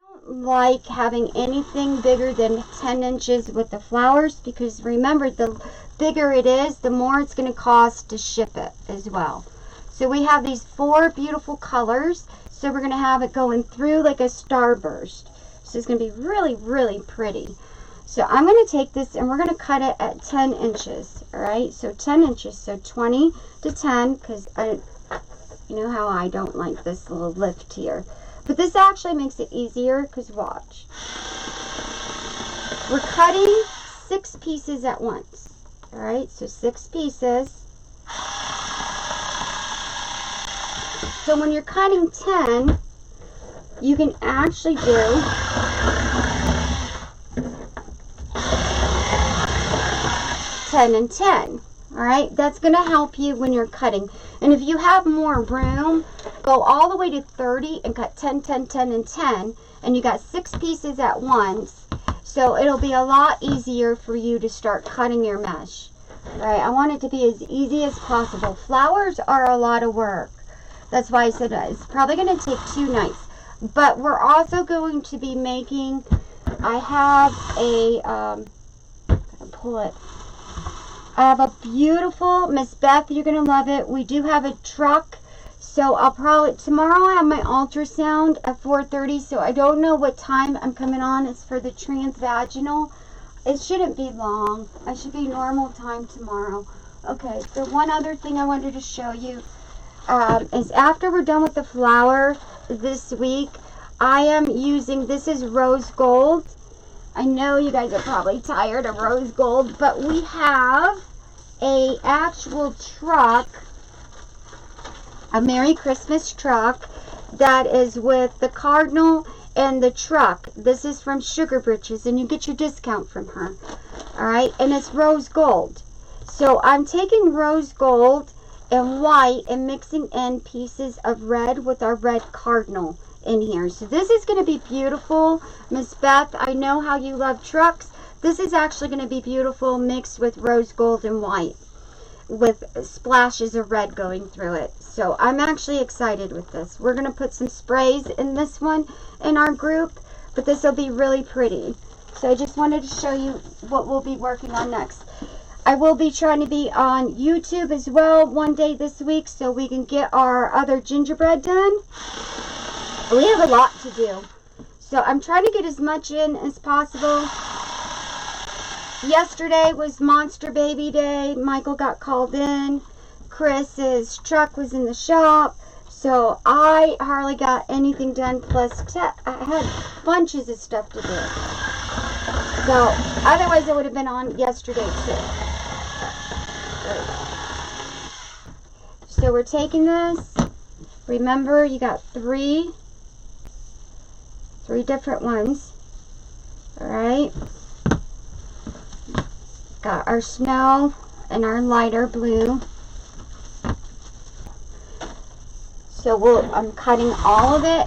don't like having anything bigger than 10 inches with the flowers, because remember, the bigger it is, the more it's going to cost to ship it as well. So we have these 4 beautiful colors. So we're going to have it going through like a starburst. So it's going to be really, really pretty. So I'm going to take this and we're going to cut it at 10 inches. Alright, so 10 inches. So 20 to 10, because you know how I don't like this little lift here. But this actually makes it easier, because watch. We're cutting 6 pieces at once. Alright, so 6 pieces. So when you're cutting 10, you can actually do 10 and 10. Alright, that's going to help you when you're cutting. And if you have more room, go all the way to 30 and cut 10, 10, 10, and 10. And you got 6 pieces at once. So it'll be a lot easier for you to start cutting your mesh. Right, I want it to be as easy as possible. Flowers are a lot of work. That's why I said it's probably going to take 2 nights. But we're also going to be making, I have a, pull it. I have a beautiful, Miss Beth, you're going to love it. We do have a truck. So I'll probably, tomorrow I have my ultrasound at 4:30. So I don't know what time I'm coming on. It's for the transvaginal. It shouldn't be long. I should be normal time tomorrow. Okay, so one other thing I wanted to show you is after we're done with the flower this week, I am using, this is rose gold. I know you guys are probably tired of rose gold, but we have a actual truck, a Merry Christmas truck, that is with the cardinal and the truck. This is from Sugar Britches, and you get your discount from her. Alright, and it's rose gold. So I'm taking rose gold and white and mixing in pieces of red with our red cardinal in here. So this is going to be beautiful. Miss Beth, I know how you love trucks. This is actually going to be beautiful mixed with rose gold and white with splashes of red going through it. So I'm actually excited with this. We're going to put some sprays in this one in our group, but this will be really pretty. So I just wanted to show you what we'll be working on next. I will be trying to be on YouTube as well one day this week so we can get our other gingerbread done. We have a lot to do. So I'm trying to get as much in as possible. Yesterday was Monster Baby Day. Michael got called in. Chris's truck was in the shop. So I hardly got anything done. Plus, I had bunches of stuff to do. So otherwise I would have been on yesterday too. So we're taking this. Remember, you got three different ones. Alright. Got our snow and our lighter blue. So I'm cutting all of it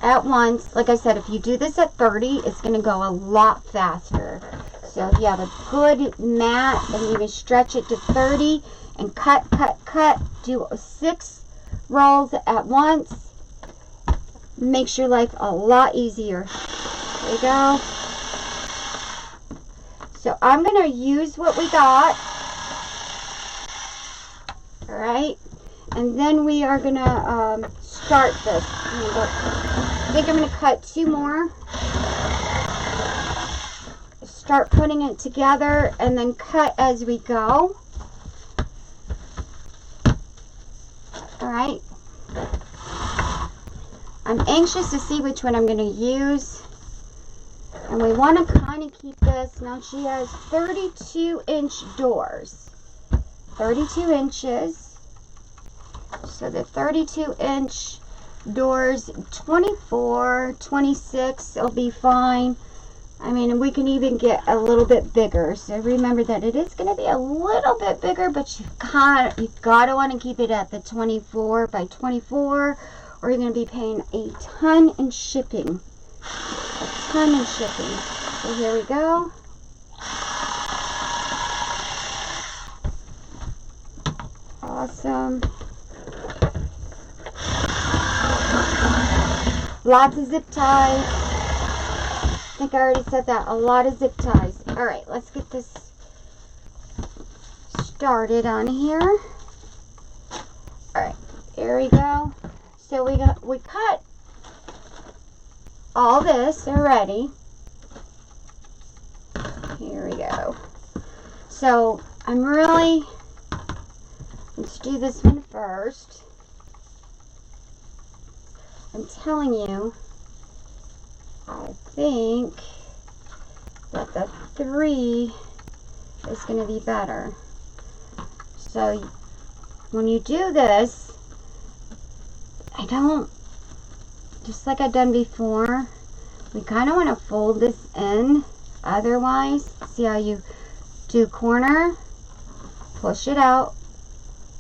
at once. Like I said, if you do this at 30, it's going to go a lot faster. So if you have a good mat and you can stretch it to 30 and cut, do 6 rolls at once, makes your life a lot easier. There you go. So I'm going to use what we got. Alright. And then we are going to start this. I think I'm going to cut 2 more. Start putting it together and then cut as we go. Alright. I'm anxious to see which one I'm going to use. And we want to kind of keep this. Now she has 32-inch doors. 32 inches. So the 32-inch doors, 24, 26 will be fine. I mean, we can even get a little bit bigger. So remember that it is going to be a little bit bigger, but you've got to want to keep it at the 24 by 24, or you're going to be paying a ton in shipping. A ton in shipping. So here we go. Awesome. Lots of zip ties. think I already said that. A lot of zip ties. All right, let's get this started on here. All right, there we go. So we cut all this already. Here we go. So let's do this one first. I'm telling you, I think that the 3 is going to be better. So when you do this, just like I've done before, we kind of want to fold this in. Otherwise, see how you do corner, push it out,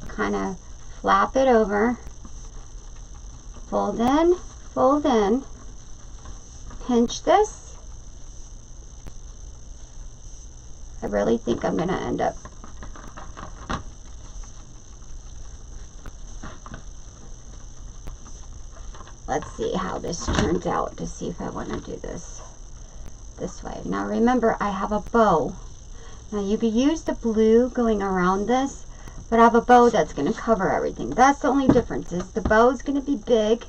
kind of flap it over, fold in, pinch this. I really think I'm going to end up let's see how this turns out to see if I want to do this way. Now remember, I have a bow. Now you could use the blue going around this, but I have a bow that's going to cover everything. That's the only difference, is the bow is going to be big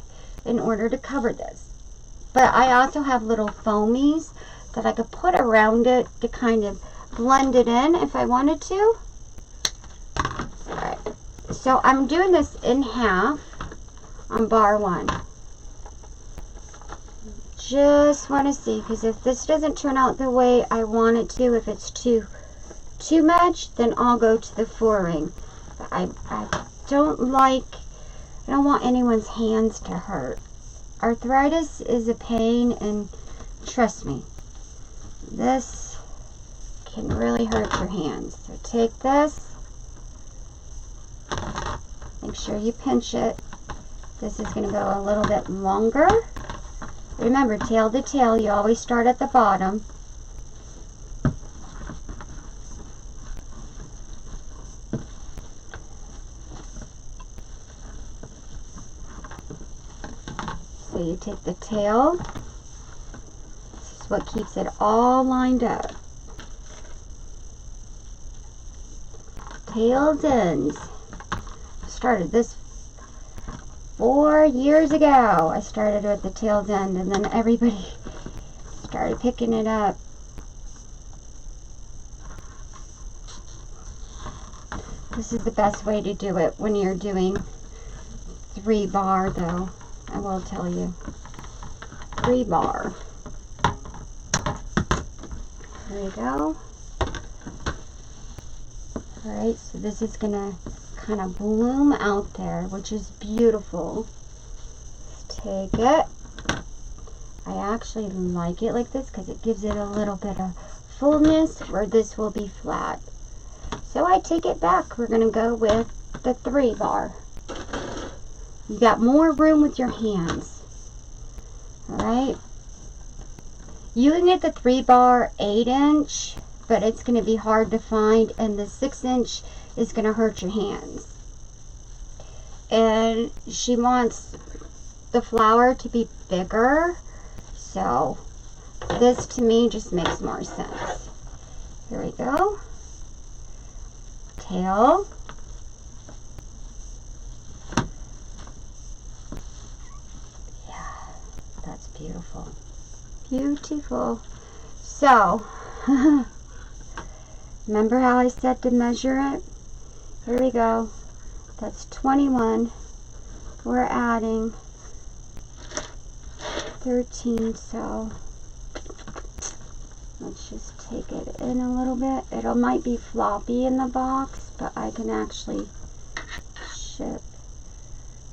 in order to cover this. But I also have little foamies that I could put around it to kind of blend it in if I wanted to. Alright, so I'm doing this in half on bar 1. Just want to see, because if this doesn't turn out the way I want it to, if it's too much, then I'll go to the 4-ring. But I don't want anyone's hands to hurt. Arthritis is a pain, and trust me, this can really hurt your hands. So take this, make sure you pinch it. This is going to go a little bit longer. Remember, tail to tail, you always start at the bottom. So you take the tail. This is what keeps it all lined up. Tails ends. I started this 4 years ago. I started with the tail's end, and then everybody started picking it up. This is the best way to do it when you're doing 3-bar, though. I will tell you. 3-bar. There you go. Alright, so this is going to kind of bloom out there, which is beautiful. Let's take it. I actually like it like this because it gives it a little bit of fullness where this will be flat. So I take it back. We're going to go with the 3-bar. You got more room with your hands. Alright. You can get the 3-bar 8-inch, but it's going to be hard to find, and the 6-inch is going to hurt your hands. And she wants the flower to be bigger, so this to me just makes more sense. Here we go. Tail. Yeah, that's beautiful. Beautiful. So, remember how I said to measure it? Here we go. That's 21. We're adding 13, so let's just take it in a little bit. It might be floppy in the box, but I can actually ship.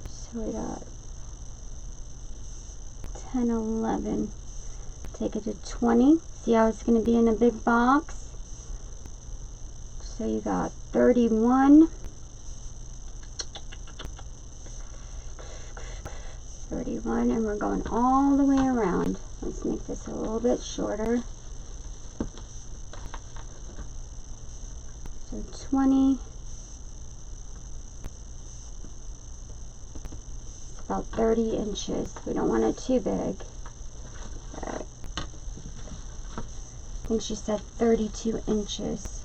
So we got 10, 11. Take it to 20. See how it's going to be in a big box? So you got 31, 31, and we're going all the way around. Let's make this a little bit shorter. So 20, it's about 30 inches. We don't want it too big. All right. I think she said 32 inches.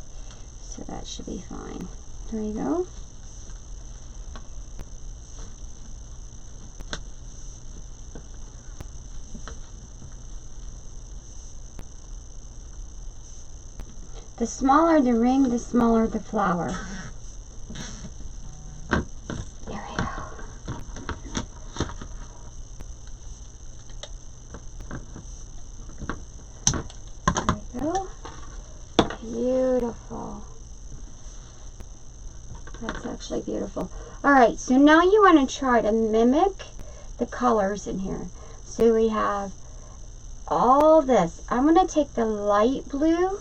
So that should be fine. There you go. The smaller the ring, the smaller the flower. There we go. There we go. Beautiful. That's actually beautiful. Alright, so now you want to try to mimic the colors in here. So we have all this. I'm going to take the light blue.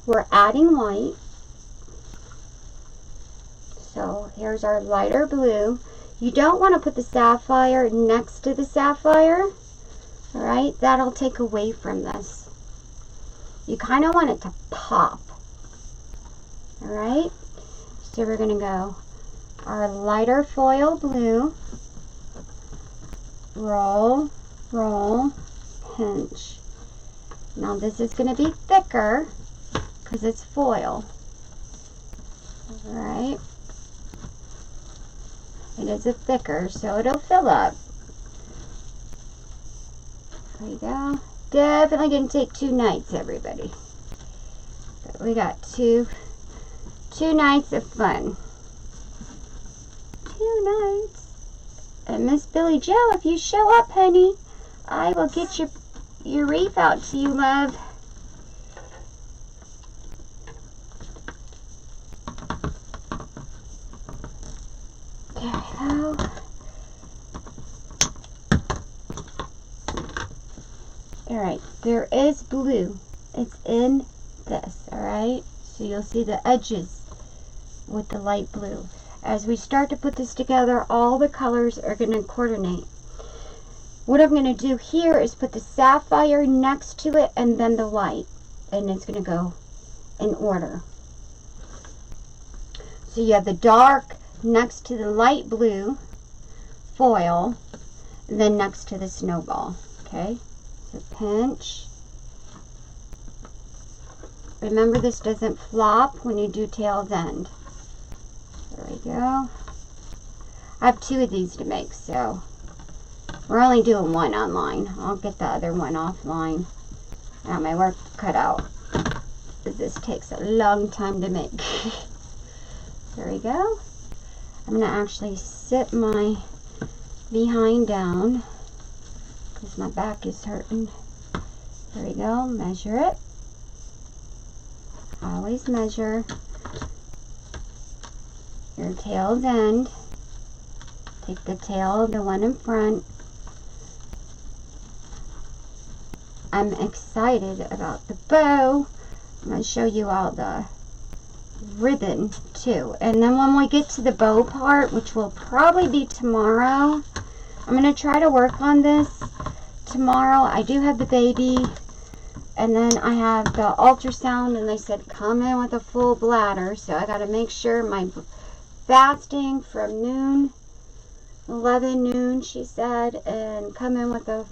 We're adding white. So here's our lighter blue. You don't want to put the sapphire next to the sapphire. Alright, that'll take away from this. You kind of want it to pop. Alright, so we're going to go our lighter foil blue. Roll, roll, pinch. Now this is going to be thicker because it's foil. Alright. It is a thicker, so it'll fill up. There you go. Definitely gonna take 2 nights, everybody. But we got two nights of fun. 2 nights. And Miss Billy Joe, if you show up, honey, I will get your wreath out to you, love. There we go. Alright, there is blue. It's in this, alright? So you'll see the edges with the light blue. As we start to put this together, all the colors are going to coordinate. What I'm going to do here is put the sapphire next to it and then the white. And it's going to go in order. So you have the dark next to the light blue foil, and then next to the snowball. Okay, so pinch. Remember, this doesn't flop when you do tail's end. There we go. I have 2 of these to make, so we're only doing 1 online. I'll get the other one offline. I got my work cut out. This takes a long time to make. There we go. I'm going to actually sit my behind down because my back is hurting. There we go. Measure it. Always measure your tail's end. Take the tail, the one in front. I'm excited about the bow. I'm going to show you all the ribbon too, and then when we get to the bow part, which will probably be tomorrow, I'm going to try to work on this tomorrow. I do have the baby, and then I have the ultrasound, and they said come in with a full bladder, so I got to make sure my fasting from noon, 11 noon she said, and come in with a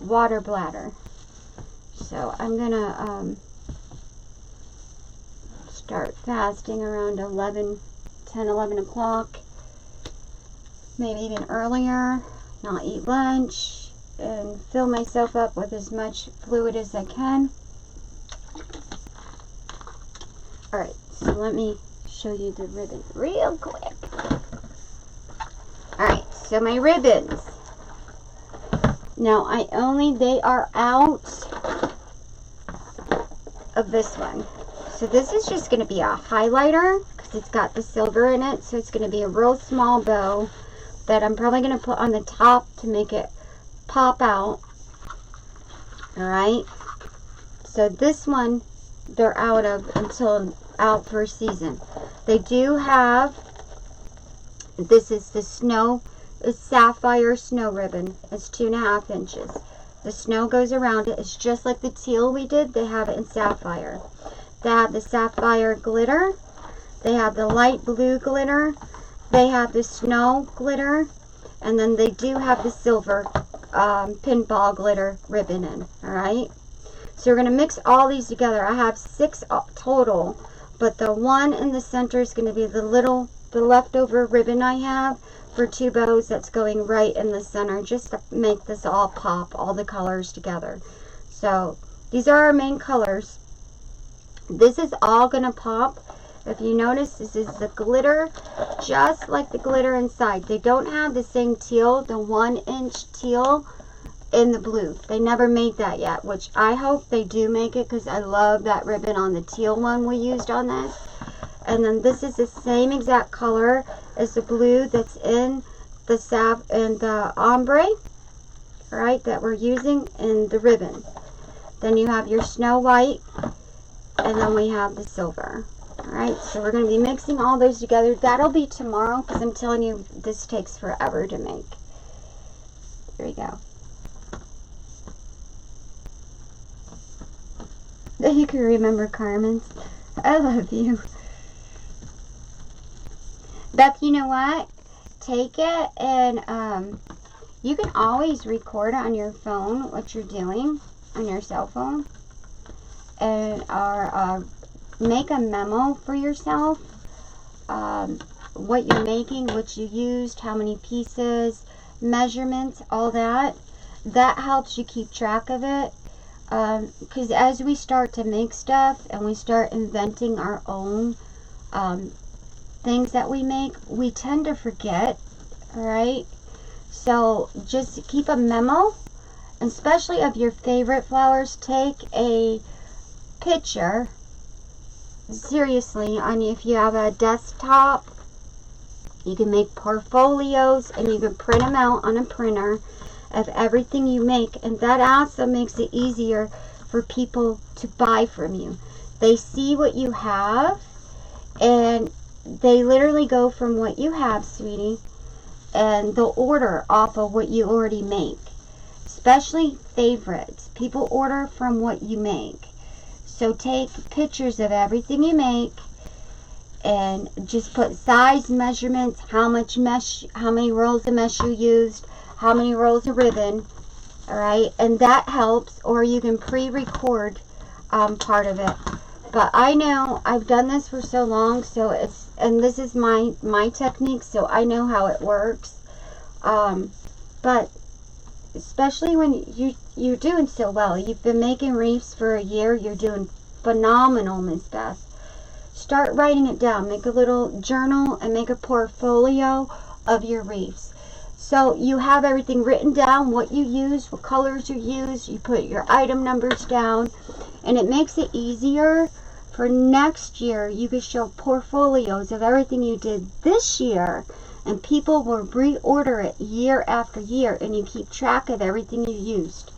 water bladder. So I'm gonna start fasting around 10, 11 o'clock, maybe even earlier, not eat lunch, and fill myself up with as much fluid as I can. Alright, so let me show you the ribbon real quick. Alright, so my ribbons. Now, they are out of this one. So this is just going to be a highlighter because it's got the silver in it. So it's going to be a real small bow that I'm probably going to put on the top to make it pop out. Alright. So this one they're out of until out for a season. They do have, this is the sapphire snow ribbon. It's 2.5 inches. The snow goes around it. It's just like the teal we did. They have it in sapphire. They have the sapphire glitter. They have the light blue glitter. They have the snow glitter. And then they do have the silver pinball glitter ribbon in. Alright? So we're going to mix all these together. I have 6 total, but the one in the center is going to be the leftover ribbon I have for 2 bows that's going right in the center, just to make this all pop, all the colors together. So these are our main colors. This is all going to pop. If you notice, this is the glitter, just like the glitter inside. They don't have the same teal, the 1-inch teal in the blue. They never made that yet, which I hope they do make it, because I love that ribbon on the teal one we used on this. And then this is the same exact color as the blue that's in the sap and the ombre, right, that we're using in the ribbon. Then you have your snow white, and then we have the silver. Alright, so we're going to be mixing all those together. That'll be tomorrow, because I'm telling you, this takes forever to make. Here we go. You can remember Carmen's. I love you. Beth, you know what? Take it and you can always record on your phone what you're doing on your cell phone. And make a memo for yourself. What you're making, what you used, how many pieces, measurements, all that. That helps you keep track of it. Because as we start to make stuff and we start inventing our own things that we make, we tend to forget, alright? So just keep a memo, especially of your favorite flowers. Take a picture, seriously, if you have a desktop, you can make portfolios and you can print them out on a printer of everything you make, and that also makes it easier for people to buy from you. They see what you have and they literally go from what you have, sweetie, and they'll order off of what you already make. Especially favorites. People order from what you make. So take pictures of everything you make and just put size, measurements, how much mesh, how many rolls of mesh you used, how many rolls of ribbon, alright, and that helps. Or you can pre-record part of it. But I know I've done this for so long, so and this is my technique, so I know how it works. But especially when you're doing so well, you've been making wreaths for a year, you're doing phenomenal, Miss Beth. Start writing it down. Make a little journal and make a portfolio of your wreaths. So you have everything written down, what you use, what colors you use, you put your item numbers down, and it makes it easier for next year. You can show portfolios of everything you did this year, and people will reorder it year after year, and you keep track of everything you used.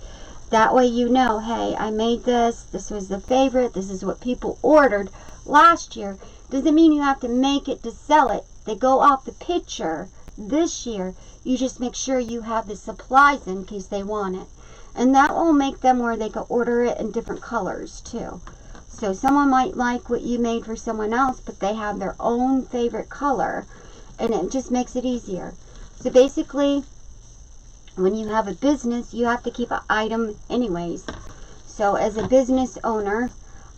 That way you know, hey, I made this, this was the favorite, this is what people ordered last year. Doesn't mean you have to make it to sell it. They go off the picture this year. You just make sure you have the supplies in case they want it. And that will make them where they can order it in different colors too. So someone might like what you made for someone else, but they have their own favorite color, and it just makes it easier. So basically, when you have a business, you have to keep an item anyways. So as a business owner,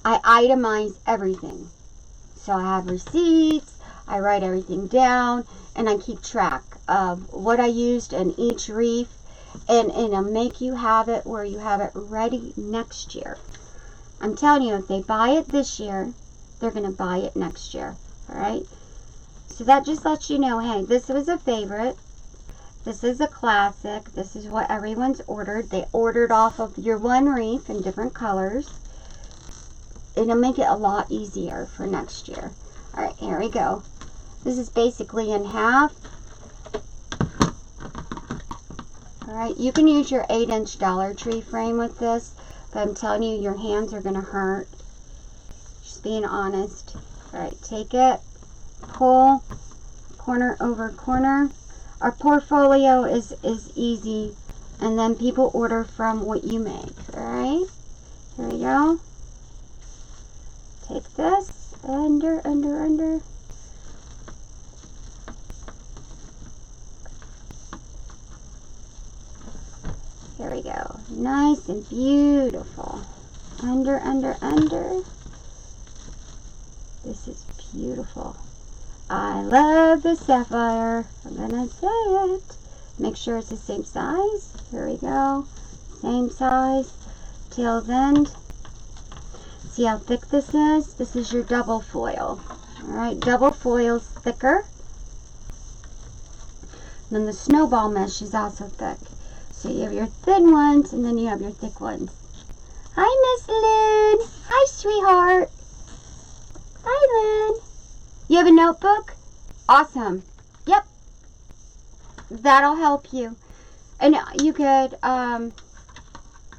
I itemize everything. So I have receipts, I write everything down, and I keep track of what I used in each wreath, and it'll make you have it where you have it ready next year. I'm telling you, if they buy it this year, they're going to buy it next year. Alright? So that just lets you know, hey, this was a favorite. This is a classic. This is what everyone's ordered. They ordered off of your one wreath in different colors. It'll make it a lot easier for next year. Alright, here we go. This is basically in half. Alright, you can use your 8-inch Dollar Tree frame with this, but I'm telling you, your hands are going to hurt. Just being honest. Alright, take it, pull, corner over corner. Our portfolio is easy, and then people order from what you make. Alright, here we go. Take this, under. Nice and beautiful. Under, under, under. This is beautiful. I love the sapphire. I'm gonna say it. Make sure it's the same size. Here we go. Same size. Tail's end. See how thick this is? This is your double foil. Alright, double foil's thicker. And then the snowball mesh is also thick. So you have your thin ones and then you have your thick ones. Hi, Miss Lynn. Hi, sweetheart. Hi, Lynn. You have a notebook? Awesome. Yep. That'll help you. And you could,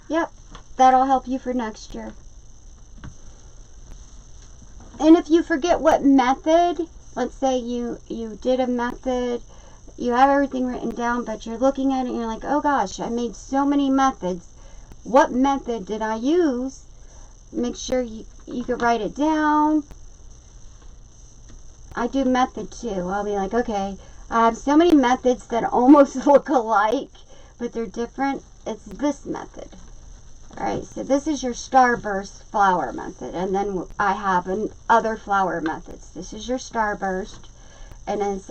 yep, that'll help you for next year. And if you forget what method, let's say you did a method, you have everything written down, but you're looking at it and you're like, oh gosh, I made so many methods. What method did I use? Make sure you could write it down. I do method too. I'll be like, okay, I have so many methods that almost look alike, but they're different. It's this method. Alright, so this is your starburst flower method, and then I have other flower methods. This is your starburst, and it's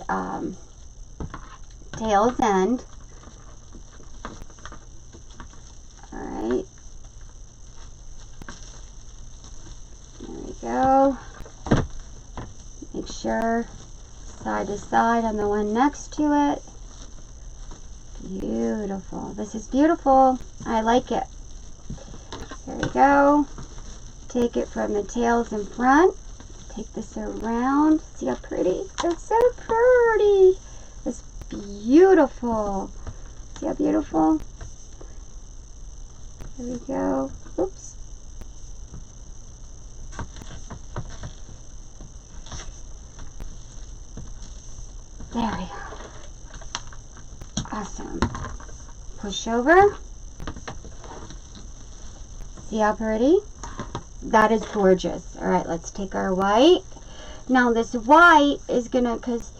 tail's end. Alright, there we go. Make sure side to side on the one next to it. Beautiful. This is beautiful. I like it. There we go. Take it from the tails in front. Take this around. See how pretty? It's so pretty. It's beautiful. See how beautiful? There we go. Oops. There we go. Awesome. Push over. See how pretty? That is gorgeous. Alright, let's take our white. Now this white is gonna, cause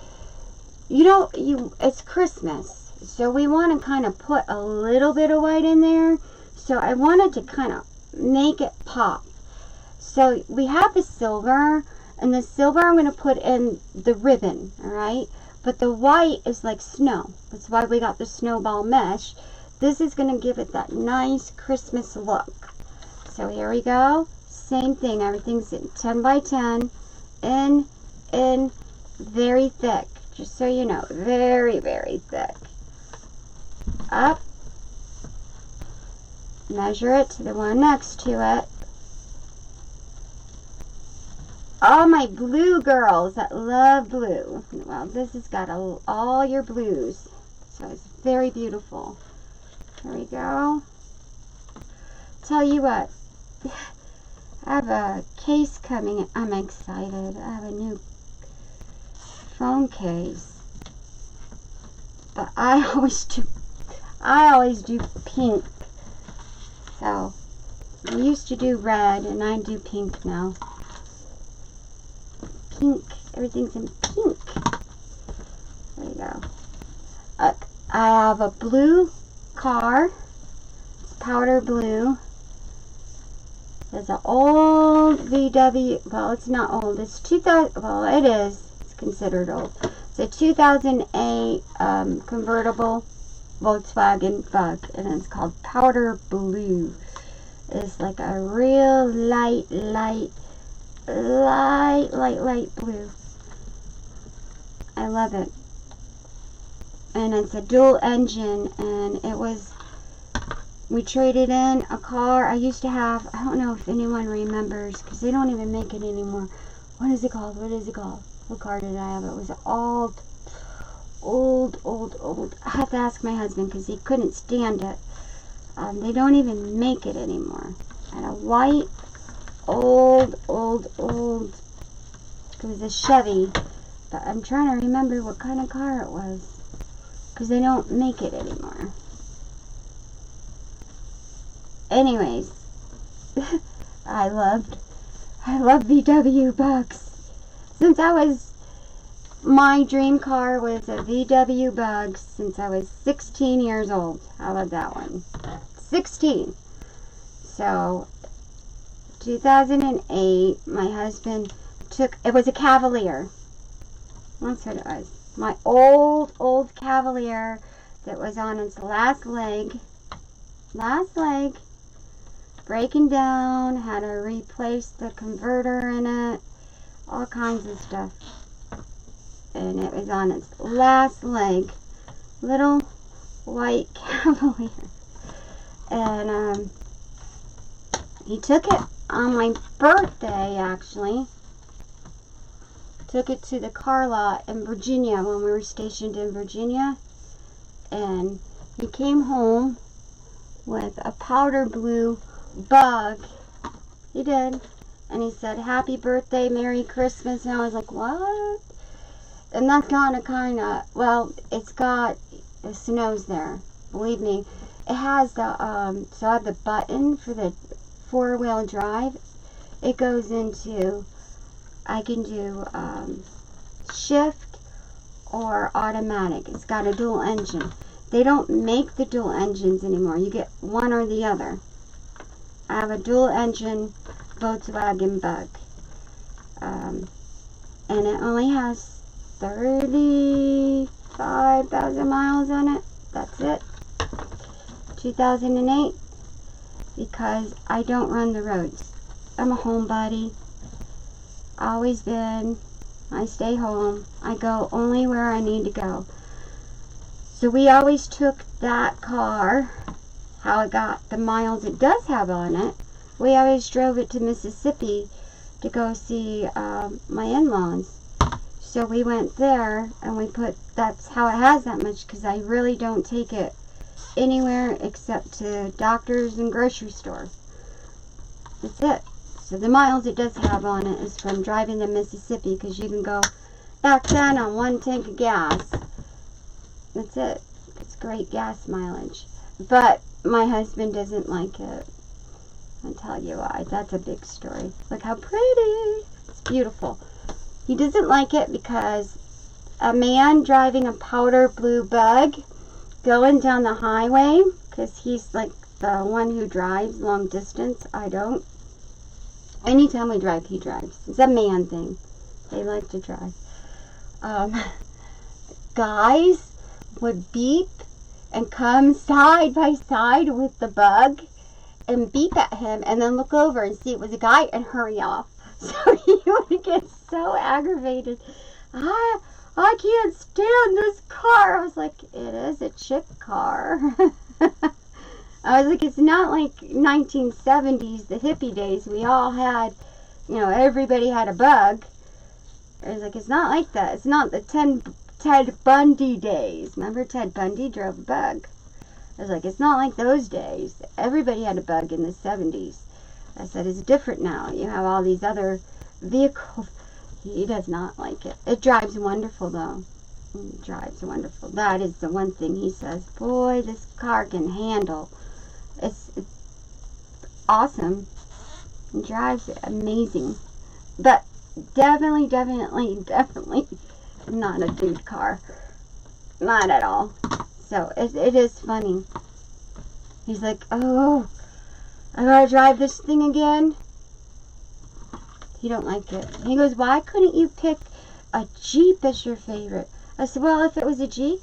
it's Christmas. So we want to kind of put a little bit of white in there. So I wanted to kind of make it pop. So we have the silver, and the silver I'm going to put in the ribbon, alright? But the white is like snow. That's why we got the snowball mesh. This is going to give it that nice Christmas look. So here we go. Same thing. Everything's in 10 by 10. In, very thick. Just so you know. Very, very thick. Up. Measure it to the one next to it. All my blue girls that love blue. Well, this has got all your blues. So it's very beautiful. There we go. Tell you what. I have a case coming. I'm excited. I have a new phone case. But I always do pink. So, I used to do red, and I do pink now. Pink. Everything's in pink. There you go. I have a blue car. It's powder blue. There's an old VW. Well, it's not old. It's 2000. Well, it is. It's considered old. It's a 2008 convertible Volkswagen Bug, and it's called powder blue. It's like a real light blue. I love it. And it's a dual engine, and it was, we traded in a car I used to have. I don't know if anyone remembers, because they don't even make it anymore. What is it called? What car did I have? It was old. I have to ask my husband, because he couldn't stand it. They don't even make it anymore. I had a white, old. It was a Chevy, but I'm trying to remember what kind of car it was, because they don't make it anymore. Anyways, I love VW Bugs. My dream car was a VW Bug since I was 16 years old. How about that one? 16. So 2008, my husband took, it was a Cavalier. That's what it was. My old Cavalier that was on its last leg, breaking down, had to replace the converter in it, all kinds of stuff. And it was on its last leg, little white Cavalier. And he took it on my birthday, actually. Took it to the car lot in Virginia when we were stationed in Virginia. And he came home with a powder blue Bug. He did. And he said, "Happy birthday, Merry Christmas." And I was like, what? And that's not a kind of, well, it's got, the snow's there. Believe me. It has the, so I have the button for the 4-wheel drive. It goes into, I can do shift or automatic. It's got a dual engine. They don't make the dual engines anymore. You get one or the other. I have a dual engine Volkswagen Bug. And it only has 35,000 miles on it. That's it. 2008. Because I don't run the roads. I'm a homebody. Always been. I stay home. I go only where I need to go. So we always took that car, how it got the miles it does have on it. We always drove it to Mississippi to go see my in-laws. So we went there and we put, that's how it has that much, because I really don't take it anywhere except to doctors and grocery stores. That's it. So the miles it does have on it is from driving to Mississippi, because you can go back then on 1 tank of gas. That's it. It's great gas mileage. But my husband doesn't like it. I'll tell you why. That's a big story. Look how pretty. It's beautiful. He doesn't like it because a man driving a powder blue Bug going down the highway, because he's like the one who drives long distance. I don't. Anytime we drive, he drives. It's a man thing. They like to drive. Guys would beep and come side by side with the Bug and beep at him and then look over and see it was a guy and hurry off. So he would get so aggravated. I can't stand this car. I was like, it is a chick car. I was like, it's not like 1970s, the hippie days. We all had, you know, everybody had a Bug. I was like, it's not like that. It's not the Ted Bundy days. Remember Ted Bundy drove a Bug? I was like, it's not like those days. Everybody had a Bug in the 70s. I said, it's different now. You have all these other vehicles. He does not like it. It drives wonderful, though. It drives wonderful. That is the one thing he says. Boy, this car can handle. It's awesome. It drives amazing. But definitely not a dude car. Not at all. So it is funny. He's like, oh, I gotta drive this thing again. He don't like it. He goes, why couldn't you pick a Jeep as your favorite? I said, well, if it was a Jeep,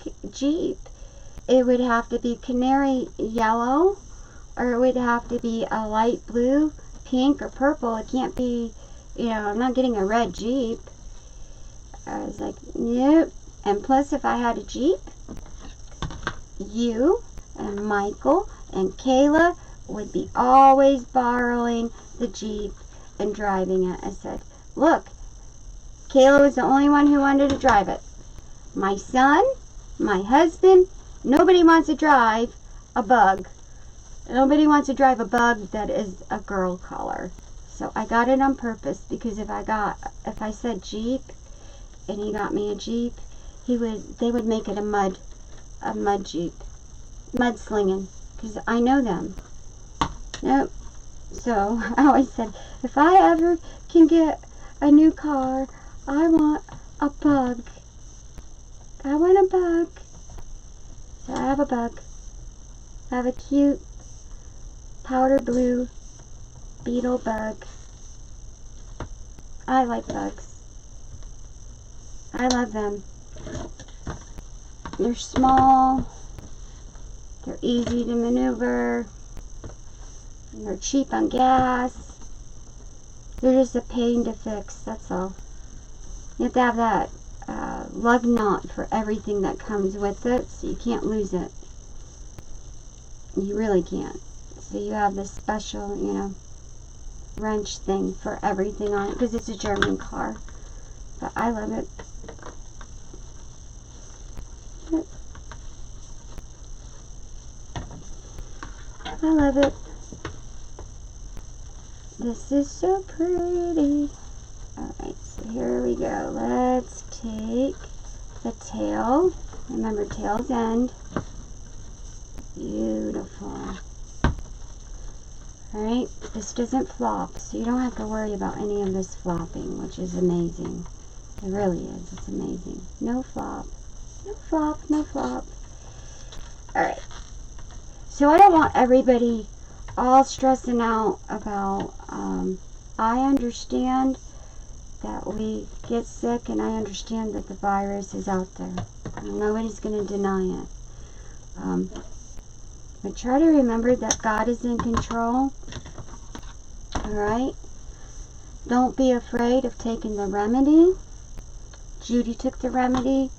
it would have to be canary yellow, or it would have to be a light blue, pink, or purple. It can't be, you know, I'm not getting a red Jeep. I was like, nope. And plus, if I had a Jeep, you and Michael and Kayla would be always borrowing the Jeep and driving it. I said, look, Kayla was the only one who wanted to drive it. My son, my husband, nobody wants to drive a Bug. Nobody wants to drive a Bug that is a girl color. So I got it on purpose, because if I said Jeep and he got me a Jeep, they would make it a mud Jeep. Mudslinging, because I know them. Nope. So I always said, if I ever can get a new car, I want a Bug. I want a Bug. So I have a Bug. I have a cute powder blue beetle bug. I like bugs. I love them. They're small. They're easy to maneuver. And they're cheap on gas. They're just a pain to fix, that's all. You have to have that lug knot for everything that comes with it, so you can't lose it. You really can't. So you have this special, you know, wrench thing for everything on it, because it's a German car. But I love it. I love it. This is so pretty. Alright, so here we go. Let's take the tail. Remember, tails end. Beautiful. Alright, this doesn't flop, so you don't have to worry about any of this flopping, which is amazing. It really is. It's amazing. No flop. No flop. No flop. Alright. So I don't want everybody all stressing out about, I understand that we get sick, and I understand that the virus is out there. Nobody's going to deny it. But try to remember that God is in control. Alright? Don't be afraid of taking the remedy. Judy took the remedy.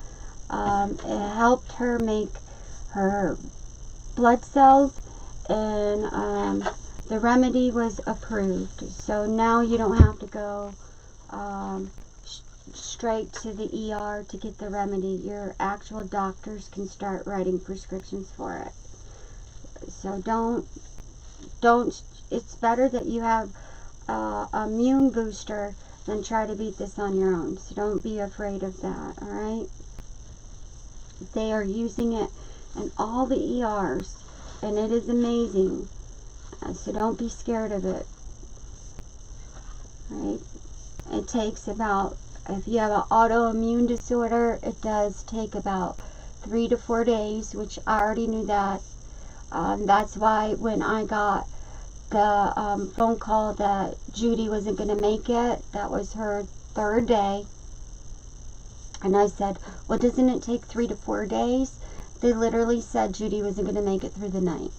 It helped her make her blood cells, and the remedy was approved. So now you don't have to go straight to the ER to get the remedy. Your actual doctors can start writing prescriptions for it. So don't, it's better that you have an immune booster than try to beat this on your own. So don't be afraid of that, alright? They are using it in all the ERs, and it is amazing. So don't be scared of it. Right? It takes about, if you have an autoimmune disorder, it does take about 3 to 4 days, which I already knew that. That's why when I got the phone call that Judy wasn't going to make it, that was her 3rd day. And I said, well, doesn't it take 3 to 4 days? They literally said Judy wasn't going to make it through the night.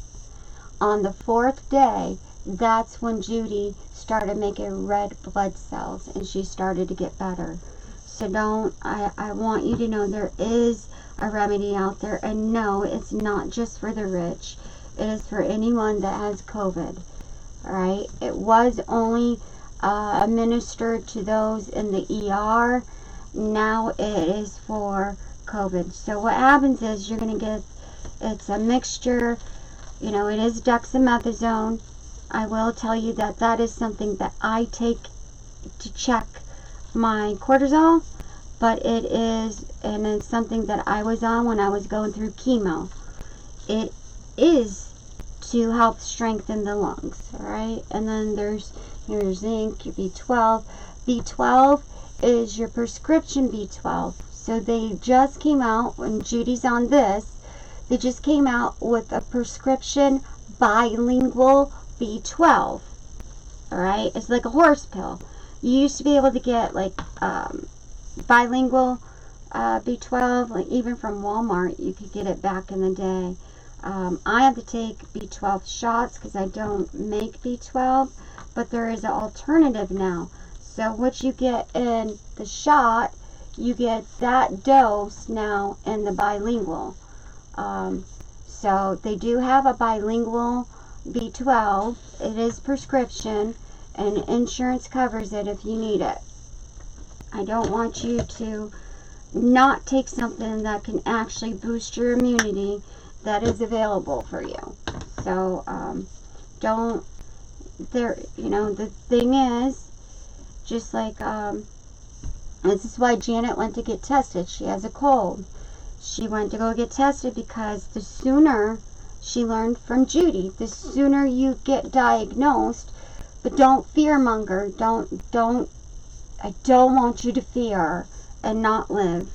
On the 4th day, that's when Judy started making red blood cells, and she started to get better. So I want you to know there is a remedy out there, and no, it's not just for the rich. It is for anyone that has COVID. Alright? It was only administered to those in the ER. Now it is for COVID. So what happens is you're going to get, it's a mixture, you know, it is dexamethasone. I will tell you that that is something that I take to check my cortisol, but it is, and it's something that I was on when I was going through chemo. It is to help strengthen the lungs, alright? And then there's your zinc, your B12. B12 is your prescription B12. So they just came out, when Judy's on this, they just came out with a prescription bilingual B12. Alright? It's like a horse pill. You used to be able to get like bilingual B12, like even from Walmart, you could get it back in the day. I have to take B12 shots because I don't make B12, but there is an alternative now. So what you get in the shot, you get that dose now in the bilingual. So they do have a bilingual B12. It is prescription, and insurance covers it if you need it. I don't want you to not take something that can actually boost your immunity that is available for you. So don't, there, you know, the thing is, just like this is why Janet went to get tested. She has a cold. She went to go get tested because the sooner, she learned from Judy, the sooner you get diagnosed, but don't fearmonger. I don't want you to fear and not live.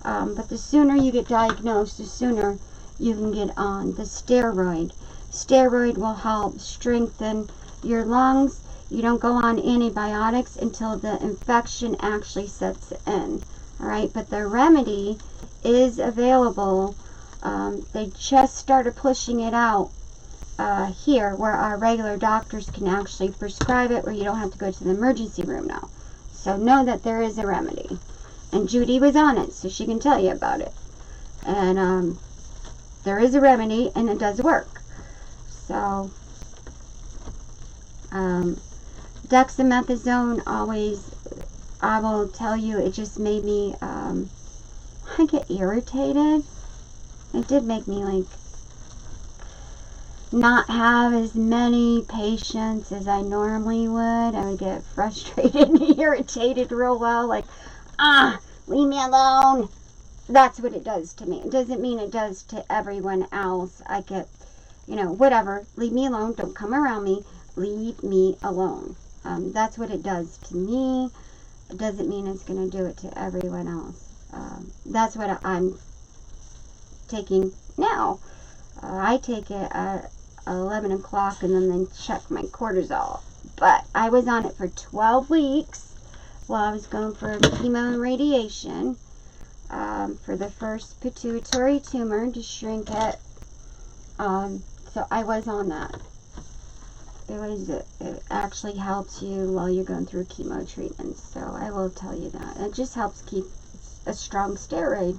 But the sooner you get diagnosed, the sooner you can get on the steroid. Steroid will help strengthen your lungs. You don't go on antibiotics until the infection actually sets in. Alright, but the remedy is available. They just started pushing it out here where our regular doctors can actually prescribe it, where you don't have to go to the emergency room now. So know that there is a remedy. And Judy was on it, so she can tell you about it. And there is a remedy, and it does work. So, dexamethasone always, I will tell you, it just made me, I get irritated. It did make me, like, not have as many patients as I normally would. I would get frustrated and irritated real well, like, leave me alone. That's what it does to me. It doesn't mean it does to everyone else. I get, you know, whatever. Leave me alone. Don't come around me. Leave me alone. That's what it does to me. It doesn't mean it's going to do it to everyone else. That's what I'm taking now. I take it at 11 o'clock and then check my cortisol. But I was on it for 12 weeks while I was going for chemo and radiation for the first pituitary tumor to shrink it. So I was on that. It actually helps you while you're going through chemo treatments. So I will tell you that. It just helps keep a strong steroid.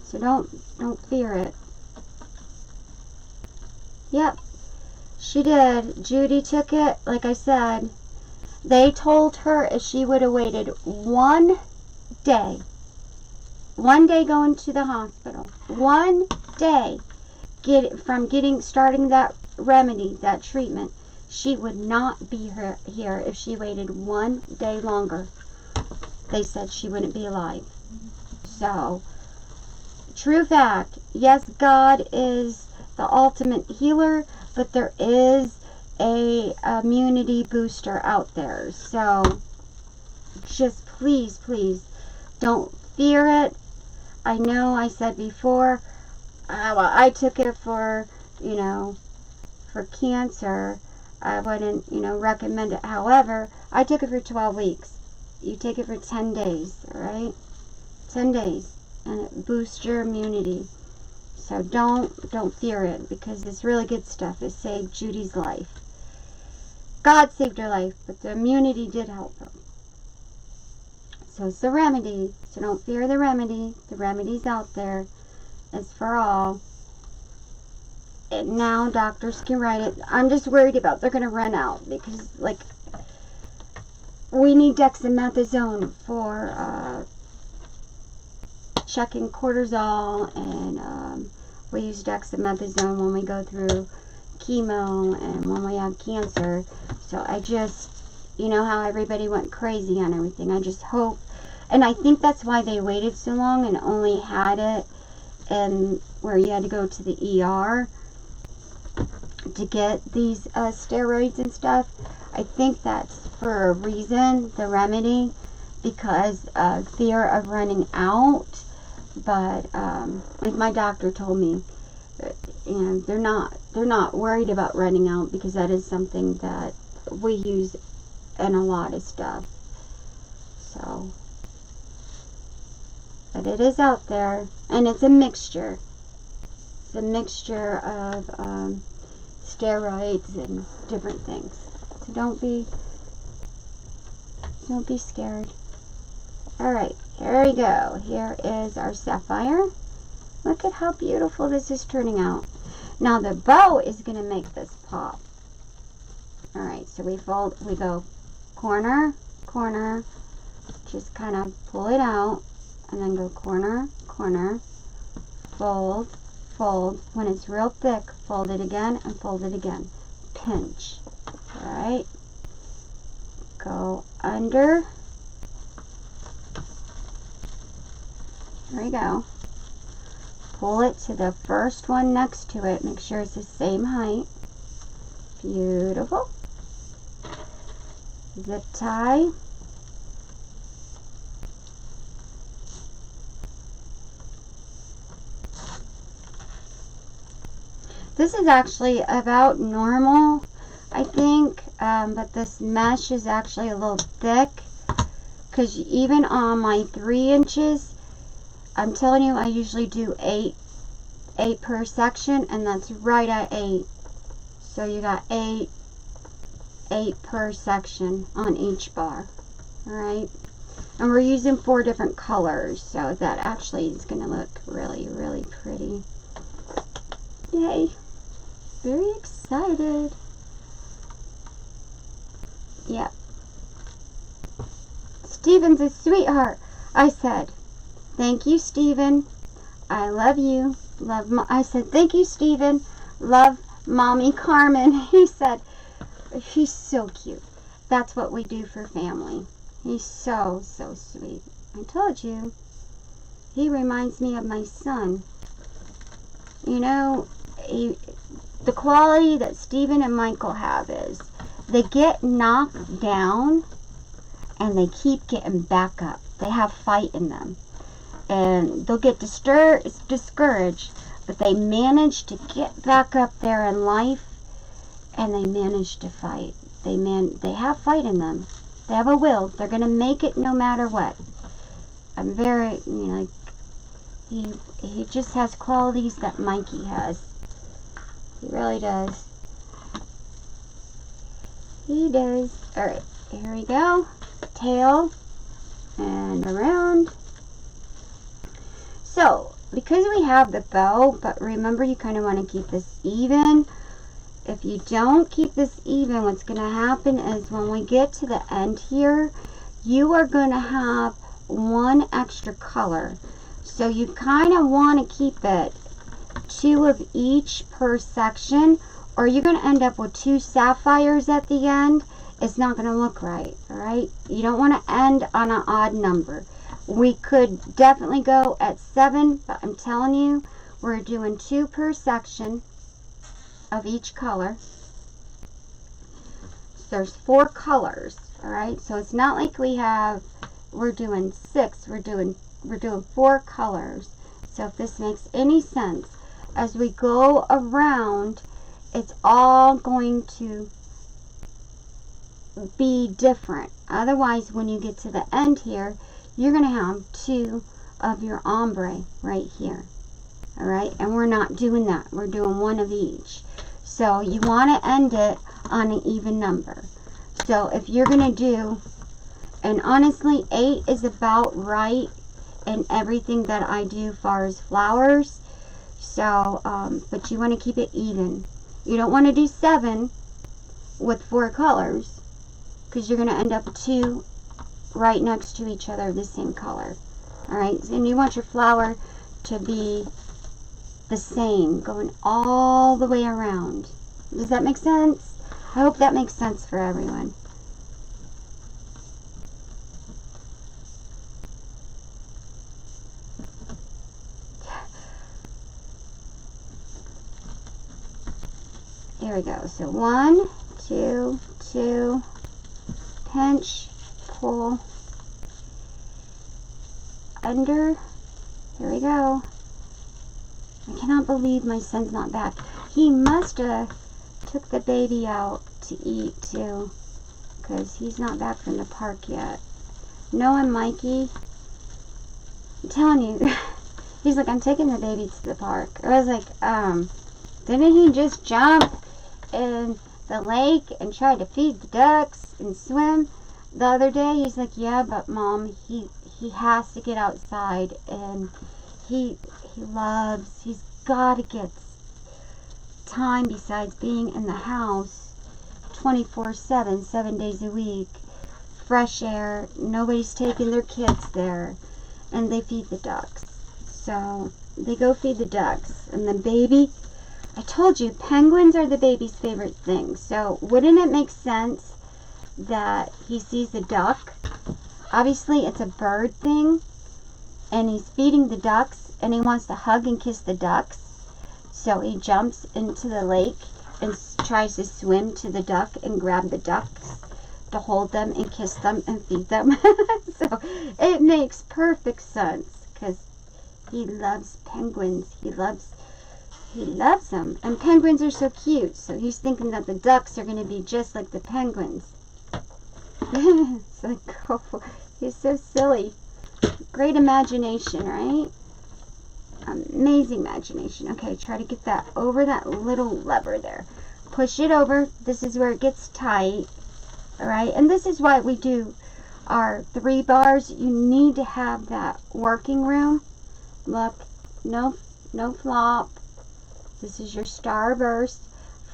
So don't fear it. Yep, she did. Judy took it, like I said. They told her if she would have waited one day going to the hospital, one day starting that remedy, that treatment, she would not be here if she waited one day longer. They said she wouldn't be alive. So, true fact, yes, God is the ultimate healer, but there is a immunity booster out there. So just please don't fear it. I know I said before, well, I took it for, you know, for cancer. I wouldn't, you know, recommend it. However, I took it for 12 weeks. You take it for 10 days, all right? 10 days, and it boosts your immunity. So don't fear it, because it's really good stuff. It saved Judy's life. God saved her life, but the immunity did help her. So it's the remedy. So don't fear the remedy. The remedy's out there. It's for all. And now doctors can write it. I'm just worried about they're going to run out, because, like, we need dexamethasone for checking cortisol, and we use dexamethasone when we go through chemo and when we have cancer. So I just, you know how everybody went crazy on everything. I just hope, and I think that's why they waited so long and only had it in where you had to go to the ER to get these steroids and stuff. I think that's for a reason, the remedy, because of fear of running out. But like my doctor told me, you know, they're not worried about running out, because that is something that we use in a lot of stuff. So, but it is out there, and it's a mixture. It's a mixture of steroids and different things. So don't be scared. Alright, here we go. Here is our sapphire. Look at how beautiful this is turning out. Now the bow is going to make this pop. Alright, so we go corner, corner, just kind of pull it out, and then go corner, corner, fold, fold. When it's real thick, fold it again and fold it again. Pinch. Alright, go under. There we go. Pull it to the first one next to it. Make sure it's the same height. Beautiful. Zip tie. This is actually about normal, I think, but this mesh is actually a little thick, because even on my 3 inches, I'm telling you, I usually do 8 per section, and that's right at 8. So you got 8 per section on each bar. Alright, and we're using 4 different colors, so that actually is going to look really, really pretty. Yay! Very excited. Yep. Steven's a sweetheart. I said, thank you, Steven. I love you. I said, thank you, Steven. Love Mommy Carmen. He said, he's so cute. That's what we do for family. He's so, so sweet. I told you. He reminds me of my son. You know, the quality that Steven and Michael have is they get knocked down and they keep getting back up. They have fight in them. And they'll get discouraged, but they manage to get back up there in life, and they manage to fight. They have fight in them. They have a will. They're going to make it no matter what. I'm very, you know, he just has qualities that Mikey has. He really does. He does. Alright, here we go. Tail and around. So, because we have the bow, but remember you kind of want to keep this even. If you don't keep this even, what's going to happen is when we get to the end here, you are going to have 1 extra color. So you kind of want to keep it 2 of each per section, or you're going to end up with 2 sapphires at the end. It's not going to look right, alright? You don't want to end on an odd number. We could definitely go at 7, but I'm telling you, we're doing 2 per section of each color. So there's 4 colors, alright? So it's not like we're doing 6, we're doing 4 colors. So if this makes any sense, as we go around, it's all going to be different. Otherwise, when you get to the end here, you're going to have 2 of your ombre right here. Alright, and we're not doing that. We're doing 1 of each. So you want to end it on an even number. So if you're going to do, and honestly 8 is about right in everything that I do as far as flowers. So, but you want to keep it even. You don't want to do 7 with 4 colors, because you're going to end up 2 right next to each other of the same color. Alright, and you want your flower to be the same, going all the way around. Does that make sense? I hope that makes sense for everyone. Here we go. So 1, 2, 2, pinch, pull, under. Here we go. I cannot believe my son's not back. He must have took the baby out to eat too, because he's not back from the park yet. Knowing Mikey, I'm telling you, he's like, I'm taking the baby to the park. I was like, didn't he just jump in the lake and try to feed the ducks and swim the other day? He's like, yeah, but Mom, he has to get outside, and he's got to get time besides being in the house 24/7, 7 days a week, fresh air, nobody's taking their kids there, and they feed the ducks. So they go feed the ducks, and the baby, I told you, penguins are the baby's favorite thing. So wouldn't it make sense that he sees a duck? Obviously it's a bird thing, and he's feeding the ducks, and he wants to hug and kiss the ducks. So he jumps into the lake and tries to swim to the duck and grab the ducks to hold them and kiss them and feed them. So it makes perfect sense, because he loves penguins. He loves them. And penguins are so cute. So he's thinking that the ducks are going to be just like the penguins. It's like, oh, he's so silly. Great imagination, right? Amazing imagination. Okay, try to get that over that little lever there. Push it over. This is where it gets tight. Alright, and this is why we do our 3 bars. You need to have that working room. Look, no flop. This is your starburst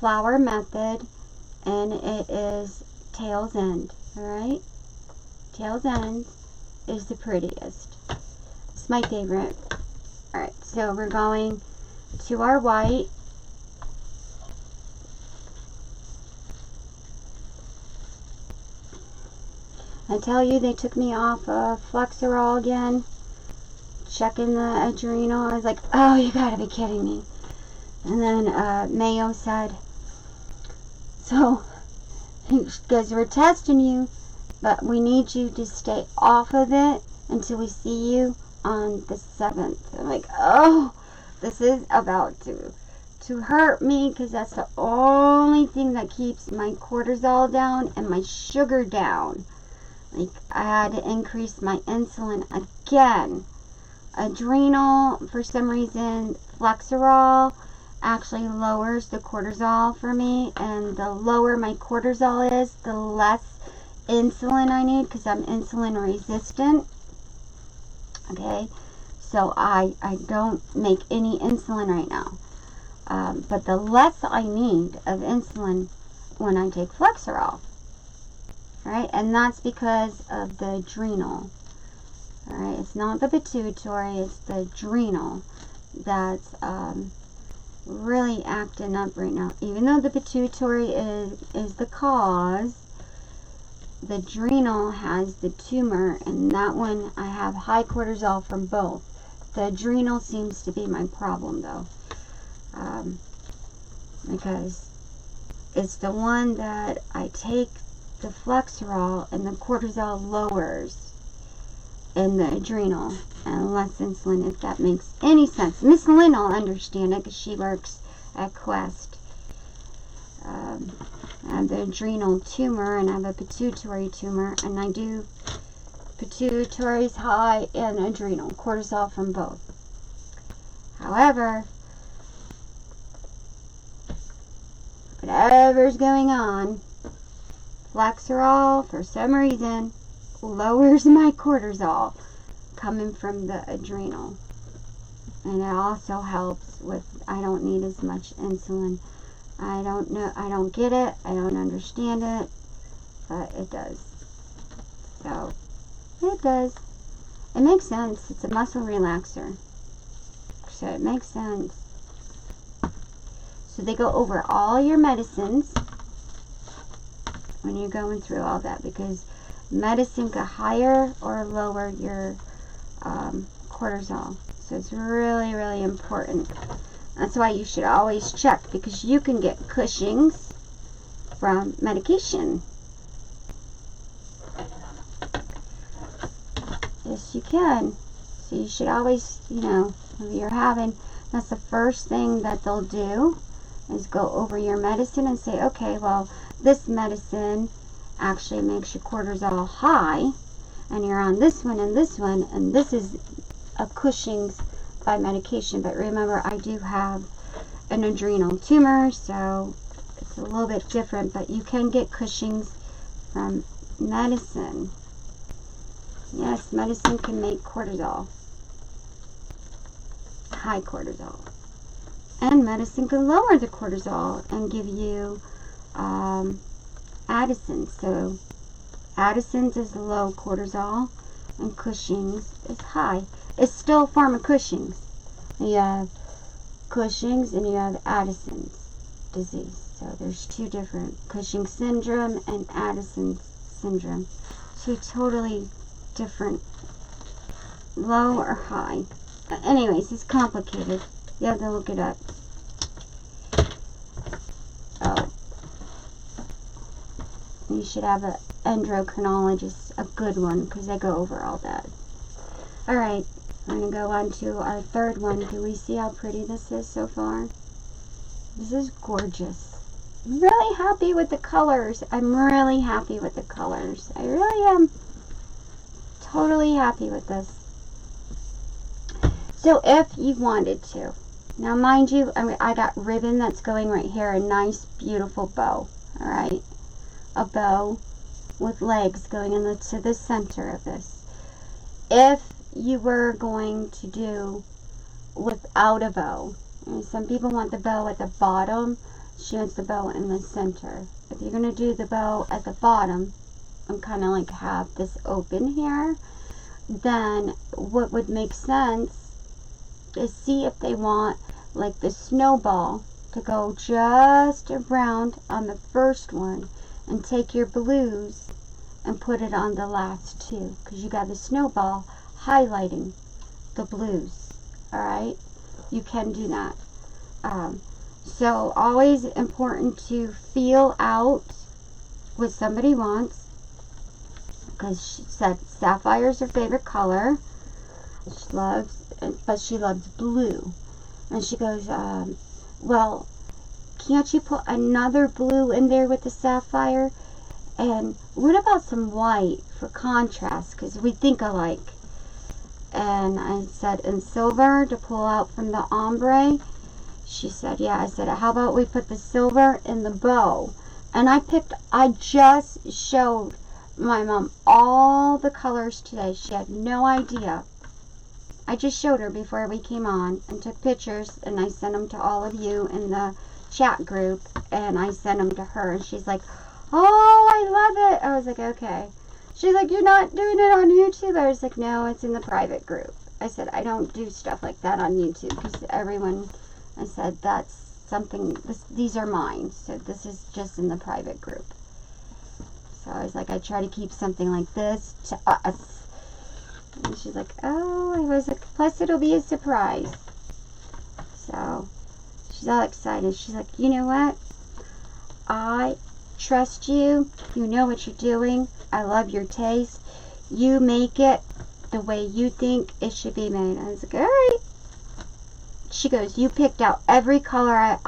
flower method, and it is tail's end. Alright, tail's end is the prettiest. It's my favorite. Alright, so we're going to our white. I tell you, they took me off of Flexerol again, checking the adrenal. I was like, oh, you gotta be kidding me. And then Mayo said, so, he goes, we're testing you, but we need you to stay off of it until we see you on the 7th. I'm like, oh, this is about to hurt me, because that's the only thing that keeps my cortisol down and my sugar down. Like, I had to increase my insulin again. Adrenal, for some reason, Flexerol actually lowers the cortisol for me, and the lower my cortisol is, the less insulin I need, because I'm insulin resistant. Okay, so I don't make any insulin right now, but the less I need of insulin when I take Flexerol. Alright, and that's because of the adrenal. Alright, it's not the pituitary, it's the adrenal that's really acting up right now. Even though the pituitary is the cause, the adrenal has the tumor, and that one I have high cortisol from both. The adrenal seems to be my problem though, because it's the one that I take the Flexerol and the cortisol lowers in the adrenal, and less insulin, if that makes any sense. Miss Lynn will understand it because she works at Quest. I have the adrenal tumor, and I have a pituitary tumor, and I do pituitary's high and adrenal, cortisol from both. However, whatever's going on, Flexerol, for some reason, lowers my cortisol coming from the adrenal. And it also helps with, I don't need as much insulin. I don't know, I don't get it, I don't understand it, but it does. So, it does. It makes sense. It's a muscle relaxer. So it makes sense. So they go over all your medicines when you're going through all that, because medicine could higher or lower your cortisol. So it's really, really important. That's why you should always check, because you can get Cushing's from medication. Yes, you can. So you should always, you know, if you're having, that's the first thing that they'll do, is go over your medicine and say, okay, well, this medicine actually makes your cortisol high, and you're on this one and this one, and this is a Cushing's by medication. But remember, I do have an adrenal tumor, so it's a little bit different, but you can get Cushing's from medicine. Yes, medicine can make cortisol, high cortisol. And medicine can lower the cortisol and give you Addison's. So Addison's is low cortisol, and Cushing's is high. It's still a form of Cushing's. You have Cushing's and you have Addison's disease. So there's two different, Cushing's syndrome and Addison's syndrome. Two totally different, low or high. Anyways, it's complicated. You have to look it up. Oh. You should have an endocrinologist, a good one, because they go over all that. Alright, we're going to go on to our third one. Do we see how pretty this is so far? This is gorgeous. I'm really happy with the colors. I'm really happy with the colors. I really am totally happy with this. So if you wanted to, now mind you, I got ribbon that's going right here, a nice beautiful bow, alright? A bow with legs going into the center of this. If you were going to do without a bow, and some people want the bow at the bottom, she wants the bow in the center. If you're going to do the bow at the bottom and kind of like have this open here, then what would make sense is see if they want like the snowball to go just around on the first one and take your blues and put it on the last two, because you got the snowball highlighting the blues. Alright, you can do that. So always important to feel out what somebody wants, because she said sapphire's her favorite color. She loves, but she loves blue. And she goes, well, can't you put another blue in there with the sapphire? And what about some white for contrast? Because we think alike. And I said, and silver to pull out from the ombre. She said, yeah. I said, how about we put the silver in the bow? And I just showed my mom all the colors today. She had no idea. I just showed her before we came on and took pictures, and I sent them to all of you in the chat group, and I sent them to her, and she's like, oh, I love it. I was like, okay. She's like, you're not doing it on YouTube? I was like, no, it's in the private group. I said, I don't do stuff like that on YouTube, because everyone, I said, that's something, these are mine, so this is just in the private group. So I was like, I try to keep something like this to us. And she's like, oh, I was like, plus it'll be a surprise. So she's all excited. She's like, you know what? I trust you. You know what you're doing. I love your taste. You make it the way you think it should be made. I was like, all right. She goes, you picked out every color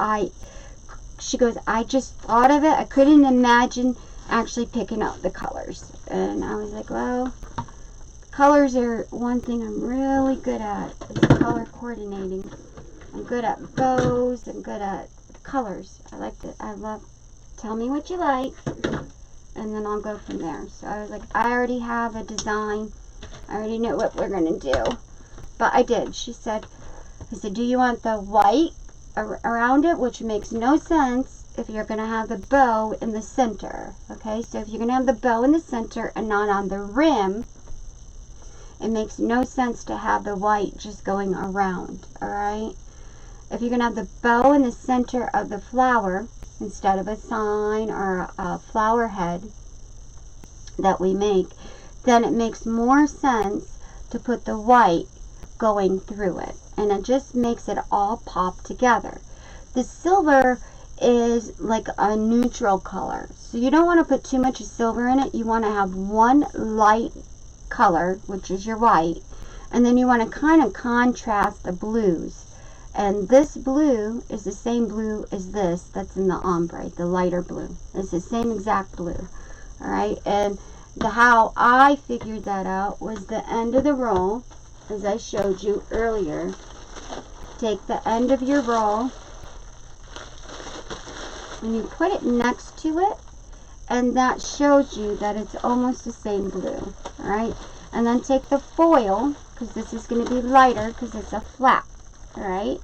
she goes, I just thought of it. I couldn't imagine actually picking out the colors. And I was like, well, colors are one thing I'm really good at, is color coordinating. I'm good at bows and good at colors. I love, tell me what you like, and then I'll go from there. So I was like, I already have a design. I already know what we're going to do. But I did. She said, I said, do you want the white around it, which makes no sense if you're going to have the bow in the center. Okay, so if you're going to have the bow in the center and not on the rim, it makes no sense to have the white just going around. Alright, if you're going to have the bow in the center of the flower instead of a sign or a flower head that we make, then it makes more sense to put the white going through it, and it just makes it all pop together. The silver is like a neutral color, so you don't want to put too much silver in it. You want to have one light color, which is your white, and then you want to kind of contrast the blues. And this blue is the same blue as this that's in the ombre, the lighter blue. It's the same exact blue. Alright, and how I figured that out was the end of the roll, as I showed you earlier. Take the end of your roll and you put it next to it, and that shows you that it's almost the same blue. Alright, and then take the foil, because this is going to be lighter because it's a flap. Alright,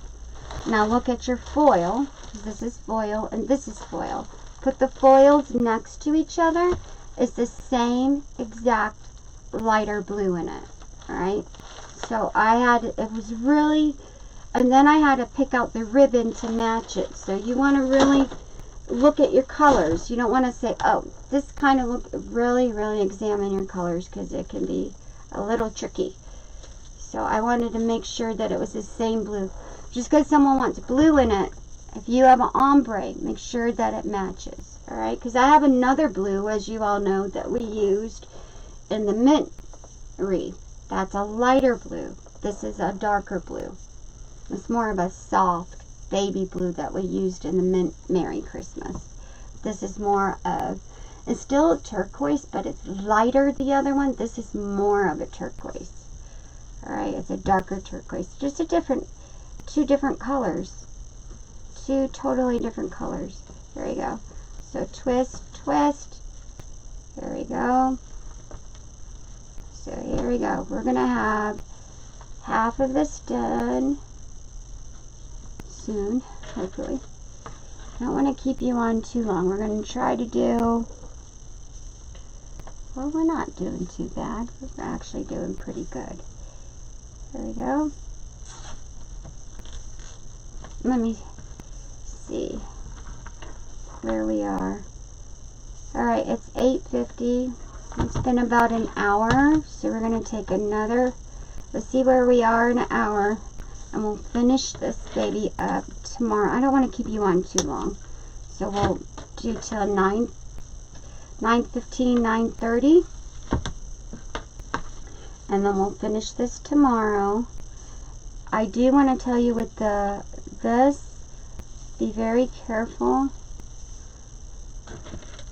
now look at your foil, because this is foil and this is foil. Put the foils next to each other. It's the same exact lighter blue in it. Alright, so it was really, and then I had to pick out the ribbon to match it. So you want to really look at your colors. You don't want to say, oh, this kind of look, really examine your colors, because it can be a little tricky. So I wanted to make sure that it was the same blue. Just because someone wants blue in it, if you have an ombre, make sure that it matches. Alright, because I have another blue, as you all know, that we used in the mint wreath. That's a lighter blue. This is a darker blue. It's more of a soft baby blue that we used in the Mint Merry Christmas. This is more of, it's still a turquoise, but it's lighter, the other one. This is more of a turquoise. Alright, it's a darker turquoise. Just a different, two different colors. Two totally different colors. There we go. So twist, twist. There we go. So here we go. We're going to have half of this done soon, hopefully. I don't want to keep you on too long. We're going to try to do, well, we're not doing too bad. We're actually doing pretty good. There we go. Let me see where we are. Alright, it's 8:50. It's been about an hour, so we're going to take another, let's see where we are in an hour, and we'll finish this baby up tomorrow. I don't want to keep you on too long, so we'll do till 9:15, 9:30, and then we'll finish this tomorrow. I do want to tell you with this, be very careful.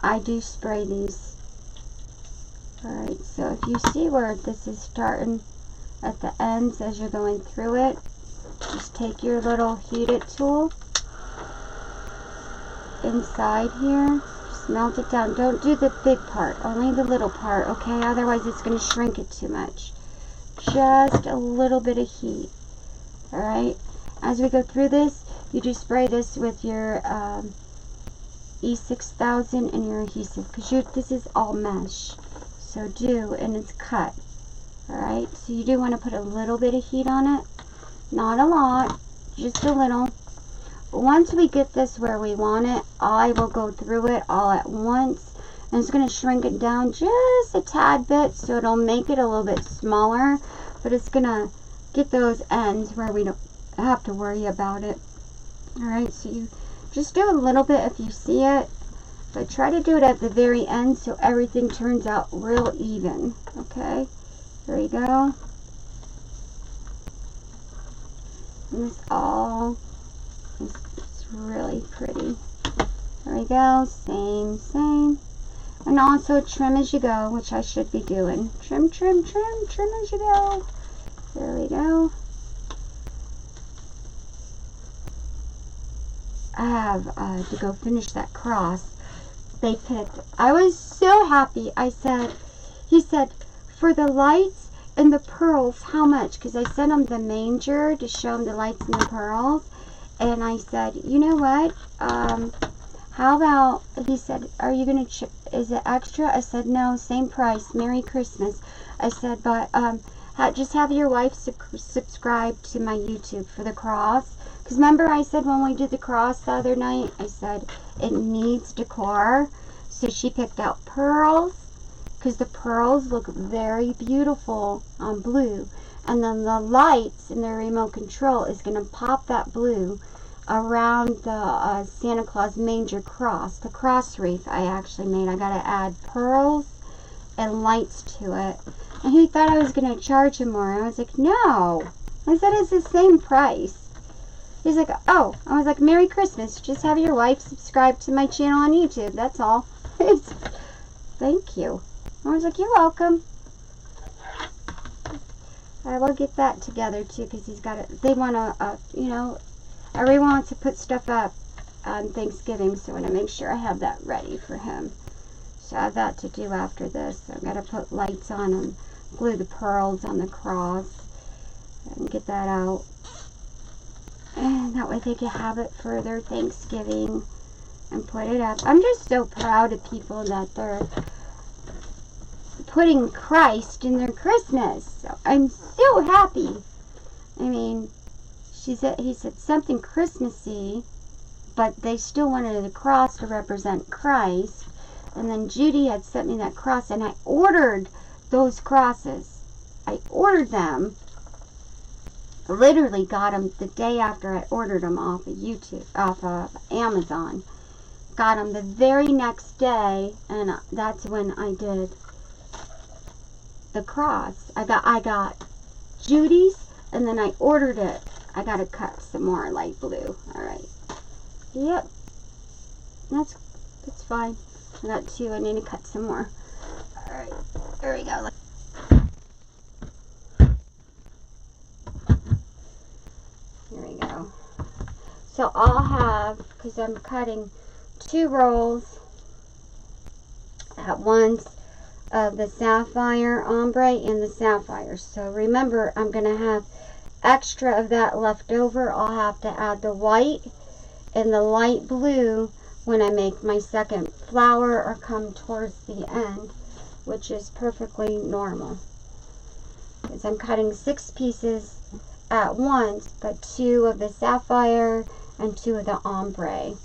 I do spray these. Alright, so if you see where this is starting at the ends as you're going through it, just take your little heat it tool inside here, just melt it down. Don't do the big part, only the little part, okay? Otherwise it's going to shrink it too much. Just a little bit of heat. Alright, as we go through this, you just spray this with your E6000 and your adhesive, because this is all mesh. So and it's cut. Alright, so you do want to put a little bit of heat on it. Not a lot, just a little. But once we get this where we want it, I will go through it all at once. And it's going to shrink it down just a tad bit, so it'll make it a little bit smaller. But it's going to get those ends where we don't have to worry about it. Alright, so you just do a little bit if you see it. But try to do it at the very end so everything turns out real even. Okay, there you go. And this all is really pretty. There we go, same. And also trim as you go, which I should be doing. Trim as you go. There we go. I have to go finish that cross. They picked. I was so happy. He said, for the lights and the pearls, how much? Because I sent him the manger to show him the lights and the pearls. And I said, you know what? How about, he said, are you going to, is it extra? I said, no, same price. Merry Christmas. I said, but just have your wife subscribe to my YouTube for the cross. Because remember I said when we did the cross the other night, I said it needs decor. So she picked out pearls, because the pearls look very beautiful on blue. And then the lights in the remote control is going to pop that blue around the Santa Claus manger cross. The cross wreath I actually made. I got to add pearls and lights to it. And he thought I was going to charge him more. I was like, no. I said it's the same price. He's like, oh. I was like, Merry Christmas. Just have your wife subscribe to my channel on YouTube. That's all. Thank you. I was like, you're welcome. I will get that together too, because he's got it. They want to, you know, everyone wants to put stuff up on Thanksgiving, so I want to make sure I have that ready for him. So I have that to do after this. I've got to put lights on and glue the pearls on the cross and get that out. And that way they can have it for their Thanksgiving and put it up. I'm just so proud of people that they're putting Christ in their Christmas. So I'm so happy. I mean, he said something Christmassy, but they still wanted the cross to represent Christ. And then Judy had sent me that cross, and I ordered those crosses. I ordered them. Literally got them the day after I ordered them off of Amazon. Got them the very next day, and that's when I did the cross. I got Judy's, and then I ordered it I gotta cut some more light blue. Alright. Yep. That's fine. I got 2. I need to cut some more. Alright. There we go. Here we go. So I'll have, because I'm cutting 2 rolls at once of the Sapphire Ombre and the Sapphire. So remember, I'm going to have extra of that left over. I'll have to add the white and the light blue when I make my second flower or come towards the end, which is perfectly normal. Because I'm cutting 6 pieces at once, but 2 of the Sapphire and 2 of the Ombre.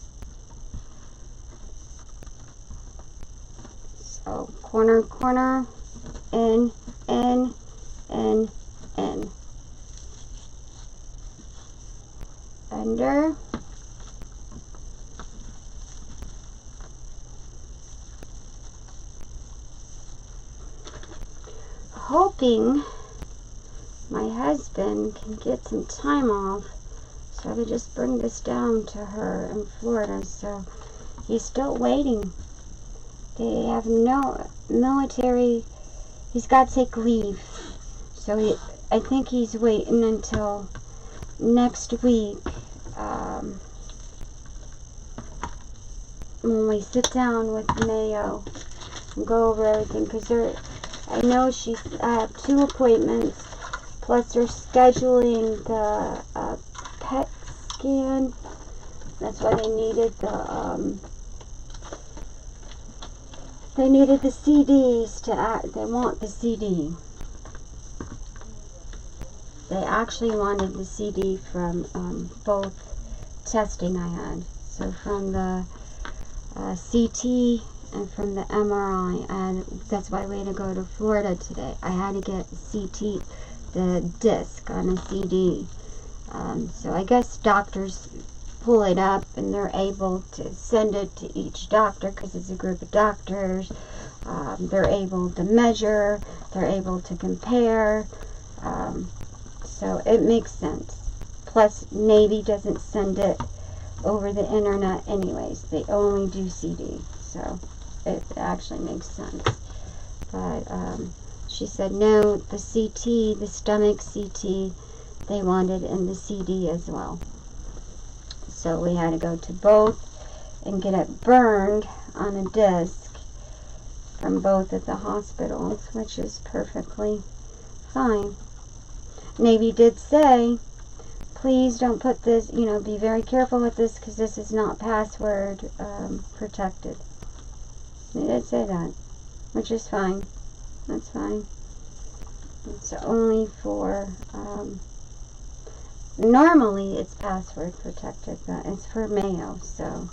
So corner, corner, in, in, in, in. Under. Hoping my husband can get some time off so I could just bring this down to her in Florida. So he's still waiting. They have no military. He's got to take leave. So I think he's waiting until next week when we sit down with Mayo and go over everything, because I know I have 2 appointments, plus they're scheduling the PET scan. That's why they needed the CDs to act. They want the CD. They actually wanted the CD from both testing I had. So from the CT and from the MRI, and that's why we had to go to Florida today. I had to get CT, the disc on a CD. So I guess doctors pull it up and they're able to send it to each doctor because it's a group of doctors. They're able to measure, they're able to compare. So it makes sense. Plus, Navy doesn't send it over the internet anyways. They only do CD. So it actually makes sense. But she said no, the CT, the stomach CT, they wanted in the CD as well. So we had to go to both and get it burned on a disc from both of the hospitals, which is perfectly fine. Navy did say, please don't put this, be very careful with this because this is not password protected. They did say that, which is fine. That's fine. It's only for, normally it's password protected, but it's for Mayo, so.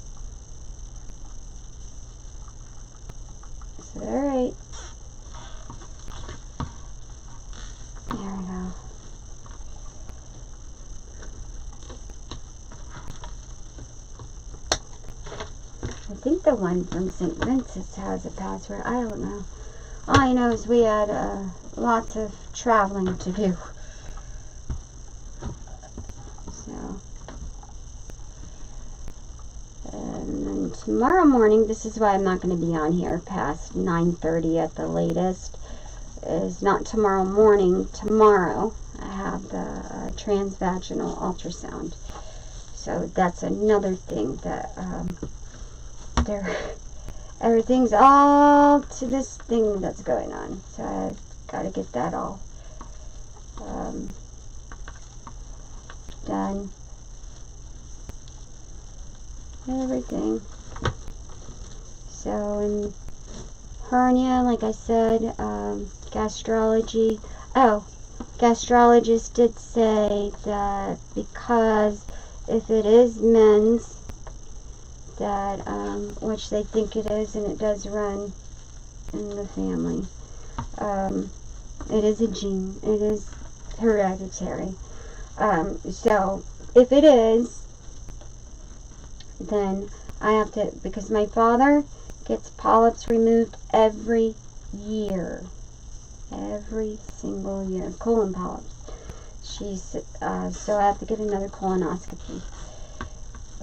Alright. There we go. I think the one from St. Vincent's has a password. I don't know. All I know is we had lots of traveling to do. So, and then tomorrow morning, this is why I'm not going to be on here past 9:30 at the latest, is not tomorrow morning, tomorrow I have the transvaginal ultrasound. So that's another thing that everything's all to this thing that's going on. So I've got to get that all done. Everything. So, in hernia, like I said, gastrology. Oh, gastrologist did say that because if it is men's, that which they think it is, and it does run in the family, it is a gene. It is hereditary. So if it is, then I have to, because my father gets polyps removed every year. Every single year. Colon polyps. so I have to get another colonoscopy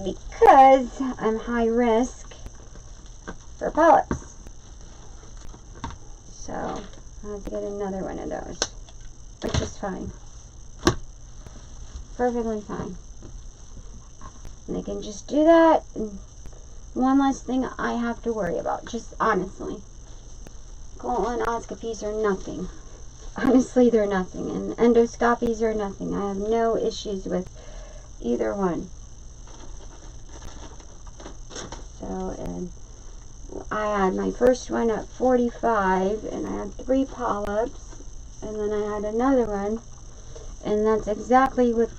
because I'm high risk for polyps. So I have to get another one of those, which is fine. Perfectly fine. And they can just do that, and one less thing I have to worry about. Just honestly, colonoscopies are nothing. Honestly, they're nothing, and endoscopies are nothing. I have no issues with either one. So, and I had my first one at 45, and I had 3 polyps, and then I had another one, and that's exactly what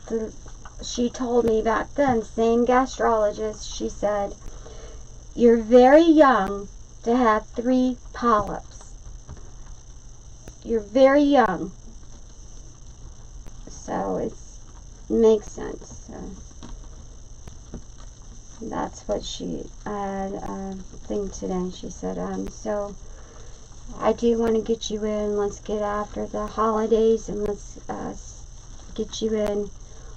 she told me back then. Same gastrologist. She said, "You're very young to have 3 polyps. You're very young." So it makes sense. So that's what she had a thing today. She said, so I do want to get you in. Let's get after the holidays and let's get you in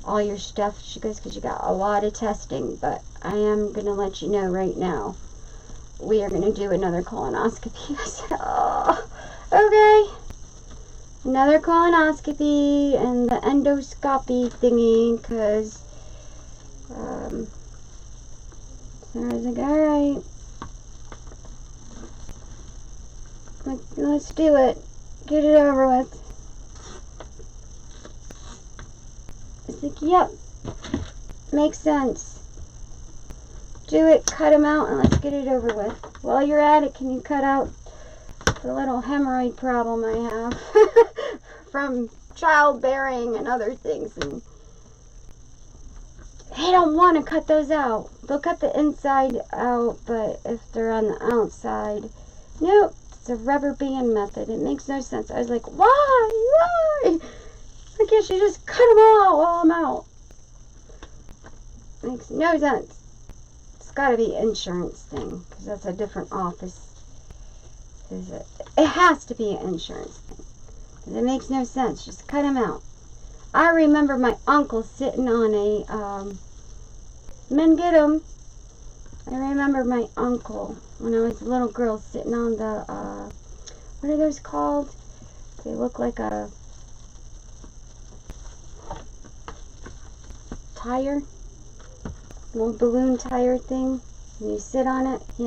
all your stuff. She goes, because you got a lot of testing, but I am going to let you know right now, we are going to do another colonoscopy. I said, oh, okay. Another colonoscopy and the endoscopy thingy, because so I was like, alright, let's do it. Get it over with. It's like, yep, makes sense. Do it, cut them out, and let's get it over with. While you're at it, can you cut out the little hemorrhoid problem I have from childbearing and other things? And they don't want to cut those out. They'll cut the inside out, but if they're on the outside, nope, it's a rubber band method. It makes no sense. I was like, why? I guess you just cut them all out while I'm out. Makes no sense. It's got to be insurance thing, because that's a different office. It has to be an insurance thing, because it makes no sense. Just cut them out. I remember my uncle sitting on a, men get 'em. I remember my uncle, when I was a little girl, sitting on the, what are those called? They look like a tire, little balloon tire thing. And you sit on it. He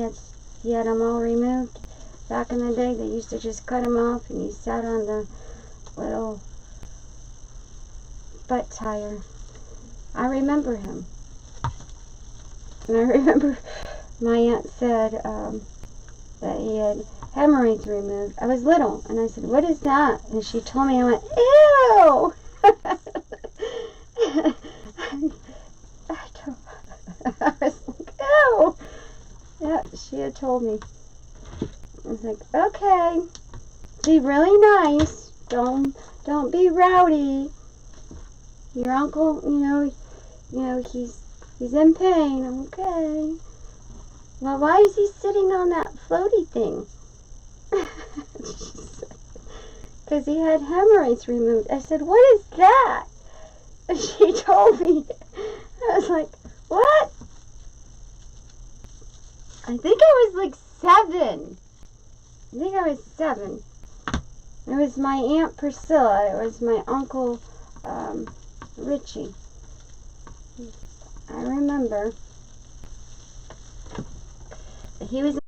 had them all removed. Back in the day, they used to just cut them off, and you sat on the little butt tire. I remember him. And I remember my aunt said that he had hemorrhoids removed. I was little, and I said, what is that? And she told me, I went, ew! I was like, ew! Yeah, she had told me. I was like, okay, be really nice. Don't be rowdy. Your uncle, you know, he's in pain. Okay. Well, why is he sitting on that floaty thing? Because he had hemorrhoids removed. I said, what is that? And she told me. I was like, what? I think I was like 7. I think I was 7. It was my Aunt Priscilla. It was my Uncle Richie. I remember. He was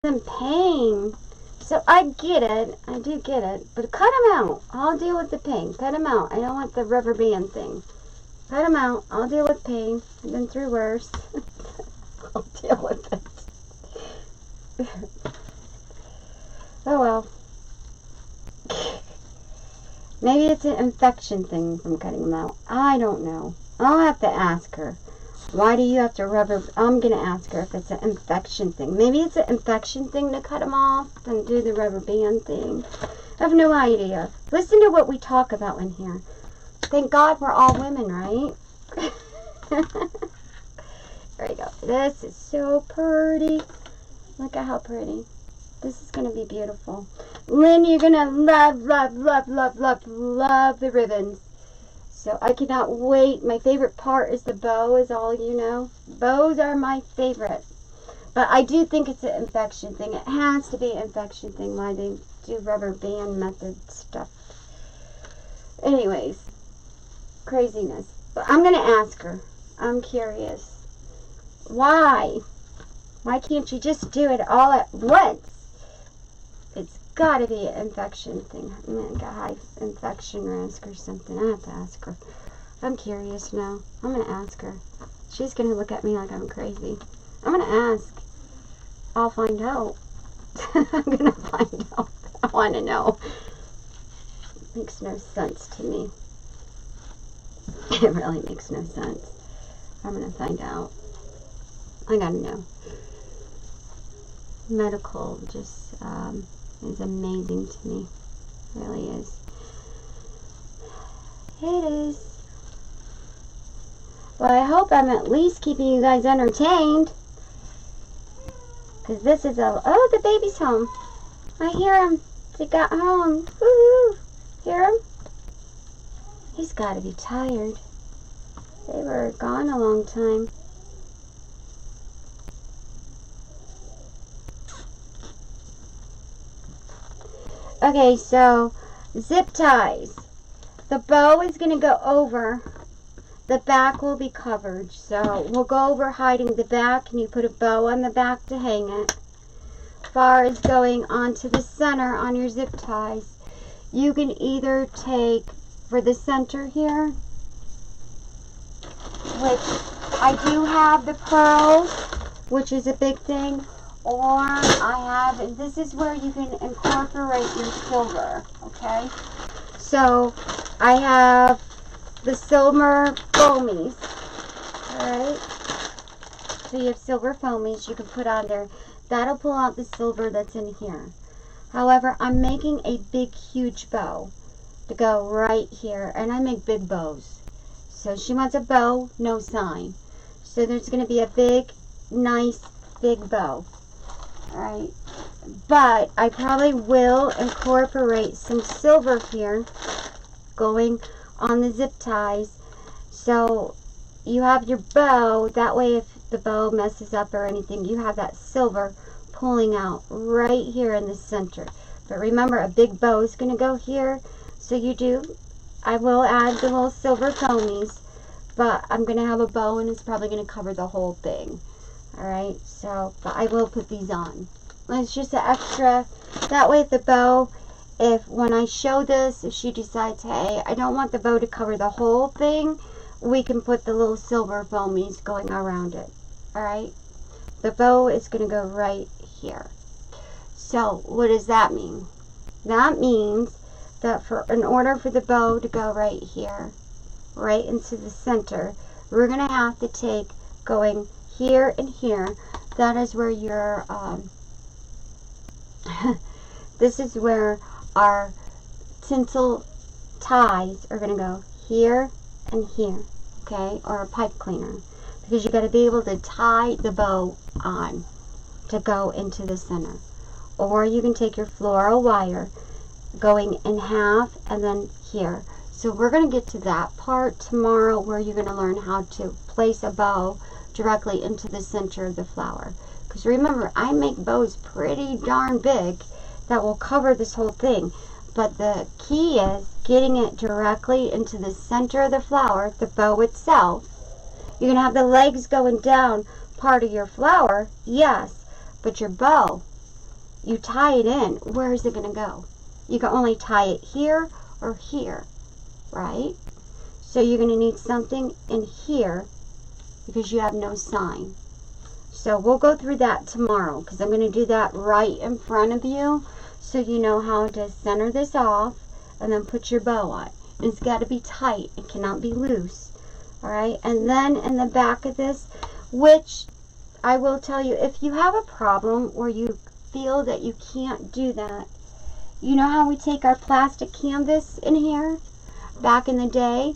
in pain. So I get it. I do get it. But cut him out. I'll deal with the pain. Cut him out. I don't want the rubber band thing. Cut him out. I'll deal with pain. I've been through worse. I'll deal with it. Oh well. Maybe it's an infection thing from cutting them out. I don't know. I'll have to ask her. Why do you have to rubber... I'm going to ask her if it's an infection thing. Maybe it's an infection thing to cut them off and do the rubber band thing. I have no idea. Listen to what we talk about in here. Thank God we're all women, right? There you go. This is so pretty. Look at how pretty. This is going to be beautiful. Lynn, you're going to love, love, love, love, love, love the ribbons. So I cannot wait. My favorite part is the bow, is all you know. Bows are my favorite. But I do think it's an infection thing. It has to be an infection thing why they do rubber band method stuff. Anyways, craziness. But I'm going to ask her. I'm curious. Why? Why can't you just do it all at once? It's got to be an infection thing. I'm going to get high infection risk or something. I have to ask her. I'm curious now. I'm going to ask her. She's going to look at me like I'm crazy. I'm going to ask. I'll find out. I'm going to find out. I want to know. Makes no sense to me. It really makes no sense. I'm going to find out. I got to know. Medical just is amazing to me. It really is. It is. Well, I hope I'm at least keeping you guys entertained. Because this is a... Oh, the baby's home. I hear him. They got home. Woohoo! Hear him? He's got to be tired. They were gone a long time. Okay, so zip ties. The bow is going to go over. The back will be covered. So we'll go over hiding the back, and you put a bow on the back to hang it. Far as going onto the center on your zip ties, you can either take for the center here, which I do have the pearls, which is a big thing, or I have, this is where you can incorporate your silver, okay? So I have the silver foamies, alright? So you have silver foamies you can put on there. That'll pull out the silver that's in here. However, I'm making a big, huge bow to go right here, and I make big bows. So she wants a bow, no sign. So there's going to be a big, nice, big bow. Alright, but I probably will incorporate some silver here going on the zip ties. So you have your bow, that way if the bow messes up or anything, you have that silver pulling out right here in the center. But remember, a big bow is going to go here, so you do, I will add the little silver foamies, but I'm going to have a bow and it's probably going to cover the whole thing. Alright, so, but I will put these on. It's just an extra, that way if the bow, if when I show this, if she decides, hey, I don't want the bow to cover the whole thing, we can put the little silver foamies going around it. Alright, the bow is going to go right here. So, what does that mean? That means that in order for the bow to go right here, right into the center, we're going to have to take going here and here. That is where your this is where our tinsel ties are going to go here and here, okay, or a pipe cleaner, because you got to be able to tie the bow on to go into the center. Or you can take your floral wire going in half and then here. So we're going to get to that part tomorrow, where you're going to learn how to place a bow directly into the center of the flower. Because remember, I make bows pretty darn big that will cover this whole thing. But the key is getting it directly into the center of the flower, the bow itself. You're going to have the legs going down part of your flower, yes, but your bow, you tie it in. Where is it going to go? You can only tie it here or here, right? So you're going to need something in here because you have no sign. So we'll go through that tomorrow, because I'm going to do that right in front of you, so you know how to center this off and then put your bow on. It's got to be tight. It cannot be loose. Alright, and then in the back of this, which I will tell you, if you have a problem where you feel that you can't do that, you know how we take our plastic canvas in here? Back in the day,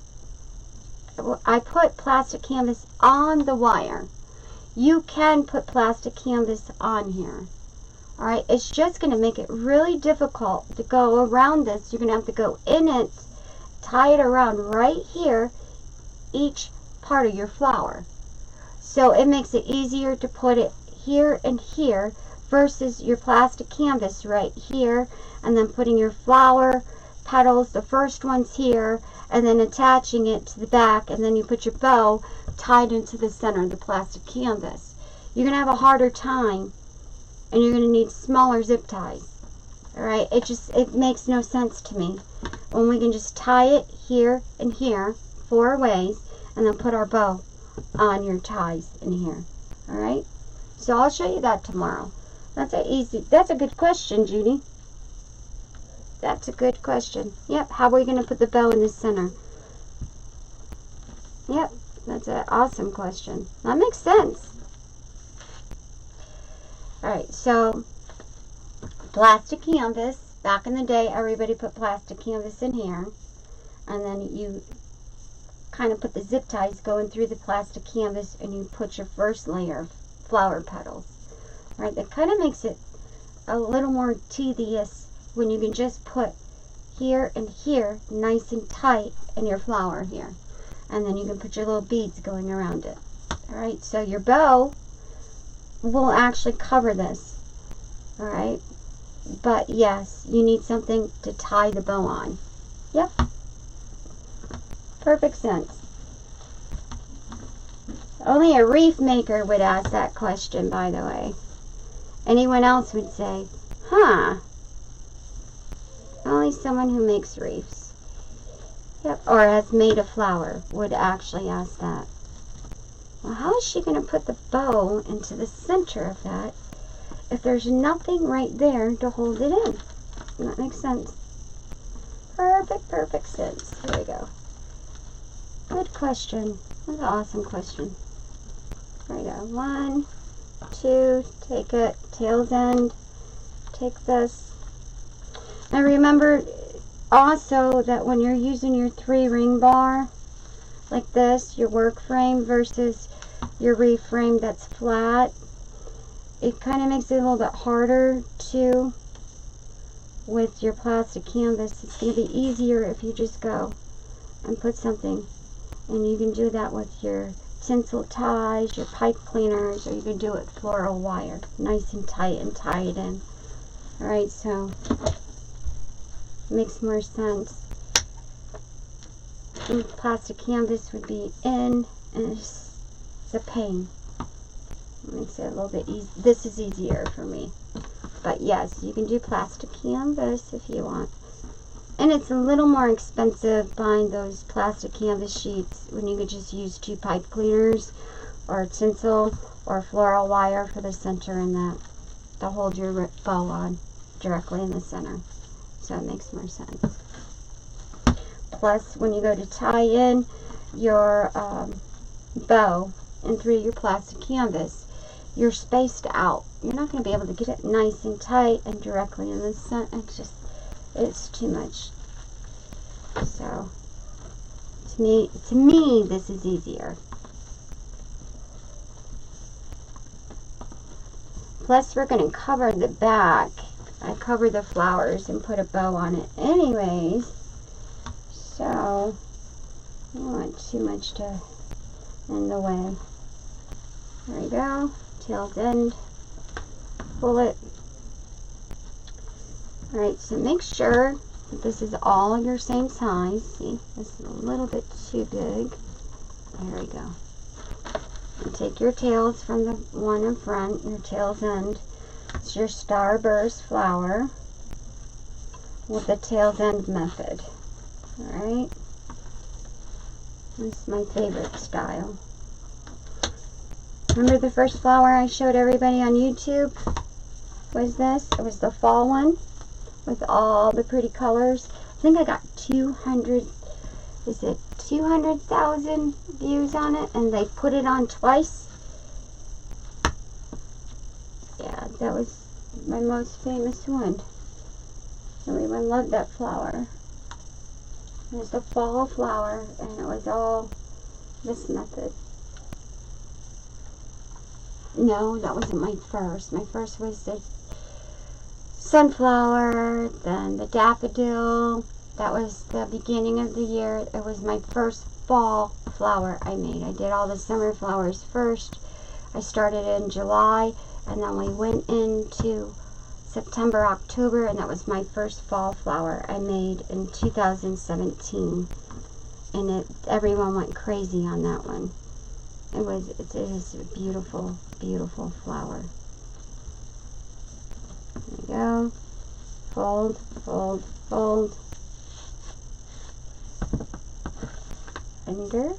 I put plastic canvas on the wire. You can put plastic canvas on here. Alright, it's just going to make it really difficult to go around this. You're going to have to go in it, tie it around right here, each part of your flower. So it makes it easier to put it here and here versus your plastic canvas right here, and then putting your flower petals, the first ones here, and then attaching it to the back, and then you put your bow tied into the center of the plastic canvas. You're going to have a harder time, and you're going to need smaller zip ties. Alright, it makes no sense to me when we can just tie it here and here 4 ways, and then put our bow on your ties in here. Alright, so I'll show you that tomorrow. That's a good question, Judy. That's a good question. Yep, how are we going to put the bow in the center? Yep, that's an awesome question. That makes sense. Alright, so plastic canvas. Back in the day, everybody put plastic canvas in here. And then you kind of put the zip ties going through the plastic canvas, and you put your first layer of flower petals. Right, that kind of makes it a little more tedious when you can just put here and here nice and tight in your flower here, and then you can put your little beads going around it. Alright, so your bow will actually cover this. Alright, but yes, you need something to tie the bow on. Yep, perfect sense. Only a wreath maker would ask that question, by the way. Anyone else would say, huh? Only someone who makes wreaths. Yep, or has made a flower would actually ask that. Well, how is she going to put the bow into the center of that if there's nothing right there to hold it in? That makes sense. Perfect sense. There we go. Good question. That's an awesome question. There we go. 1, 2, take it, tail's end, take this. Now remember also that when you're using your 3-ring bar like this, your work frame versus your wreath frame that's flat, it kind of makes it a little bit harder too with your plastic canvas. It's going to be easier if you just go and put something, and you can do that with your tinsel ties, your pipe cleaners, or you can do it floral wire, nice and tight, and tie it in. Alright, so it makes more sense. And plastic canvas would be in, and it's a pain. It makes it a little bit easy. This is easier for me. But yes, you can do plastic canvas if you want. And it's a little more expensive buying those plastic canvas sheets when you could just use 2 pipe cleaners or tinsel or floral wire for the center and that to hold your bow on directly in the center. So it makes more sense. Plus, when you go to tie in your bow in through your plastic canvas, you're spaced out. You're not going to be able to get it nice and tight and directly in the center. It's too much. So to me this is easier. Plus we're going to cover the back. I cover the flowers and put a bow on it anyways, so I don't want too much to in the way. There we go, tail's end, pull it. Alright, so make sure that this is all your same size. See, this is a little bit too big. There we go. And take your tails from the one in front, your tail's end. It's your starburst flower with the tail's end method. Alright. This is my favorite style. Remember the first flower I showed everybody on YouTube? Was this? It was the fall one with all the pretty colors. I think I got 200,000 views on it, and they put it on twice. Yeah, that was my most famous one. Everyone loved that flower. It was the fall flower, and it was all this method. No, that wasn't my first. My first was the sunflower, then the daffodil. That was the beginning of the year. It was my first fall flower I made. I did all the summer flowers first. I started in July, and then we went into September, October, and that was my first fall flower I made in 2017. And everyone went crazy on that one. It is a beautiful, beautiful flower. There we go. Fold, fold, fold. Under.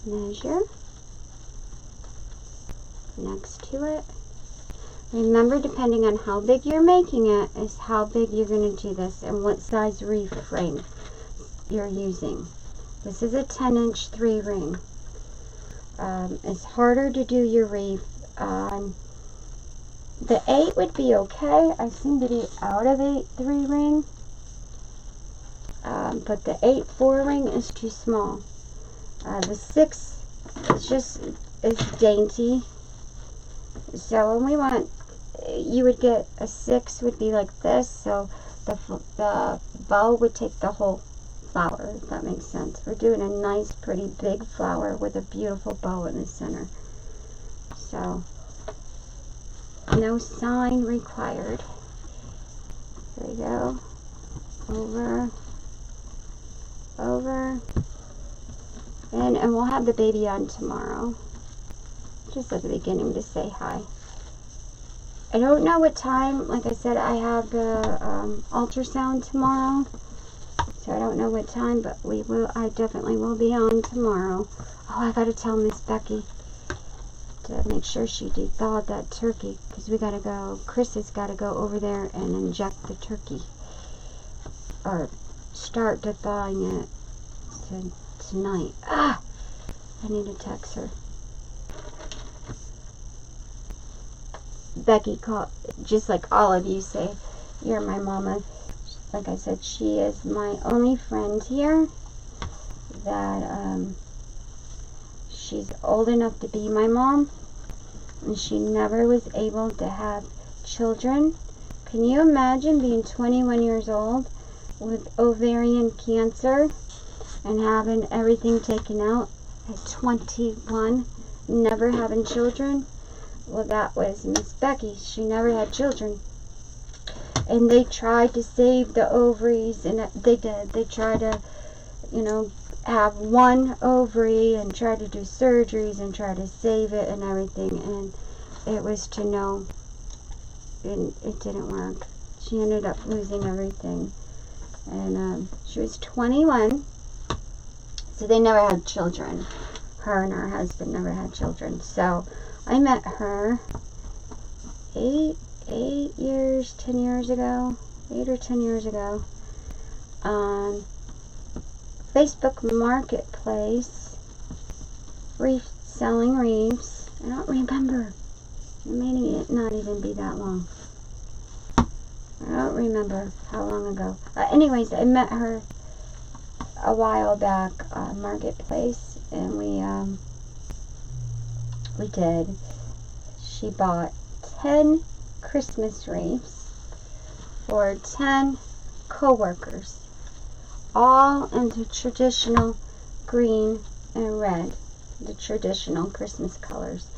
Measure. Next to it. Remember, depending on how big you're making it, is how big you're going to do this and what size reef frame you're using. This is a 10-inch 3-ring. It's harder to do your reef. The 8 would be okay. I seem to be out of 8 3-ring. But the 8 4-ring is too small. The 6 is dainty. So when we want, you would get a 6 would be like this. So the bow would take the whole flower, if that makes sense. We're doing a nice, pretty big flower with a beautiful bow in the center. So, no sign required. Here we go. Over, over, and we'll have the baby on tomorrow. Just at the beginning to say hi. I don't know what time. Like I said, I have the ultrasound tomorrow. So I don't know what time, but I definitely will be on tomorrow. Oh, I gotta tell Miss Becky to make sure she thawed that turkey, because we gotta go, Chris has gotta go over there and inject the turkey. Or start to thawing it tonight. I need to text her. Becky called, just like all of you say, you're my mama. Like I said, she is my only friend here that she's old enough to be my mom, and she never was able to have children. Can you imagine being 21 years old with ovarian cancer and having everything taken out at 21, never having children? Well, that was Miss Becky. She never had children. And they tried to save the ovaries, and they did. They tried to, have one ovary and try to do surgeries and try to save it and everything. And it was to no, and it didn't work. She ended up losing everything. And she was 21, so they never had children. Her and her husband never had children. So I met her 8 or 10 years ago on Facebook Marketplace, selling reefs. I don't remember. It may not even be that long. I don't remember how long ago. Anyways, I met her a while back on Marketplace, and we did. She bought 10 Christmas wreaths for 10 co-workers, all in the traditional green and red, the traditional Christmas colors.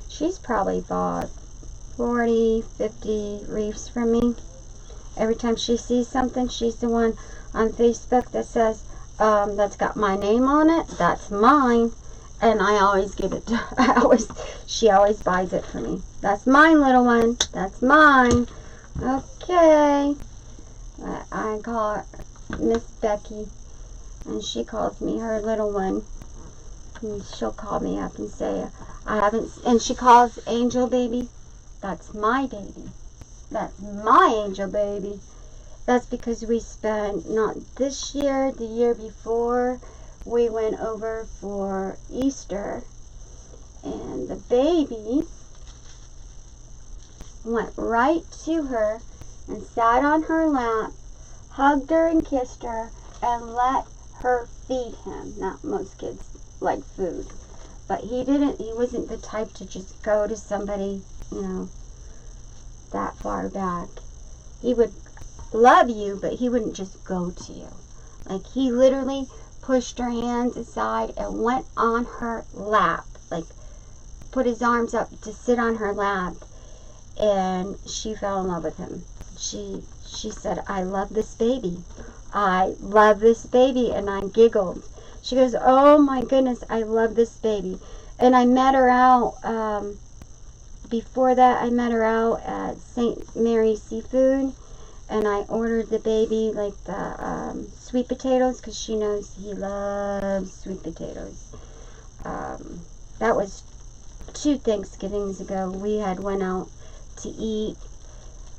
She's probably bought 40, 50 wreaths from me. Every time she sees something, she's the one on Facebook that says, that's got my name on it, that's mine. And I always give it to her. She always buys it for me. That's mine, little one. That's mine. Okay. I call her Miss Becky, and she calls me her little one. And she'll call me up and say, and she calls Angel Baby. That's my baby. That's my angel baby. That's because we spent, not this year, the year before, we went over for Easter, and the baby went right to her and sat on her lap, hugged her and kissed her, and let her feed him. Now, most kids like food, But he wasn't the type to just go to somebody, you know, that far back. He would love you, but he wouldn't just go to you. Like, he literally pushed her hands aside and went on her lap. Like, put his arms up to sit on her lap. And she fell in love with him. She said, I love this baby. I love this baby. And I giggled. She goes, oh my goodness, I love this baby. And I met her out, before that I met her out at St. Mary's Seafood. And I ordered the baby, like, the sweet potatoes, because she knows he loves sweet potatoes. That was 2 Thanksgivings ago. We had went out to eat,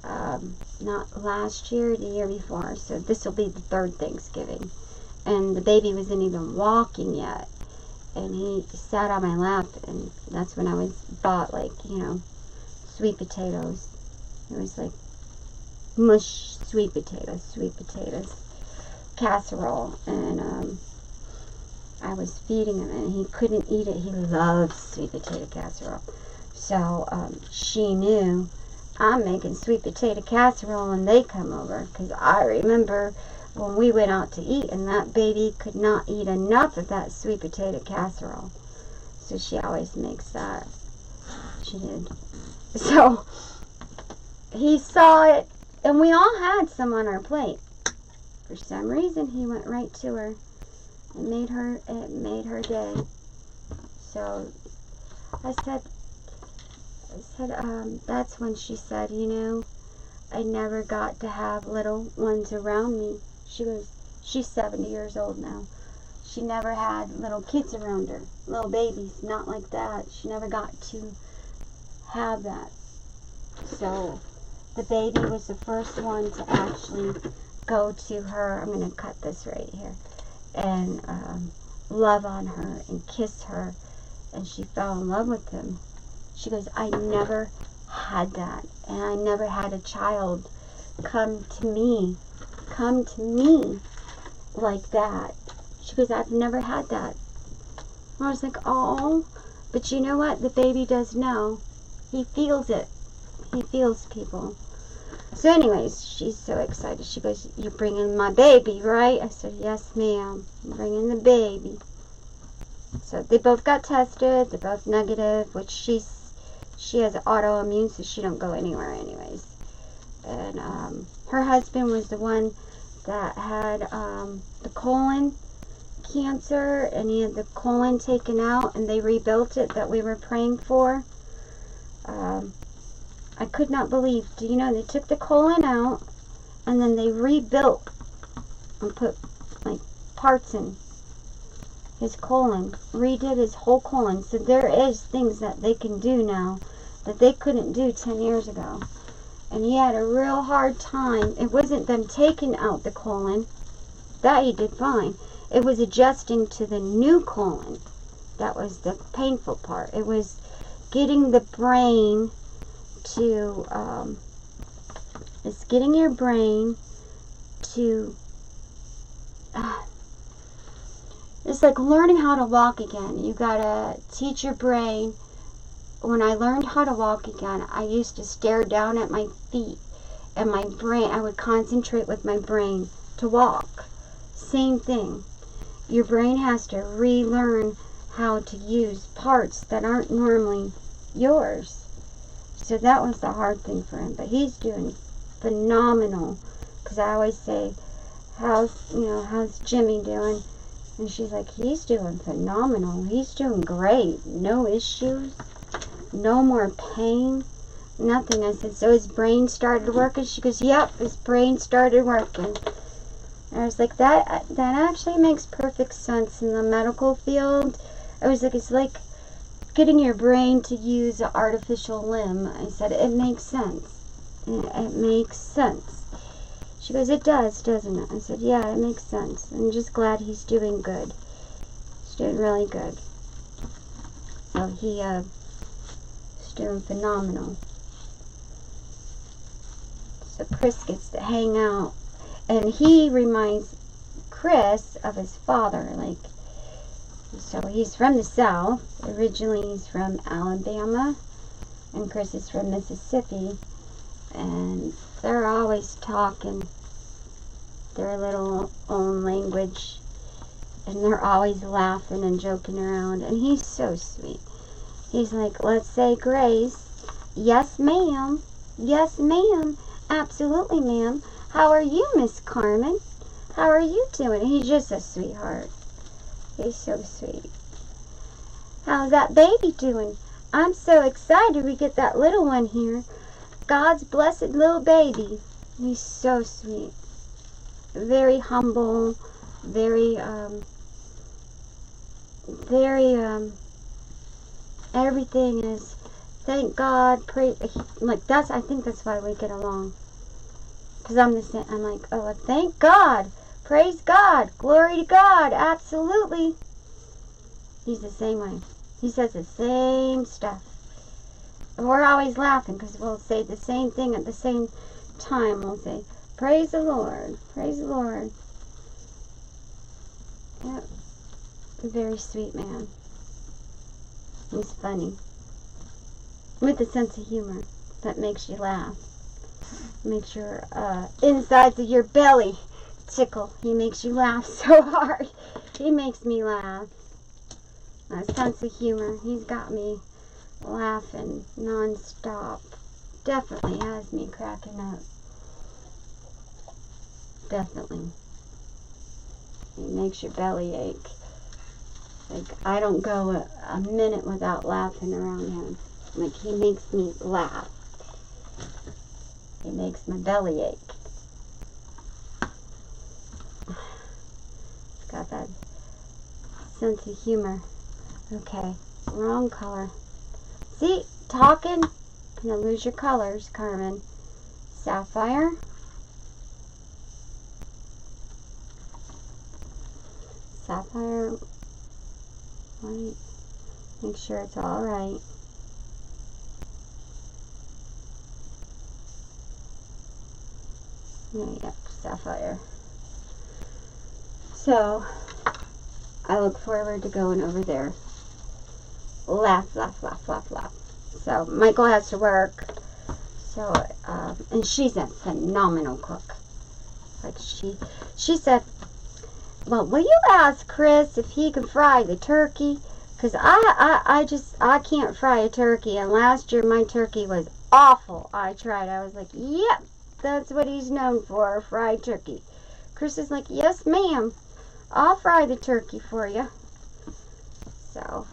not last year, the year before. So this will be the 3rd Thanksgiving. And the baby wasn't even walking yet. And he sat on my lap, and that's when I bought, like, you know, sweet potatoes. It was like mush sweet potatoes, casserole, and I was feeding him, and he couldn't eat it. He loves sweet potato casserole. So she knew I'm making sweet potato casserole when they come over, because I remember when we went out to eat, and that baby could not eat enough of that sweet potato casserole. So she always makes that. She did. So he saw it, and we all had some on our plate. For some reason, he went right to her. It made her day. So I said, that's when she said, you know, I never got to have little ones around me. She goes, she's 70 years old now. She never had little kids around her, little babies, not like that. She never got to have that. So the baby was the first one to actually go to her. I'm going to cut this right here. And love on her and kiss her. And she fell in love with him. She goes, I never had that. And I never had a child come to me like that. She goes, I've never had that. I was like, oh. But you know what? The baby does know. He feels it. He feels people. So anyways, she's so excited. She goes, you're bringing my baby, right? I said, yes, ma'am. I'm bringing the baby. So they both got tested. They're both negative, which she has autoimmune, so she don't go anywhere anyways. And her husband was the one that had the colon cancer, and he had the colon taken out, and they rebuilt it that we were praying for. I could not believe, do you know, they took the colon out, and then they rebuilt and put, like, parts in his colon, redid his whole colon. So there is things that they can do now that they couldn't do 10 years ago. And he had a real hard time. It wasn't them taking out the colon. That he did fine. It was adjusting to the new colon. That was the painful part. It was getting the brain to, it's getting your brain to, it's like learning how to walk again. You gotta teach your brain. When I learned how to walk again, I used to stare down at my feet, and my brain, I would concentrate with my brain to walk. Same thing. Your brain has to relearn how to use parts that aren't normally yours. So that was the hard thing for him. But he's doing phenomenal. Because I always say, how's Jimmy doing? And she's like, he's doing phenomenal. He's doing great. No issues. No more pain. Nothing. I said, so his brain started working? She goes, yep, his brain started working. And I was like, that actually makes perfect sense in the medical field. I was like, it's like getting your brain to use an artificial limb. I said, it makes sense. It makes sense. She goes, it does, doesn't it? I said, yeah, it makes sense. I'm just glad he's doing good. He's doing really good. So he's doing phenomenal. So Chris gets to hang out. And he reminds Chris of his father. Like, So he's from the South. Originally he's from Alabama, and Chris is from Mississippi, and they're always talking their little own language, and they're always laughing and joking around, and he's so sweet. He's like, let's say grace. Yes, ma'am. Yes, ma'am. Absolutely, ma'am. How are you, Miss Carmen? How are you doing? He's just a sweetheart. He's so sweet. How's that baby doing? I'm so excited we get that little one here. God's blessed little baby. He's so sweet. Very humble. Very, everything is, thank God, pray, like, that's, I think that's why we get along. Because I'm the same, I'm like, oh, thank God. Praise God. Glory to God. Absolutely. He's the same way. He says the same stuff. And we're always laughing because we'll say the same thing at the same time. We'll say, praise the Lord. Praise the Lord. Yep. A very sweet man. He's funny. With a sense of humor that makes you laugh. Makes your insides of your belly tickle. He makes you laugh so hard. He makes me laugh. A sense of humor. He's got me laughing non-stop. Definitely has me cracking up. Definitely. He makes your belly ache. Like, I don't go a minute without laughing around him. Like, he makes me laugh. He makes my belly ache. It's got that sense of humor. Okay, wrong color. See, talking, gonna lose your colors, Carmen. Sapphire. Sapphire white. Make sure it's all right. There you go, sapphire. So, I look forward to going over there. Laugh, laugh, laugh, laugh, laugh. So, Michael has to work. So, and she's a phenomenal cook. Like, she said, well, will you ask Chris if he can fry the turkey? Because I can't fry a turkey. And last year, my turkey was awful. I tried. I was like, yep, that's what he's known for, fried turkey. Chris is like, yes, ma'am. I'll fry the turkey for you. So,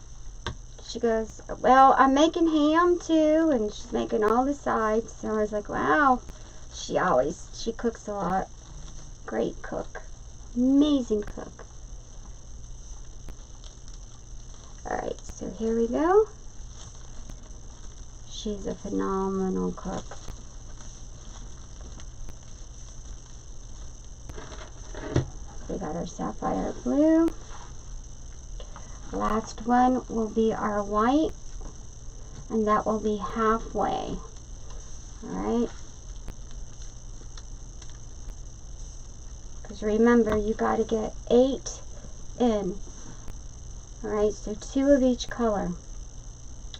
she goes, well, I'm making ham too, and she's making all the sides. So I was like, wow. She cooks a lot. Great cook. Amazing cook. Alright, so here we go. She's a phenomenal cook. We got our sapphire blue. Last one will be our white, and that will be halfway. Alright? Because remember, you got to get 8 in. Alright, so 2 of each color.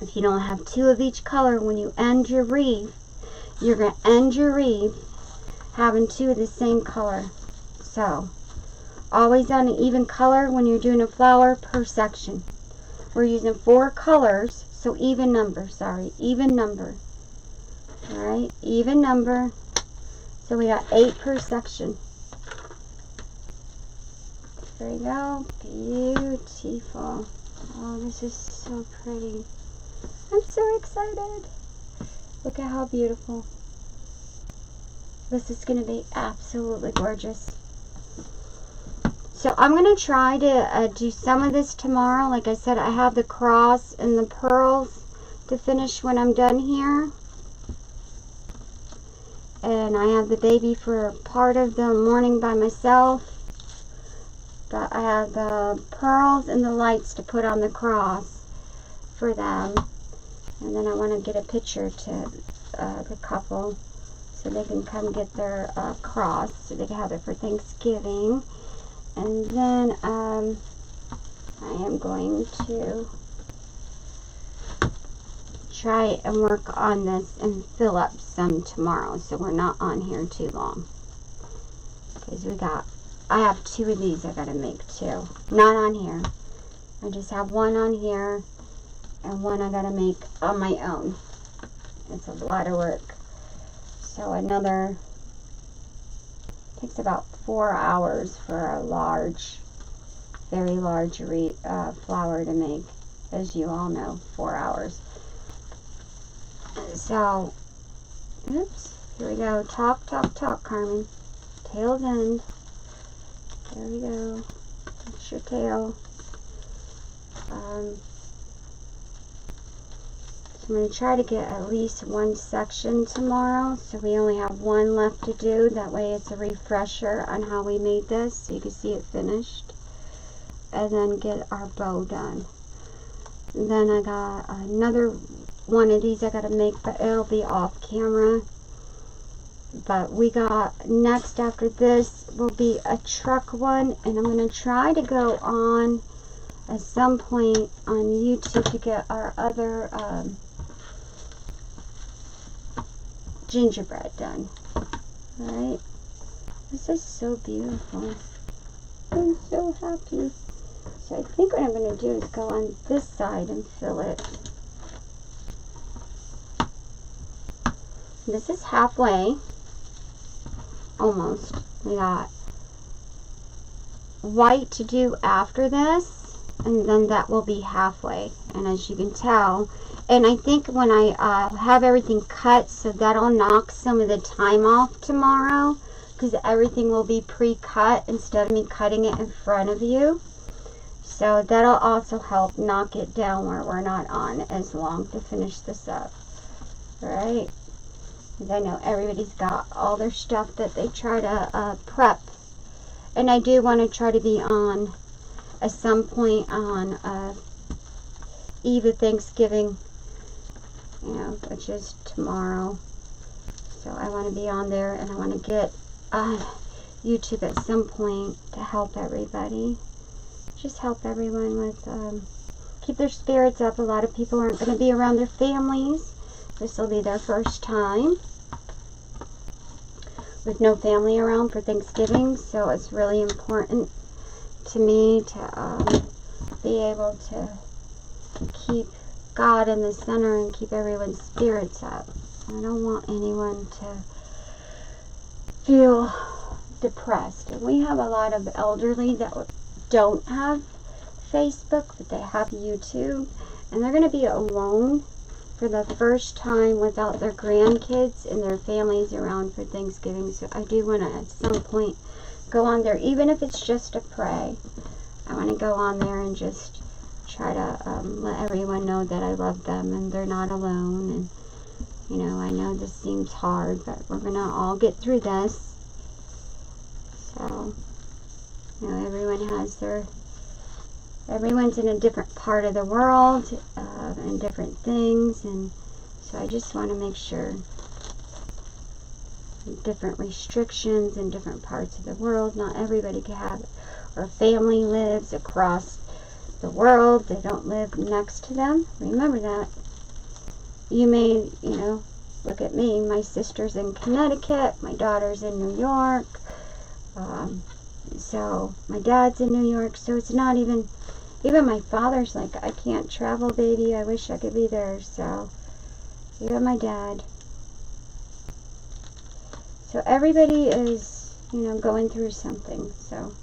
If you don't have 2 of each color when you end your wreath, you're going to end your wreath having 2 of the same color. So, always on an even color when you're doing a flower per section. We're using 4 colors, so even number, even number. Alright, even number. So we got 8 per section. There you go. Beautiful. Oh, this is so pretty. I'm so excited. Look at how beautiful. This is going to be absolutely gorgeous. So I'm going to try to do some of this tomorrow. Like I said, I have the cross and the pearls to finish when I'm done here. And I have the baby for part of the morning by myself. But I have the pearls and the lights to put on the cross for them. And then I want to get a picture to the couple so they can come get their cross so they can have it for Thanksgiving. And then I am going to try and work on this and fill up some tomorrow, so we're not on here too long. Because I have 2 of these I gotta make too. Not on here. I just have 1 on here and 1 I gotta make on my own. It's a lot of work. So another, takes about 4 hours for a large, very large flower to make. As you all know, 4 hours. So, oops, here we go. Talk, talk, talk, Carmen. Tail's end. There we go. That's your tail. So I'm going to try to get at least 1 section tomorrow. So we only have 1 left to do. That way it's a refresher on how we made this. So you can see it finished. And then get our bow done. And then I got another 1 of these I got to make, but it'll be off camera. But we got, next after this will be a truck one, and I'm going to try to go on at some point on YouTube to get our other gingerbread done. Alright, this is so beautiful. I'm so happy. So I think what I'm going to do is go on this side and fill it. This is halfway. Almost. We got white to do after this, and then that will be halfway. And as you can tell, and I think when I have everything cut, so that'll knock some of the time off tomorrow, because everything will be pre-cut instead of me cutting it in front of you. So that'll also help knock it down where we're not on as long to finish this up. Alright? I know everybody's got all their stuff that they try to prep, and I do want to try to be on at some point on Eve of Thanksgiving, you know, which is tomorrow. So I want to be on there, and I want to get YouTube at some point to help everybody, just help everyone with keep their spirits up. A lot of people aren't going to be around their families. This will be their first time with no family around for Thanksgiving, so it's really important to me to be able to keep God in the center and keep everyone's spirits up. I don't want anyone to feel depressed. And we have a lot of elderly that don't have Facebook, but they have YouTube, and they're going to be alone for the first time without their grandkids and their families around for Thanksgiving. So I do want to at some point go on there, even if it's just to pray. I want to go on there and just try to let everyone know that I love them and they're not alone. And you know, I know this seems hard, but we're gonna all get through this. So you know, everyone's in a different part of the world and different things, and so I just want to make sure different restrictions in different parts of the world. Not everybody can have it, or family lives across the world. They don't live next to them. Remember that. You may, you know, look at me. My sister's in Connecticut. My daughter's in New York. So my dad's in New York. So it's not even my father's like, I can't travel, baby. I wish I could be there. So even my dad. So everybody is, you know, going through something. So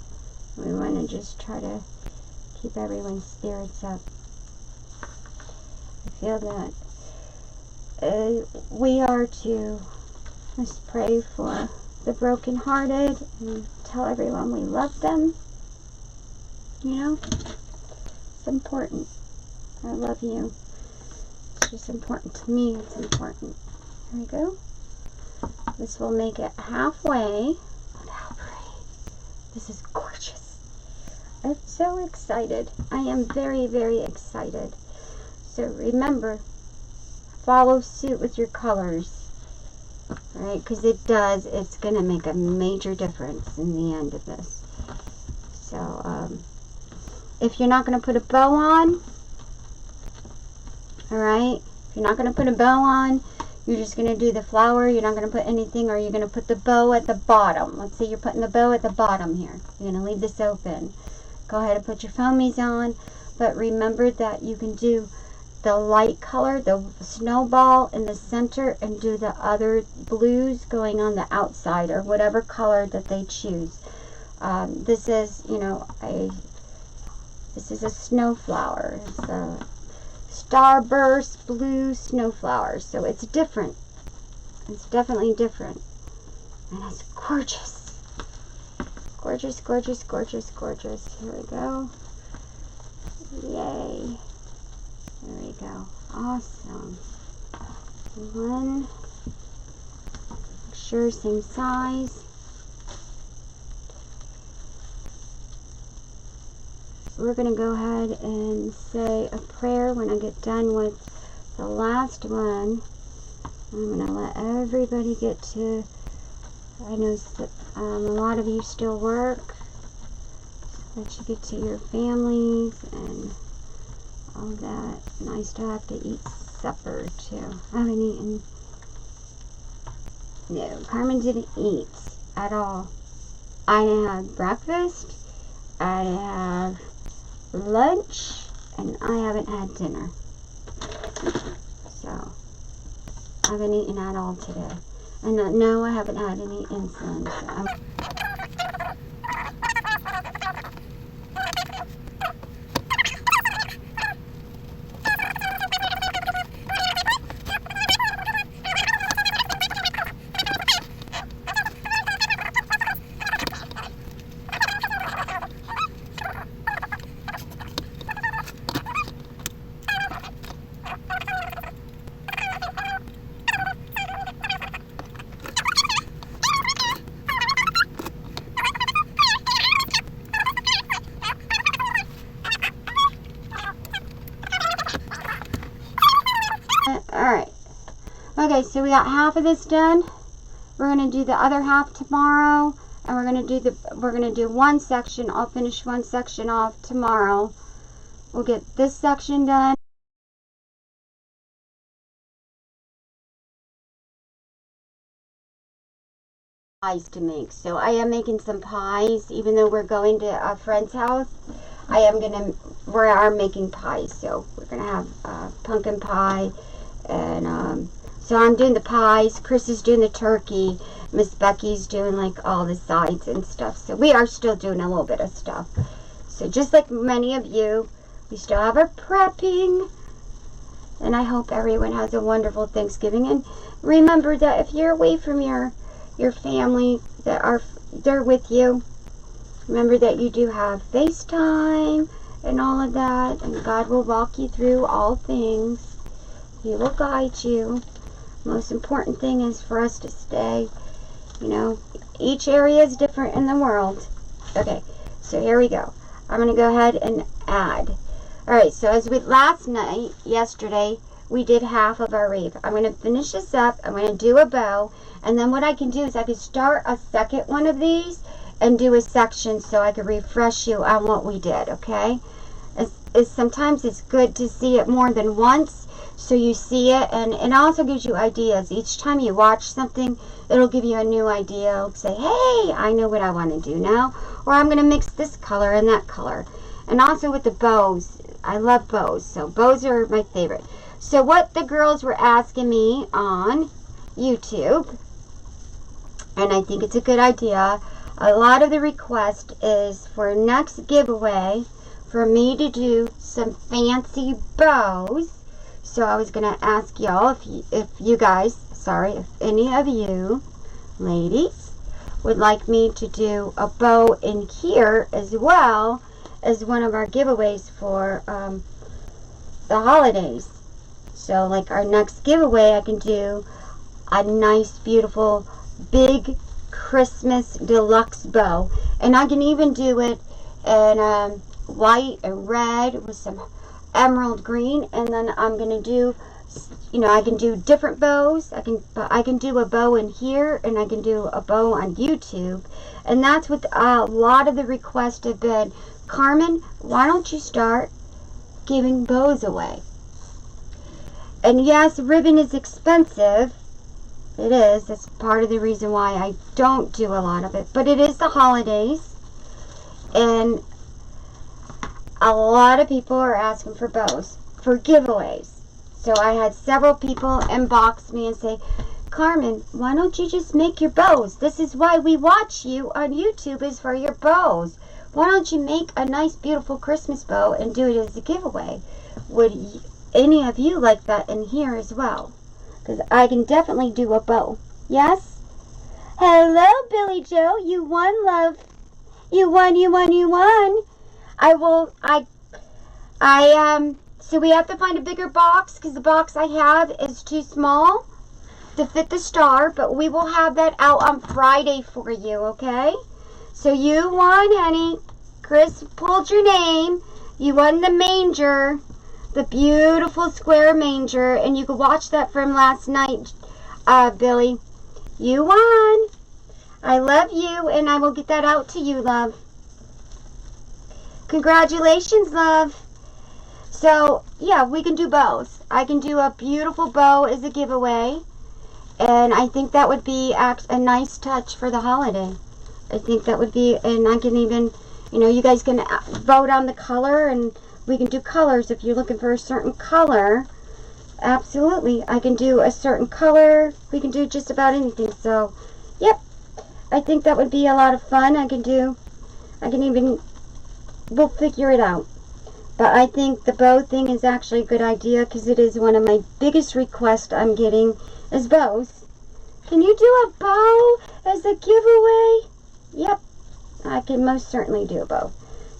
we want to just try to keep everyone's spirits up. I feel that we are to just pray for the brokenhearted and tell everyone we love them. You know, it's important. I love you. It's just important to me. It's important. There we go. This will make it halfway. Look how pretty. This is gorgeous. I'm so excited. I am very, very excited. So remember, follow suit with your colors. Alright, because it's going to make a major difference in the end of this. So, if you're not going to put a bow on, alright, if you're not going to put a bow on, you're just going to do the flower, you're not going to put anything, or you're going to put the bow at the bottom. Let's say you're putting the bow at the bottom here. You're going to leave this open. Go ahead and put your foamies on, but remember that you can do the light color, the snowball in the center, and do the other blues going on the outside, or whatever color that they choose. This is, you know, this is a snow flower. It's a starburst blue snow flower, so it's different. It's definitely different, and it's gorgeous, gorgeous, gorgeous, gorgeous, gorgeous. Here we go. Yay! There we go. Awesome. One. Make sure same size. We're going to go ahead and say a prayer when I get done with the last one. I'm going to let everybody get to, I know a lot of you still work, so that you get to your families and all that. Nice to have to eat supper too. I haven't eaten. No, Carmen didn't eat at all. I had breakfast, I have lunch, and I haven't had dinner. So, I haven't eaten at all today. And no, I haven't had any insulin. So alright. Okay, so we got half of this done. We're gonna do the other half tomorrow, and we're gonna do one section. I'll finish one section off tomorrow. We'll get this section done. Pies to make. So I am making some pies, even though we're going to a friend's house. We are making pies. So we're gonna have pumpkin pie, and so I'm doing the pies. Chris is doing the turkey. Miss Becky's doing like all the sides and stuff. So we are still doing a little bit of stuff. So just like many of you, we still have our prepping. And I hope everyone has a wonderful Thanksgiving. And remember that if you're away from your family they're with you, remember that you do have FaceTime and all of that, and God will walk you through all things. He will guide you. Most important thing is for us to stay, you know, each area is different in the world. Okay, so here we go. I'm going to go ahead and add. Alright, so as with yesterday, we did half of our wreath. I'm going to finish this up. I'm going to do a bow. And then what I can do is I can start a second one of these and do a section so I can refresh you on what we did, okay? Sometimes it's good to see it more than once so you see it, and it also gives you ideas. Each time you watch something, it'll give you a new idea. It'll say, hey, I know what I want to do now, or I'm going to mix this color and that color. And also with the bows, I love bows, so bows are my favorite. So what the girls were asking me on YouTube, and I think it's a good idea, a lot of the request is for next giveaway for me to do some fancy bows. So I was going to ask y'all if any of you ladies would like me to do a bow in here as well as one of our giveaways for the holidays. So like our next giveaway, I can do a nice beautiful big Christmas deluxe bow, and I can even do it in white and red with some emerald green, and then I'm going to do You know, I can do different bows. I can do a bow in here, and I can do a bow on YouTube. And that's what a lot of the requests have been. Carmen, why don't you start giving bows away? And yes, ribbon is expensive. It is. That's part of the reason why I don't do a lot of it. But it is the holidays. And a lot of people are asking for bows, for giveaways. So I had several people inbox me and say, Carmen, why don't you just make your bows? This is why we watch you on YouTube, is for your bows. Why don't you make a nice, beautiful Christmas bow and do it as a giveaway? Would any of you like that in here as well? Because I can definitely do a bow. Yes? Hello, Billy Joe. You won, love. You won, you won, you won. So we have to find a bigger box because the box I have is too small to fit the star, but we will have that out on Friday for you, okay? So you won, honey. Chris pulled your name. You won the manger, the beautiful square manger, and you can watch that from last night, Billy. You won. I love you, and I will get that out to you, love. Congratulations, love. So, yeah, we can do bows. I can do a beautiful bow as a giveaway. And I think that would be a nice touch for the holiday. I think that would be, and I can even, you know, you guys can vote on the color, and we can do colors if you're looking for a certain color. Absolutely. I can do a certain color. We can do just about anything. So, yep. I think that would be a lot of fun. We'll figure it out. But I think the bow thing is actually a good idea because it is one of my biggest requests I'm getting is bows. Can you do a bow as a giveaway? Yep, I can most certainly do a bow.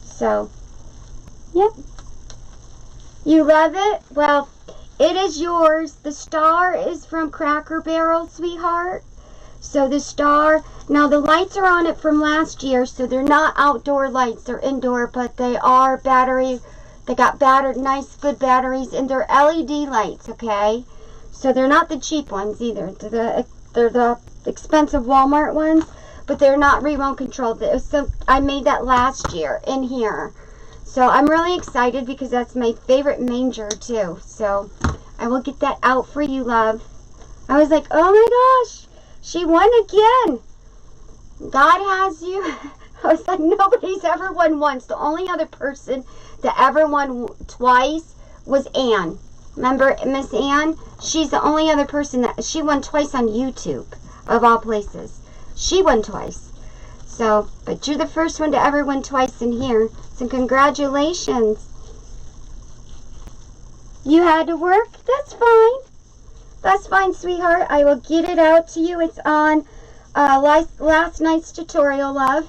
So, yep. You love it? Well, it is yours. The star is from Cracker Barrel, sweetheart. So the star, now the lights are on it from last year, so they're not outdoor lights, they're indoor, but they are battery. They got nice, good batteries, and they're LED lights, okay? So they're not the cheap ones either. They're the expensive Walmart ones, but they're not remote controlled. So I made that last year in here. So I'm really excited because that's my favorite manger too. So I will get that out for you, love. I was like, oh my gosh, she won again. God has you. I was like, nobody's ever won once. The only other person that ever won twice was Ann. Remember Miss Ann? She's the only other person that she won twice on YouTube, of all places. She won twice. So, but you're the first one to ever win twice in here. So congratulations. You had to work? That's fine. That's fine, sweetheart. I will get it out to you. It's on last night's tutorial, love.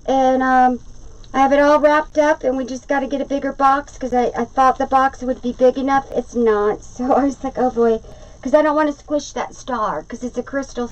And I have it all wrapped up, and we just got to get a bigger box because I thought the box would be big enough. It's not. So I was like, oh boy, because I don't want to squish that star because it's a crystal.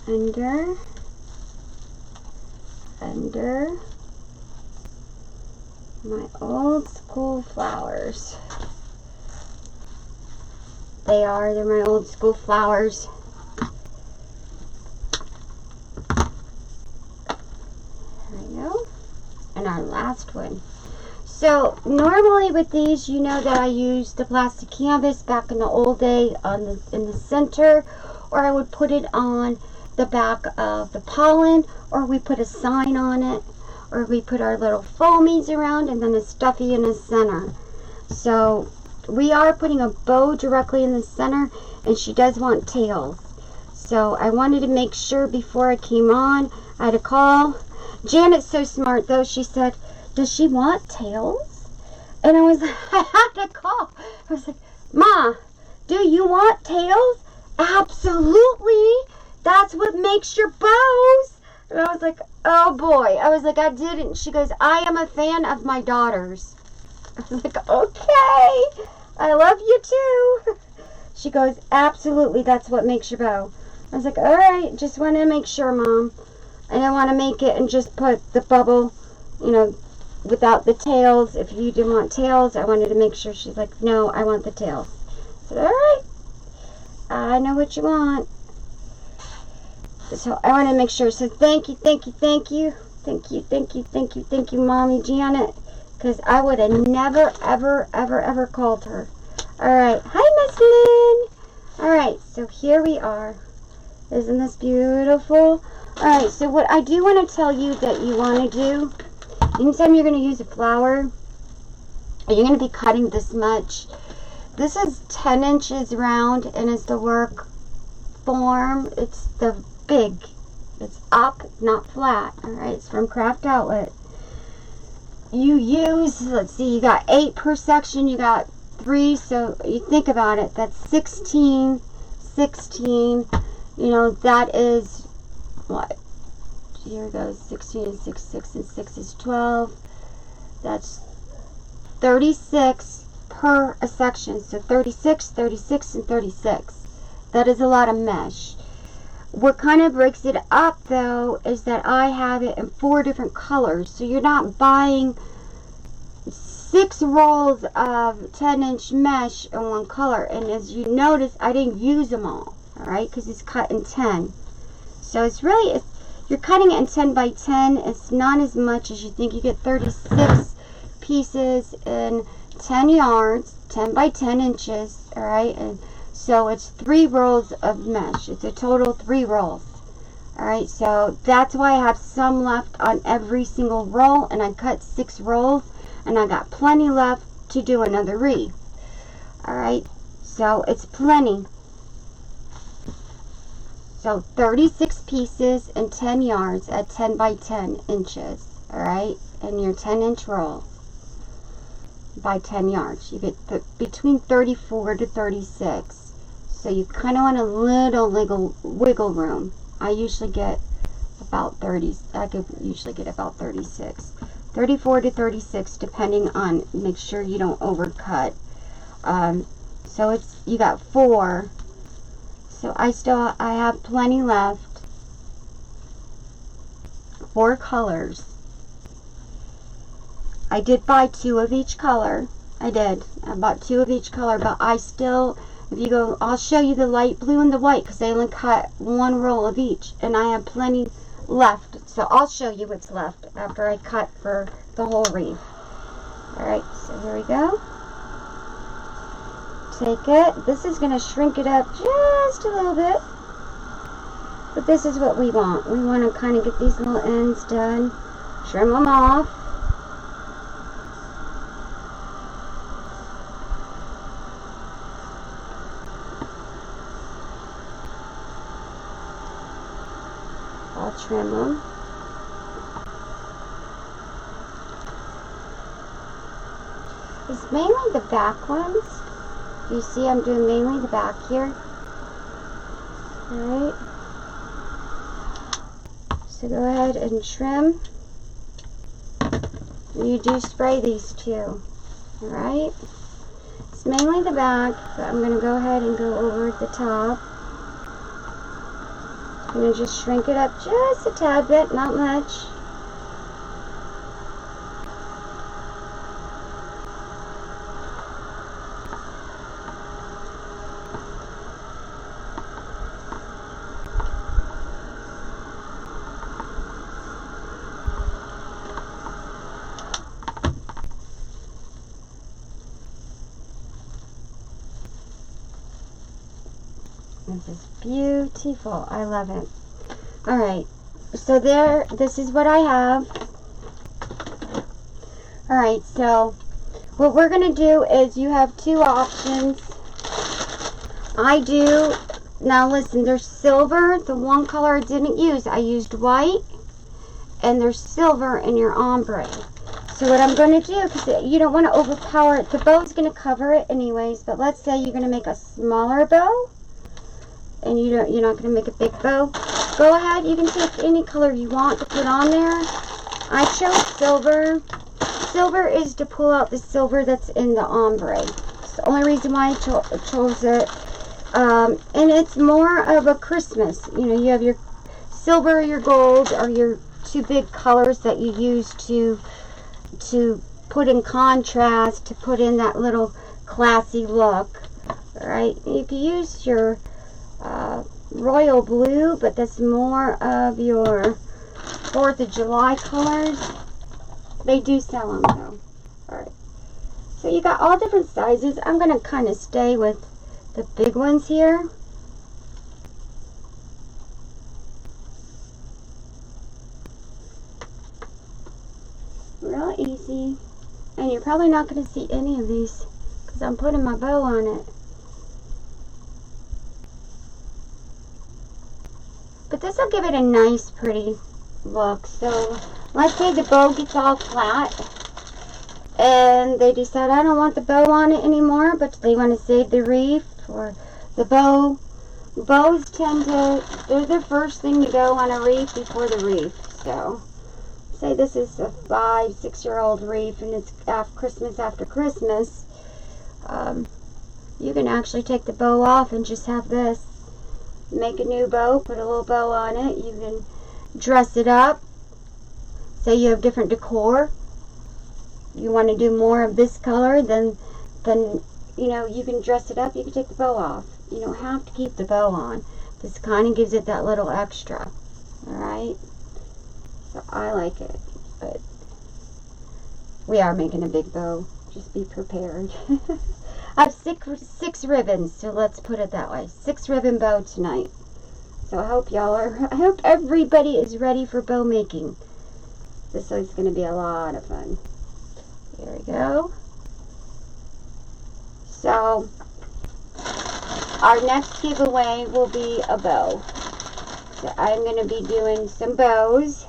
under my old school flowers. They're my old school flowers. There we go. And our last one. So normally with these, you know that I use the plastic canvas back in the old day in the center, or I would put it on the back of the pollen, or we put a sign on it, or we put our little foamies around and then a stuffy in the center. So we are putting a bow directly in the center, and she does want tails. So I wanted to make sure before I came on. I had to call. Janet's so smart though. She said, does she want tails? And I was like, I had to call. I was like, Ma, do you want tails? Absolutely. That's what makes your bows. And I was like, oh boy. I was like, I didn't. She goes, I am a fan of my daughters. I was like, okay. I love you too. She goes, absolutely. That's what makes your bow. I was like, all right. Just want to make sure, Mom. I don't want to make it and just put the bubble, you know, without the tails. If you didn't want tails, I wanted to make sure. She's like, no, I want the tails. I said, all right. I know what you want. So I want to make sure. So thank you, thank you, thank you. Thank you, thank you, thank you, thank you, Mommy Janet. Because I would have never, ever, ever, ever called her. Alright. Hi, Miss Lynn. Alright, so here we are. Isn't this beautiful? Alright, so what I do want to tell you that you want to do, anytime you're going to use a flower, and you're going to be cutting this much. This is 10 inches round, and it's the work form. It's the big. It's up, not flat. Alright, it's from Craft Outlet. You use, let's see, you got 8 per section, you got 3, so you think about it, that's 16, you know, that is, what, here goes 16 and 6, 6 and 6 is 12, that's 36 per a section, so 36, 36, and 36, that is a lot of mesh. What kind of breaks it up though is that I have it in 4 different colors, so you're not buying 6 rolls of 10-inch mesh in one color. And as you notice, I didn't use them all, alright, because it's cut in 10. So it's really, you're cutting it in 10 by 10. It's not as much as you think. You get 36 pieces in 10 yards, 10 by 10 inches, alright, and so it's 3 rolls of mesh. It's a total 3 rolls. Alright, so that's why I have some left on every single roll, and I cut 6 rolls, and I got plenty left to do another wreath. Alright, so it's plenty. So 36 pieces and 10 yards at 10 by 10 inches. Alright, and your 10-inch roll by 10 yards. You get between 34 to 36. So you kind of want a little wiggle room. I usually get about 30. I could usually get about 36. 34 to 36, depending on, make sure you don't overcut. So it's, you got 4. So I have plenty left. 4 colors. I did buy 2 of each color. I did. I bought 2 of each color, but I still, if you go, I'll show you the light blue and the white, because they only cut 1 roll of each, and I have plenty left. So I'll show you what's left after I cut for the whole wreath. Alright, so here we go. Take it. This is going to shrink it up just a little bit. But this is what we want. We want to kind of get these little ends done. Trim them off. I'll trim them. It's mainly the back ones. You see I'm doing mainly the back here. Alright. So go ahead and trim. You do spray these too. Alright. It's mainly the back, but I'm going to go ahead and go over the top. I'm going to just shrink it up just a tad bit, not much. This is beautiful. I love it. Alright, so this is what I have. Alright, so what we're going to do is you have two options. Now listen, there's silver. The one color I didn't use, I used white. And there's silver in your ombre. So what I'm going to do, because you don't want to overpower it, the bow's going to cover it anyways, but let's say you're going to make a smaller bow. And you're not going to make a big bow. Go ahead, you can take any color you want to put on there. I chose silver. Silver is to pull out the silver that's in the ombre. It's the only reason why I chose it. And it's more of a Christmas. You have your silver, your gold, or your two big colors that you use to put in contrast, to put in that little classy look. Alright, you can use your royal blue, but that's more of your 4th of July colors. They do sell them though. Alright, so you got all different sizes. I'm going to kind of stay with the big ones here. Real easy. And you're probably not going to see any of these because I'm putting my bow on it. But this will give it a nice, pretty look. So, let's say the bow gets all flat, and they decide, I don't want the bow on it anymore, but they want to save the wreath or the bow. Bows they're the first thing to go on a wreath before the wreath. So, say this is a 5-6-year-old wreath, and it's Christmas after Christmas. You can actually take the bow off and just have this. Make a new bow, put a little bow on it. You can dress it up. Say you have different decor. You want to do more of this color, then you can dress it up. You can take the bow off. You don't have to keep the bow on. This kind of gives it that little extra. Alright? So I like it. But we are making a big bow. Just be prepared. I have six ribbons, so let's put it that way. 6 ribbon bow tonight. So I hope everybody is ready for bow making. This is going to be a lot of fun. There we go. So our next giveaway will be a bow. So I'm going to be doing some bows.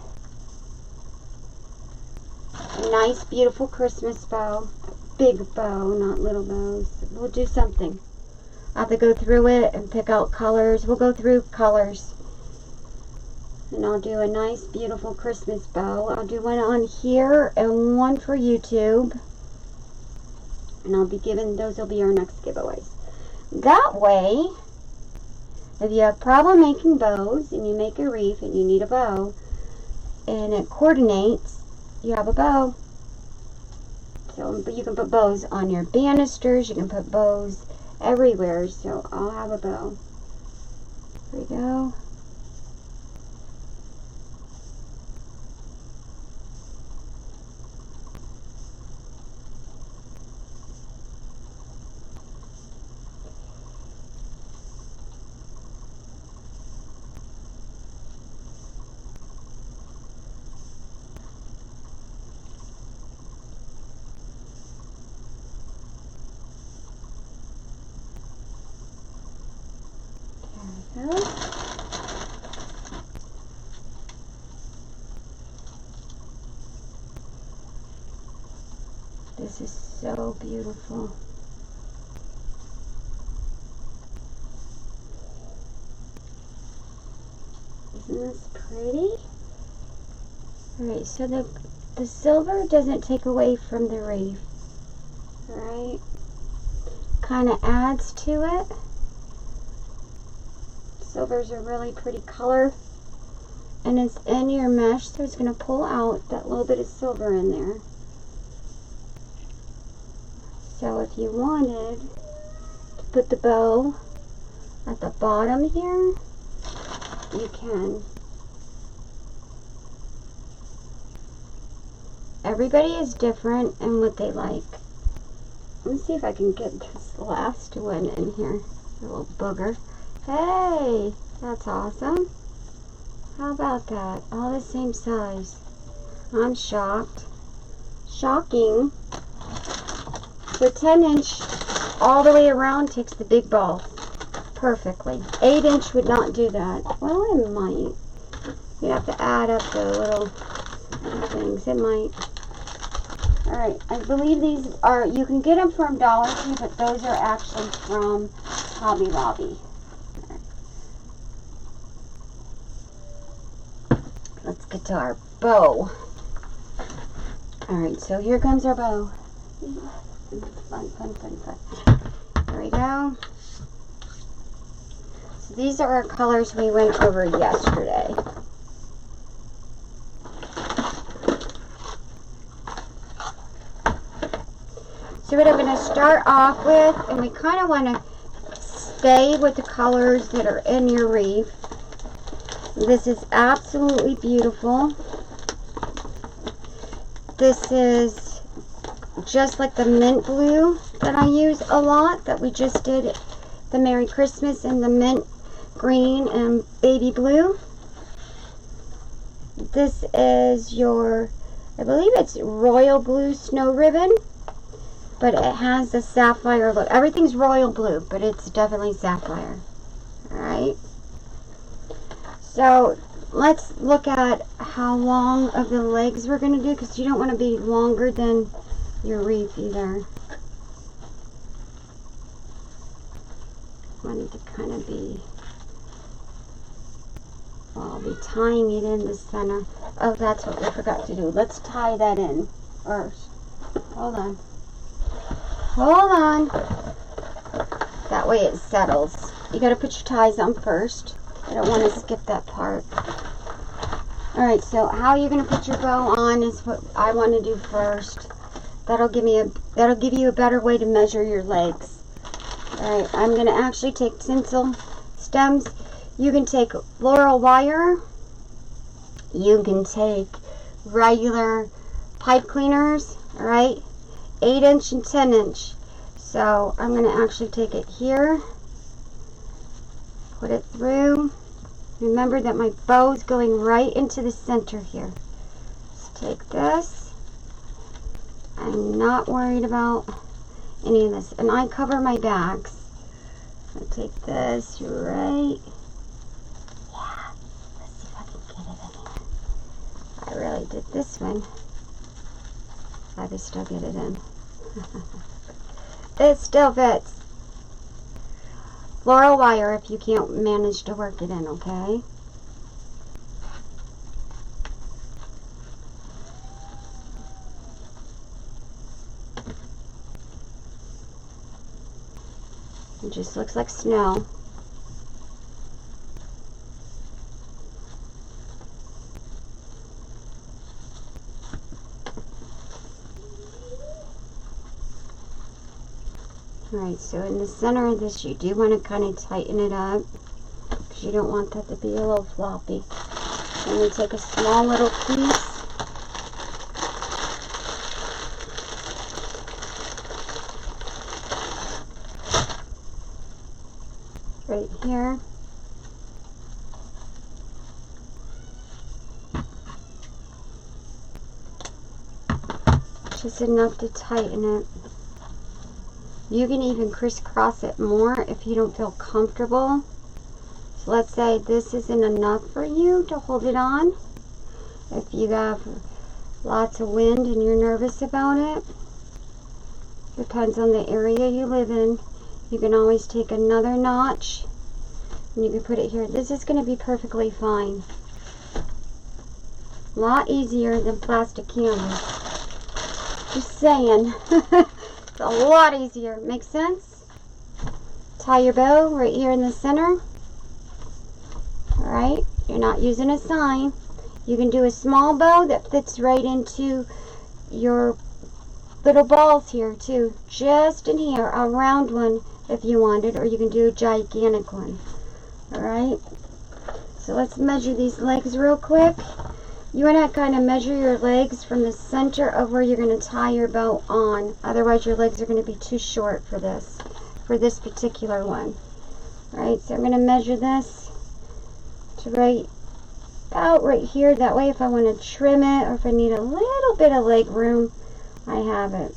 A nice, beautiful Christmas bow. Big bow, not little bows. We'll do something. I'll have to go through it and pick out colors. We'll go through colors. And I'll do a nice, beautiful Christmas bow. I'll do one on here and one for YouTube. And I'll be giving, those will be our next giveaways. That way, if you have a problem making bows and you make a wreath and you need a bow and it coordinates, you have a bow. So, but you can put bows on your banisters, you can put bows everywhere, so I'll have a bow. There we go. This is so beautiful. Isn't this pretty? Alright, so the silver doesn't take away from the wreath. Alright? Kind of adds to it. silver's a really pretty color. And it's in your mesh, so it's going to pull out that little bit of silver in there. So if you wanted to put the bow at the bottom here, you can. Everybody is different in what they like. Let me see if I can get this last one in here. A little booger. Hey, that's awesome. How about that? All the same size. I'm shocked. Shocking. So 10-inch all the way around takes the big ball perfectly. 8-inch would not do that. Well, it might. You have to add up the little things. It might. Alright, I believe these are, you can get them from Dollar Tree, but those are actually from Hobby Lobby. Let's get to our bow. Alright, so here comes our bow. Fun, fun, fun, fun. There we go. So these are our colors we went over yesterday. So what I'm going to start off with, and we kind of want to stay with the colors that are in your wreath. This is absolutely beautiful. This is just like the mint blue that I use a lot, that we just did the Merry Christmas in the mint green and baby blue. This is your, I believe it's royal blue snow ribbon, but it has the sapphire look. Everything's royal blue, but it's definitely sapphire. Alright. So let's look at how long of the legs we're going to do, because you don't want to be longer than your wreath either. I want it to kind of be, well, I'll be tying it in the center. Oh, that's what we forgot to do. Let's tie that in first. Hold on. Hold on. That way it settles. You got to put your ties on first. I don't want to skip that part. Alright, so how you're going to put your bow on is what I want to do first. That'll give you a better way to measure your legs. Alright, I'm going to actually take tinsel stems. You can take floral wire. You can take regular pipe cleaners. Alright, 8-inch and 10-inch. So I'm going to actually take it here. Put it through. Remember that my bow is going right into the center here. Let's take this. I'm not worried about any of this. And I cover my bags. I'll take this right. Yeah. Let's see if I can get it in here. I really did this one. I can still get it in. It still fits. Floral wire if you can't manage to work it in, okay? It just looks like snow. Alright, so in the center of this, you do want to kind of tighten it up, because you don't want that to be a little floppy. And we take a small little piece. Right here. Just enough to tighten it. You can even crisscross it more if you don't feel comfortable. So let's say this isn't enough for you to hold it on. If you have lots of wind and you're nervous about it, depends on the area you live in, you can always take another notch and you can put it here. This is going to be perfectly fine. A lot easier than plastic canvas. Just saying. It's a lot easier. Makes sense? Tie your bow right here in the center. Alright, you're not using a sign. You can do a small bow that fits right into your little balls here too. Just in here, a round one if you wanted, or you can do a gigantic one. Alright, so let's measure these legs real quick. You want to kind of measure your legs from the center of where you're going to tie your bow on. Otherwise your legs are going to be too short for this particular one. Alright, so I'm going to measure this to about right here. That way if I want to trim it, or if I need a little bit of leg room, I have it.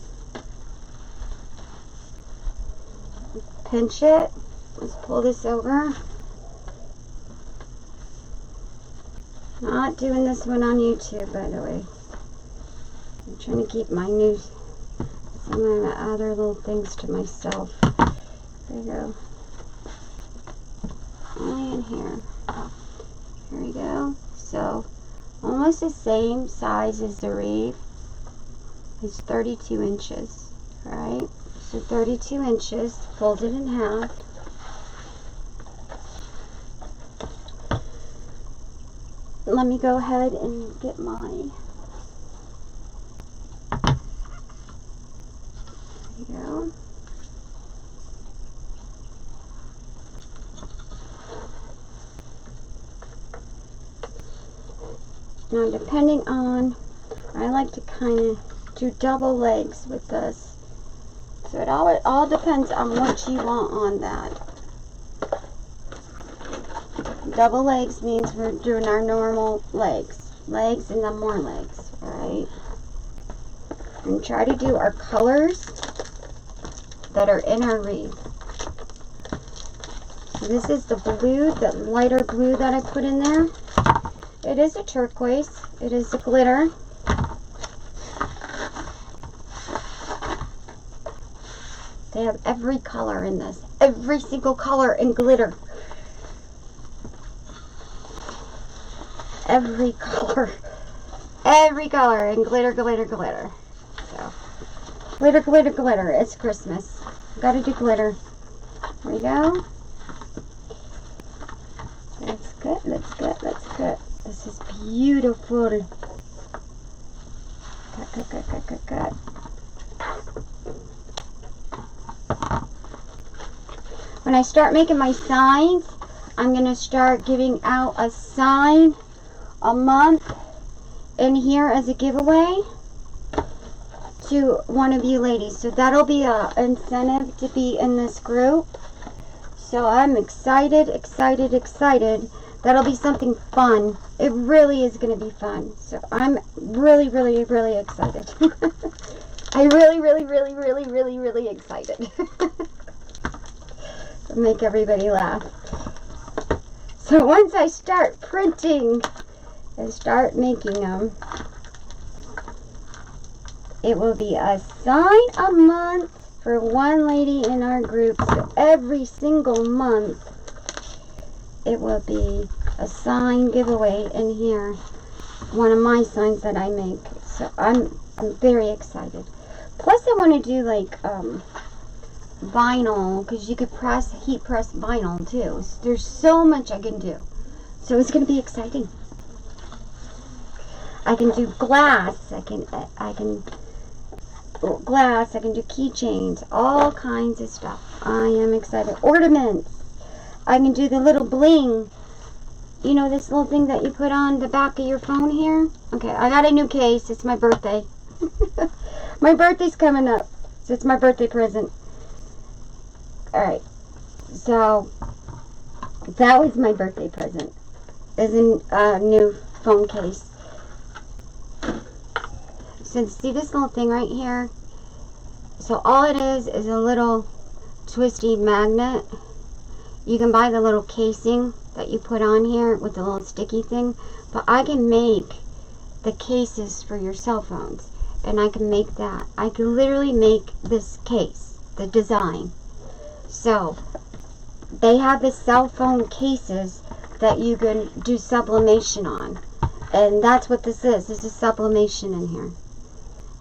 Pinch it. Let's pull this over. Not doing this one on YouTube, by the way. I'm trying to keep some of my other little things to myself. There you go. Only in here. Here we go. So, almost the same size as the wreath. It's 32 inches. Alright? So 32 inches, folded in half. Let me go ahead and get my, there you go. Now depending on, I like to kind of do double legs with this. So it all depends on what you want on that. Double legs means we're doing our normal legs and then more legs, alright? And try to do our colors that are in our wreath. So this is the blue, that lighter blue that I put in there. It is a turquoise. It is a glitter. They have every color in this. Every single color in glitter. Every color in glitter, glitter, glitter. So, glitter, glitter, glitter. It's Christmas. Gotta do glitter. There we go. That's good, that's good, that's good. This is beautiful. Cut, cut, cut, cut, cut, cut. When I start making my signs, I'm going to start giving out a sign a month in here as a giveaway to one of you ladies. So that'll be an incentive to be in this group. So I'm excited, excited, excited. That'll be something fun. It really is going to be fun. So I'm really, really, really excited. I really excited. Make everybody laugh. So once I start printing and start making them, it will be a sign a month for one lady in our group. So every single month it will be a sign giveaway in here, one of my signs that I make. So I'm very excited. Plus I want to do like vinyl, because you could heat press vinyl too. So there's so much I can do. So it's going to be exciting. I can do glass. I can glass. I can do keychains. All kinds of stuff. I am excited. Ornaments. I can do the little bling. You know this little thing that you put on the back of your phone here? Okay, I got a new case. It's my birthday. My birthday's coming up. So it's my birthday present. Alright, so that was my birthday present, is a new phone case. So see this little thing right here? So all it is a little twisty magnet. You can buy the little casing that you put on here with the little sticky thing, but I can make the cases for your cell phones, and I can make that. I can literally make this case, the design. So, they have the cell phone cases that you can do sublimation on. And that's what this is. This is sublimation in here.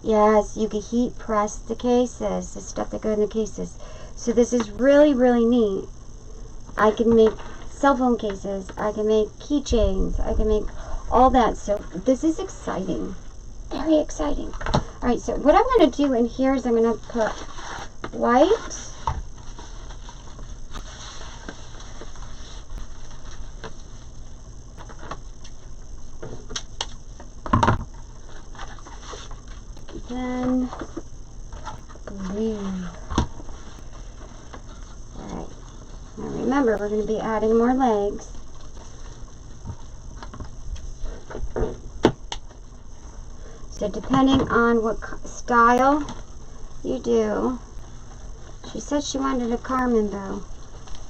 Yes, you can heat press the cases, the stuff that go in the cases. So this is really, really neat. I can make cell phone cases. I can make keychains. I can make all that. So this is exciting. Very exciting. Alright, so what I'm going to do in here is I'm going to put white. Then blue. Alright. Now remember, we're going to be adding more legs. So depending on what style you do, she said she wanted a Carmen bow.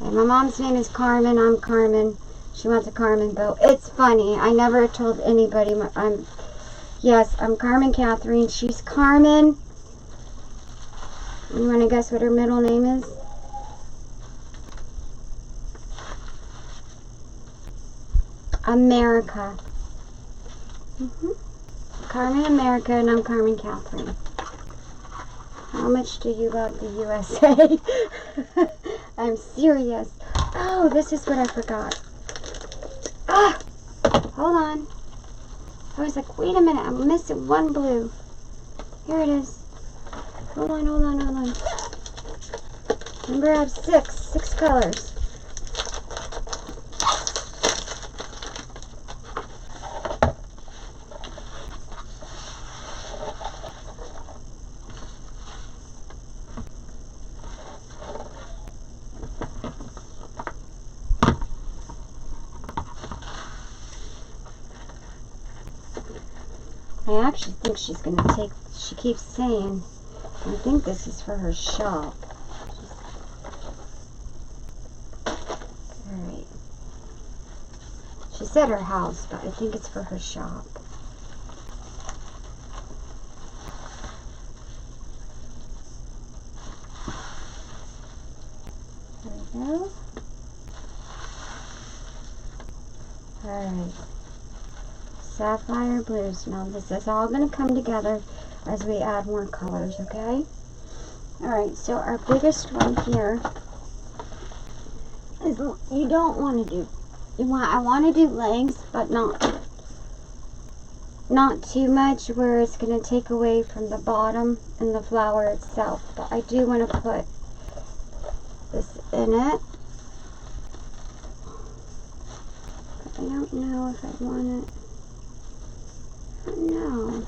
And my mom's name is Carmen. I'm Carmen. She wants a Carmen bow. It's funny. I never told anybody. Yes, I'm Carmen Catherine. She's Carmen. You want to guess what her middle name is? America. Carmen America, and I'm Carmen Catherine. How much do you love the USA? I'm serious. Oh, this is what I forgot. Ah! Hold on. I was like, wait a minute, I'm missing one blue. Here it is. Hold on, hold on, hold on. Remember, I have six colors. I actually think she's going to take, she keeps saying, I think this is for her shop. Alright. She said her house, but I think it's for her shop. There we go. Alright. Sapphire blues. Now this is all going to come together as we add more colors, okay? Alright, so our biggest one here is, you don't want to do, I want to do legs, but not too much where it's going to take away from the bottom and the flower itself. But I do want to put this in it. But I don't know if I want it. No.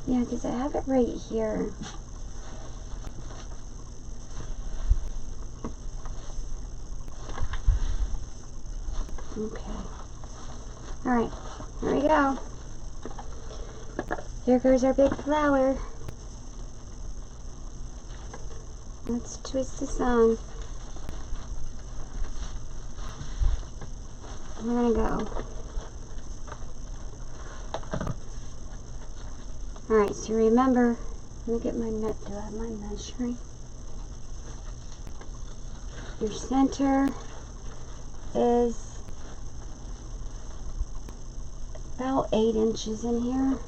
Yeah, because I have it right here. Okay. Alright, here we go. Here goes our big flower. Let's twist this on. We're gonna go. Alright, so remember, let me get my net. Do I have my measuring? Your center is about 8 inches in here.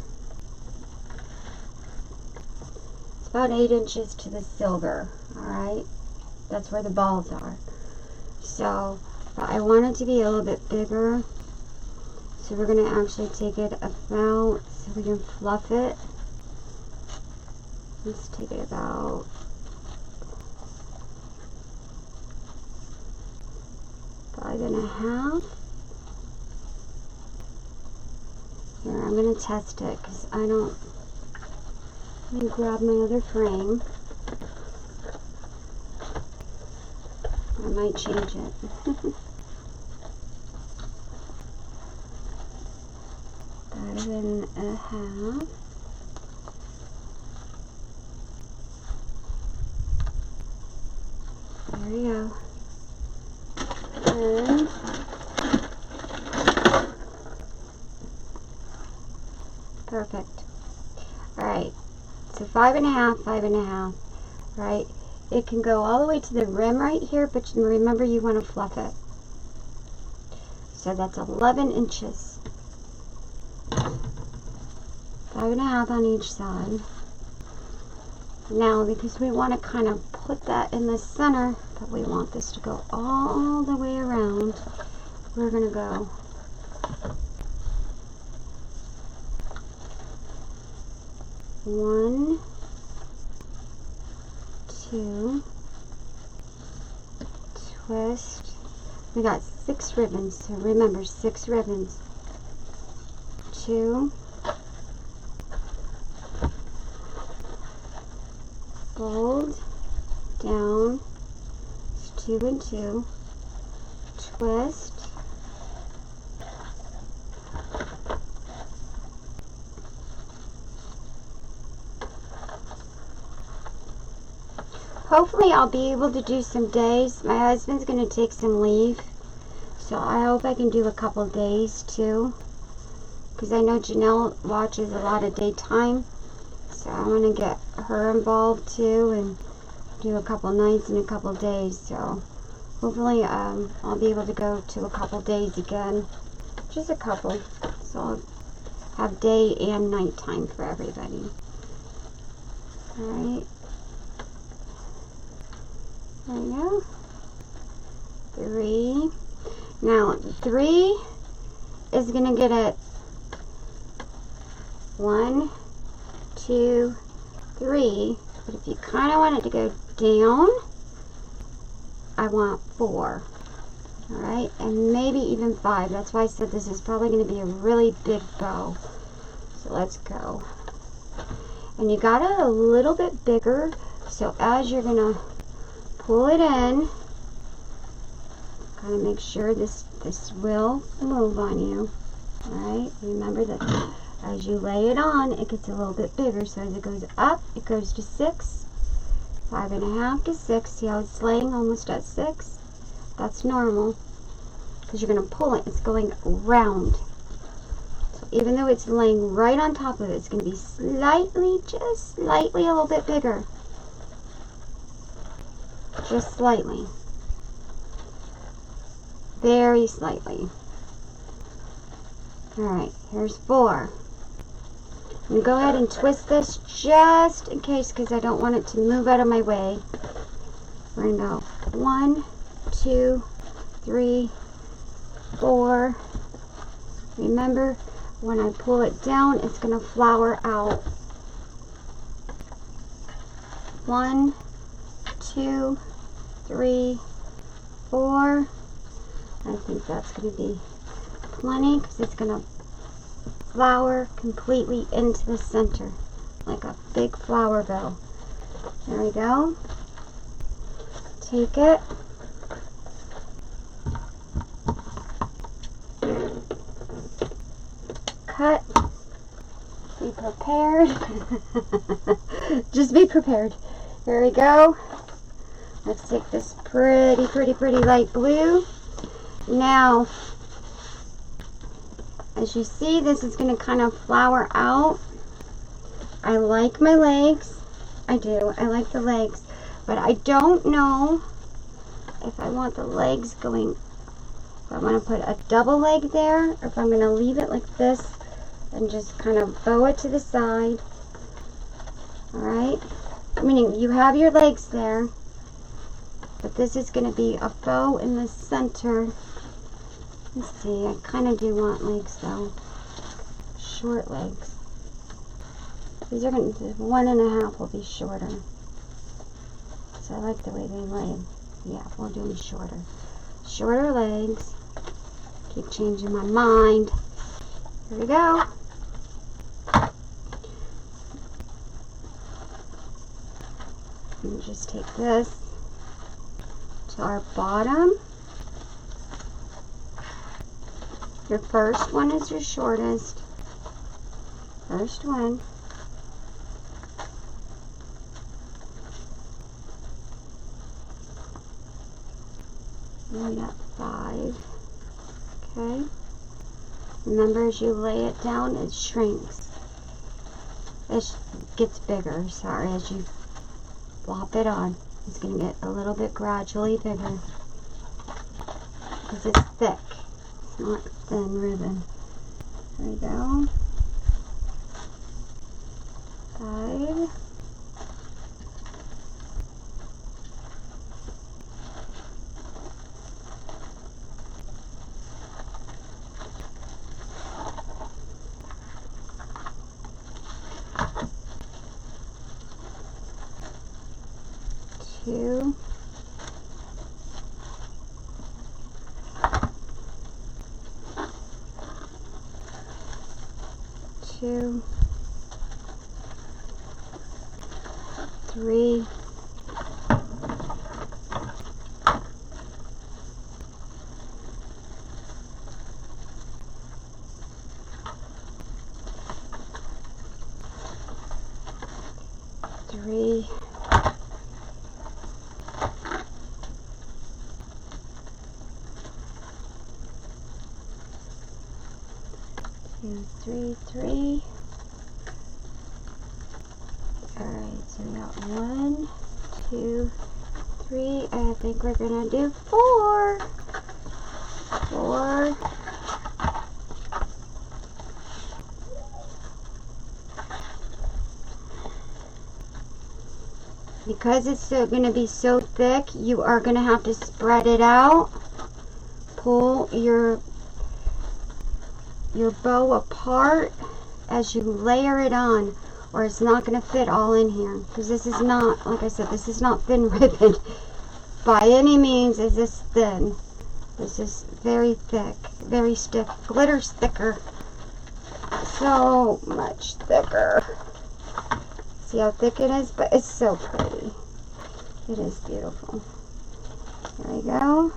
It's about 8 inches to the silver, alright? That's where the balls are. So, but I want it to be a little bit bigger. So we're going to actually take it about, so we can fluff it. Let's take it about five and a half. Here, I'm going to test it because I don't, let me grab my other frame. I might change it. 5 and a half. There we go. And perfect. Alright. So 5 and a half, 5 and a half. Right? It can go all the way to the rim right here, but remember you want to fluff it. So that's 11 inches. 5 and a half on each side. Now, because we want to kind of put that in the center, but we want this to go all the way around, we're going to go one, two, twist. We got 6 ribbons, so remember 6 ribbons. 2, fold down, it's 2 and 2, twist, hopefully I'll be able to do some days. My husband's going to take some leave, so I hope I can do a couple days too, because I know Janelle watches a lot of daytime, so I want to get her involved too and do a couple nights and a couple days. So hopefully I'll be able to go to a couple days again, just a couple, so I'll have day and night time for everybody. Alright, there we go. 3. Now 3 is going to get it 1, 2, 3, but if you kind of want it to go down, I want 4. Alright, and maybe even 5. That's why I said this is probably going to be a really big bow. So let's go. And you got it a little bit bigger, so as you're going to pull it in, kind of make sure this will move on you. Alright, remember that as you lay it on, it gets a little bit bigger. So as it goes up, it goes to 6, 5.5 to 6. See how it's laying almost at 6? That's normal, because you're going to pull it. It's going round. So even though it's laying right on top of it, it's going to be slightly, just slightly a little bit bigger. Just slightly. Very slightly. Alright, here's 4. I'm going to go ahead and twist this just in case, because I don't want it to move out of my way. We're going to go 1, 2, 3, 4. Remember, when I pull it down, it's going to flower out. 1, 2, 3, 4. I think that's going to be plenty, because it's going to flower completely into the center like a big flower bow. There we go. Take it, cut, be prepared. Just be prepared. Here we go. Let's take this pretty light blue. Now, as you see, this is going to kind of flower out. I like my legs. I do. I like the legs. But I don't know if I want the legs going, if I want to put a double leg there, or if I'm going to leave it like this and just kind of bow it to the side. Alright? Meaning you have your legs there, but this is going to be a bow in the center. Let's see, I kind of do want legs though. Short legs. These are going to, 1.5 will be shorter. So I like the way they lay. Yeah, we'll do them shorter. Shorter legs. Keep changing my mind. Here we go. And just take this to our bottom. Your first one is your shortest. First one. And we got 5. Okay. Remember, as you lay it down, it shrinks. It gets bigger, sorry, as you flop it on. It's going to get a little bit gradually bigger. Because it's thick. It's not thin ribbon. There we go. 5. 2, 2, 3, 3, 2, 3, 3. Alright, so we got 1, 2, 3, and I think we're gonna do 4. 4. Because it's going to be so thick, you are going to have to spread it out. Pull your bow apart as you layer it on, or it's not going to fit all in here. Because this is not, like I said, this is not thin ribbon. By any means is this thin. This is very thick, very stiff. Glitter's thicker. So much thicker. See how thick it is? But it's so pretty. It is beautiful. There we go.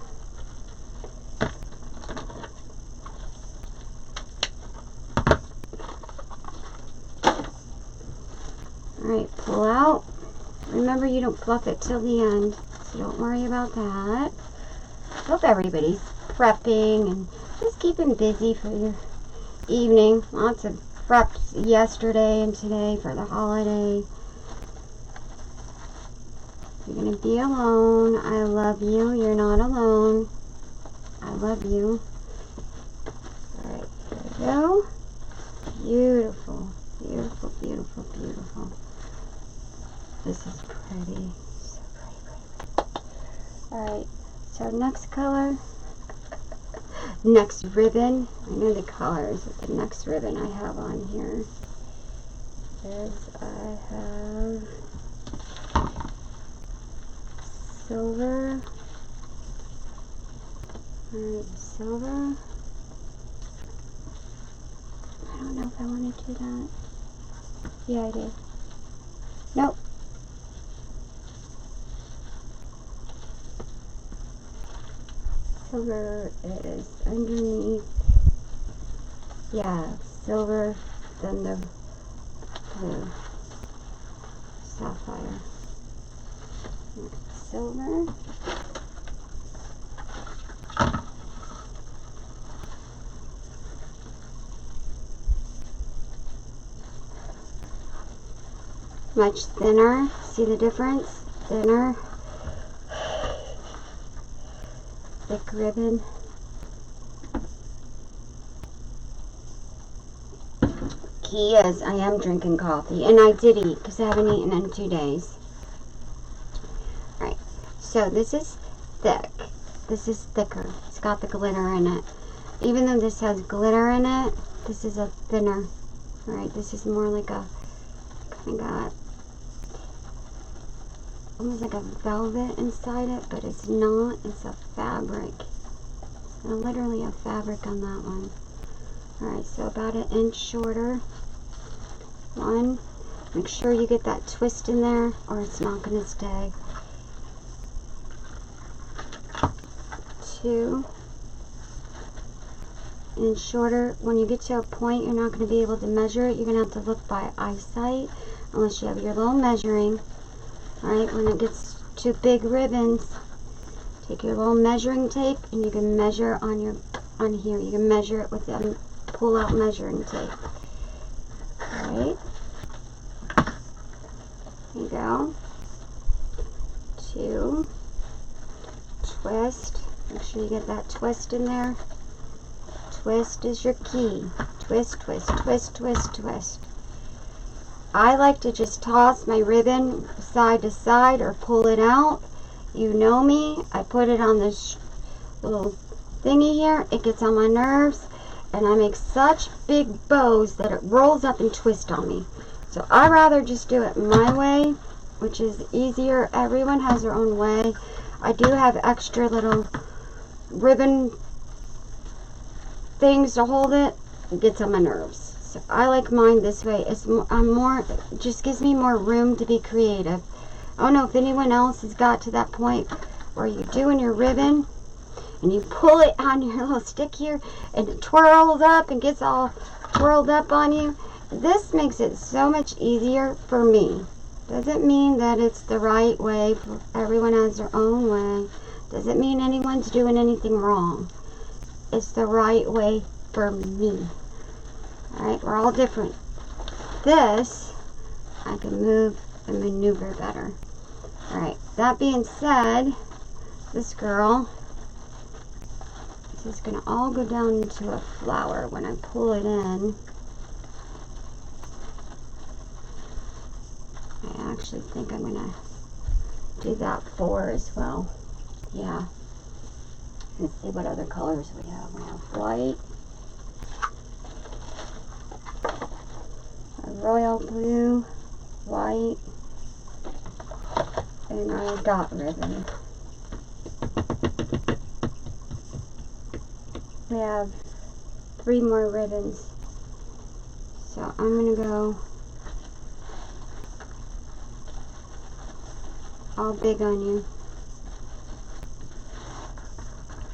Alright, pull out. Remember, you don't fluff it till the end, so don't worry about that. Hope everybody's prepping and just keeping busy for your evening. Lots of prepped yesterday and today for the holiday. You're going to be alone. I love you. You're not alone. I love you. Alright, there we go. Beautiful. Beautiful, beautiful, beautiful. This is pretty. So pretty. Alright, so next color. Next ribbon. I know the colors of the next ribbon I have on here is I have silver. Alright, silver. I don't know if I want to do that. Yeah, I did. Nope. Silver is underneath. Yeah, silver, then the blue. Sapphire. Silver. Much thinner. See the difference? Thinner. Thick ribbon. Key is I am drinking coffee, and I did eat because I haven't eaten in 2 days. Alright, so this is thick. This is thicker. It's got the glitter in it. Even though this has glitter in it, this is a thinner. Alright, this is more like a kind of almost like a velvet inside it, but it's not. It's a fabric. It's literally a fabric on that one. Alright, so about 1 inch shorter. 1. Make sure you get that twist in there or it's not going to stay. 2. 1 inch shorter. When you get to a point you're not going to be able to measure it, you're going to have to look by eyesight unless you have your little measuring. Alright, when it gets to big ribbons, take your little measuring tape and you can measure on here. You can measure it with a pull out measuring tape. Alright. There you go. 2. Twist. Make sure you get that twist in there. Twist is your key. Twist, twist, twist, twist, twist. I like to just toss my ribbon side to side or pull it out. You know me. I put it on this little thingy here. It gets on my nerves. And I make such big bows that it rolls up and twists on me. So I'd rather just do it my way which is easier. Everyone has their own way. I do have extra little ribbon things to hold it. It gets on my nerves. So I like mine this way. It just gives me more room to be creative. I don't know if anyone else has got to that point where you're doing your ribbon and you pull it on your little stick here and it twirls up and gets all twirled up on you. This makes it so much easier for me. Doesn't mean that it's the right way. Everyone has their own way. Doesn't mean anyone's doing anything wrong. It's the right way for me. Alright, we're all different. This, I can move and maneuver better. Alright, that being said, this girl, this is going to all go down into a flower when I pull it in. I actually think I'm going to do that 4 as well. Yeah. Let's see what other colors we have. We have white, a royal blue, white, and our dot ribbon. We have 3 more ribbons. So I'm going to go all big on you.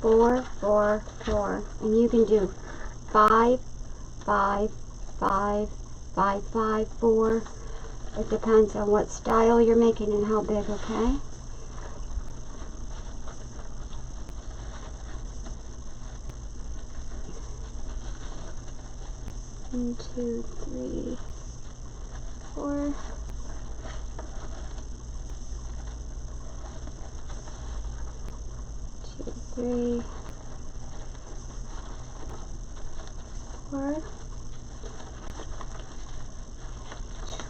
4, 4, 4. And you can do 5, 5, 5, 5, 5, 4. It depends on what style you're making and how big, okay? One, 2, 3, 4. 3, 4.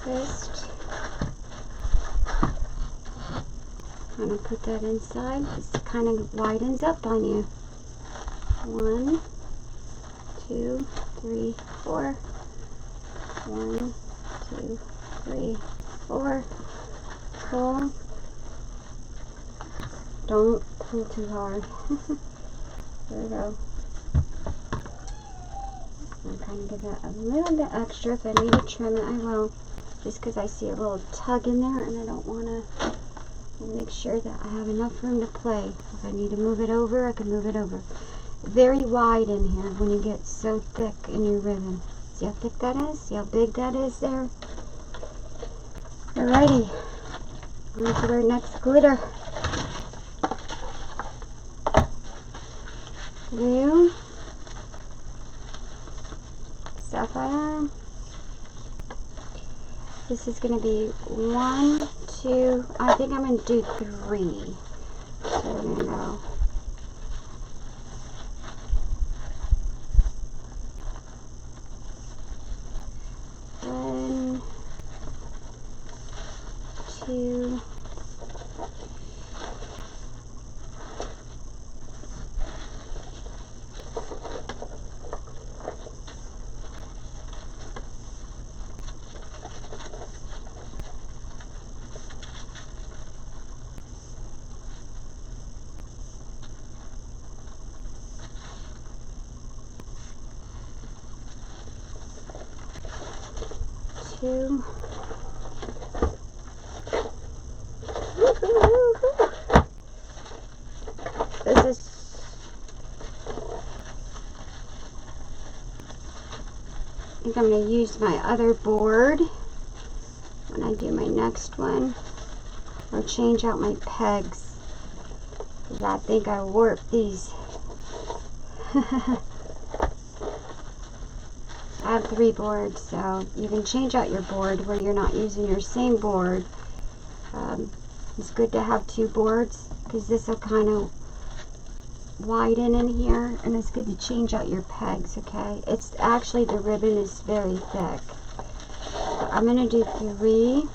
Twist. I'm going to put that inside. This kind of widens up on you. 1, 2, 3, 4. 1, 2, 3, 4. Pull. Don't pull too hard. There we go. I'm kind of give that a little bit extra. If I need to trim it, I will. Just because I see a little tug in there and I don't want to. Make sure that I have enough room to play. If I need to move it over, I can move it over. Very wide in here when you get so thick in your ribbon. See how thick that is? See how big that is there? Alrighty. On to our next glitter. Blue, sapphire. This is going to be 1, 2, I think I'm going to do 3. So we're going to go 1, 2, 2. This is, I think I'm going to use my other board when I do my next one, or change out my pegs, because I think I warped these. I have 3 boards, so you can change out your board where you're not using your same board. It's good to have 2 boards because this will kind of widen in here, and it's good to change out your pegs, okay? It's actually, the ribbon is very thick. So I'm going to do 3.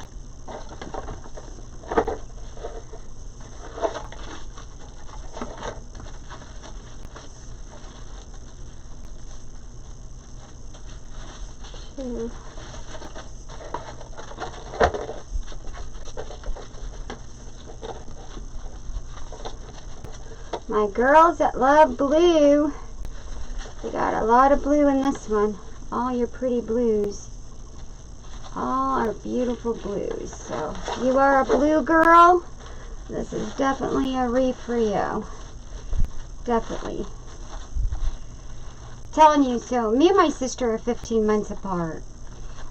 My girls that love blue, we got a lot of blue in this one. All your pretty blues. All our beautiful blues. So, if you are a blue girl, this is definitely a reef for you. Definitely. Telling you, so me and my sister are 15 months apart.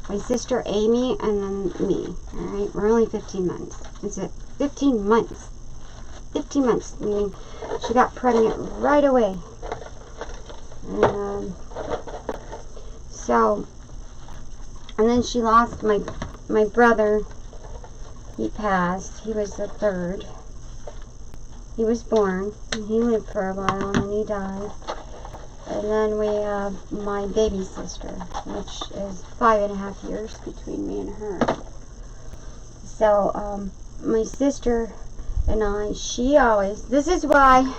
My sister Amy and then me. Alright, we're only 15 months. Is it 15 months? 15 months, meaning she got pregnant right away. And, and then she lost my brother. He passed. He was the third. He was born, and he lived for a while, and then he died. And then we have my baby sister, which is 5.5 years between me and her. So, my sister and I, she always, this is why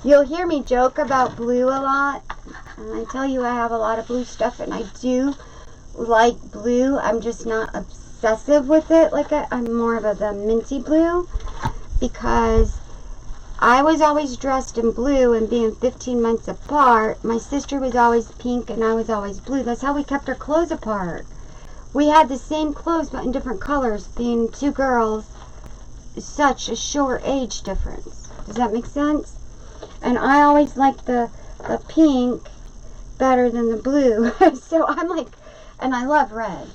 you'll hear me joke about blue a lot. And I tell you I have a lot of blue stuff, and I do like blue. I'm just not obsessive with it. I'm more of the minty blue, because I was always dressed in blue, and being 15 months apart, my sister was always pink and I was always blue. That's how we kept our clothes apart. We had the same clothes but in different colors, being two girls. Such a short age difference. Does that make sense? And I always liked the pink better than the blue. So I'm like, and I love red.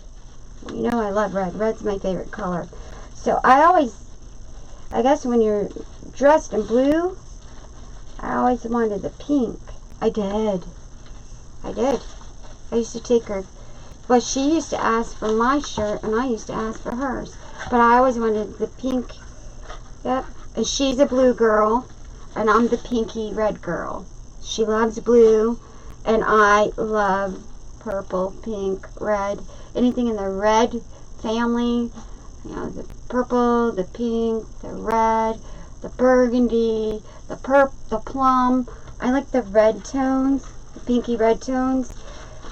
You know I love red. Red's my favorite color. So I guess when you're dressed in blue, I always wanted the pink. I did. I used to take her, well, she used to ask for my shirt and I used to ask for hers. But I always wanted the pink. Yep, and she's a blue girl, and I'm the pinky red girl. She loves blue, and I love purple, pink, red. Anything in the red family, you know, the purple, the pink, the red, the burgundy, the plum. I like the red tones, the pinky red tones,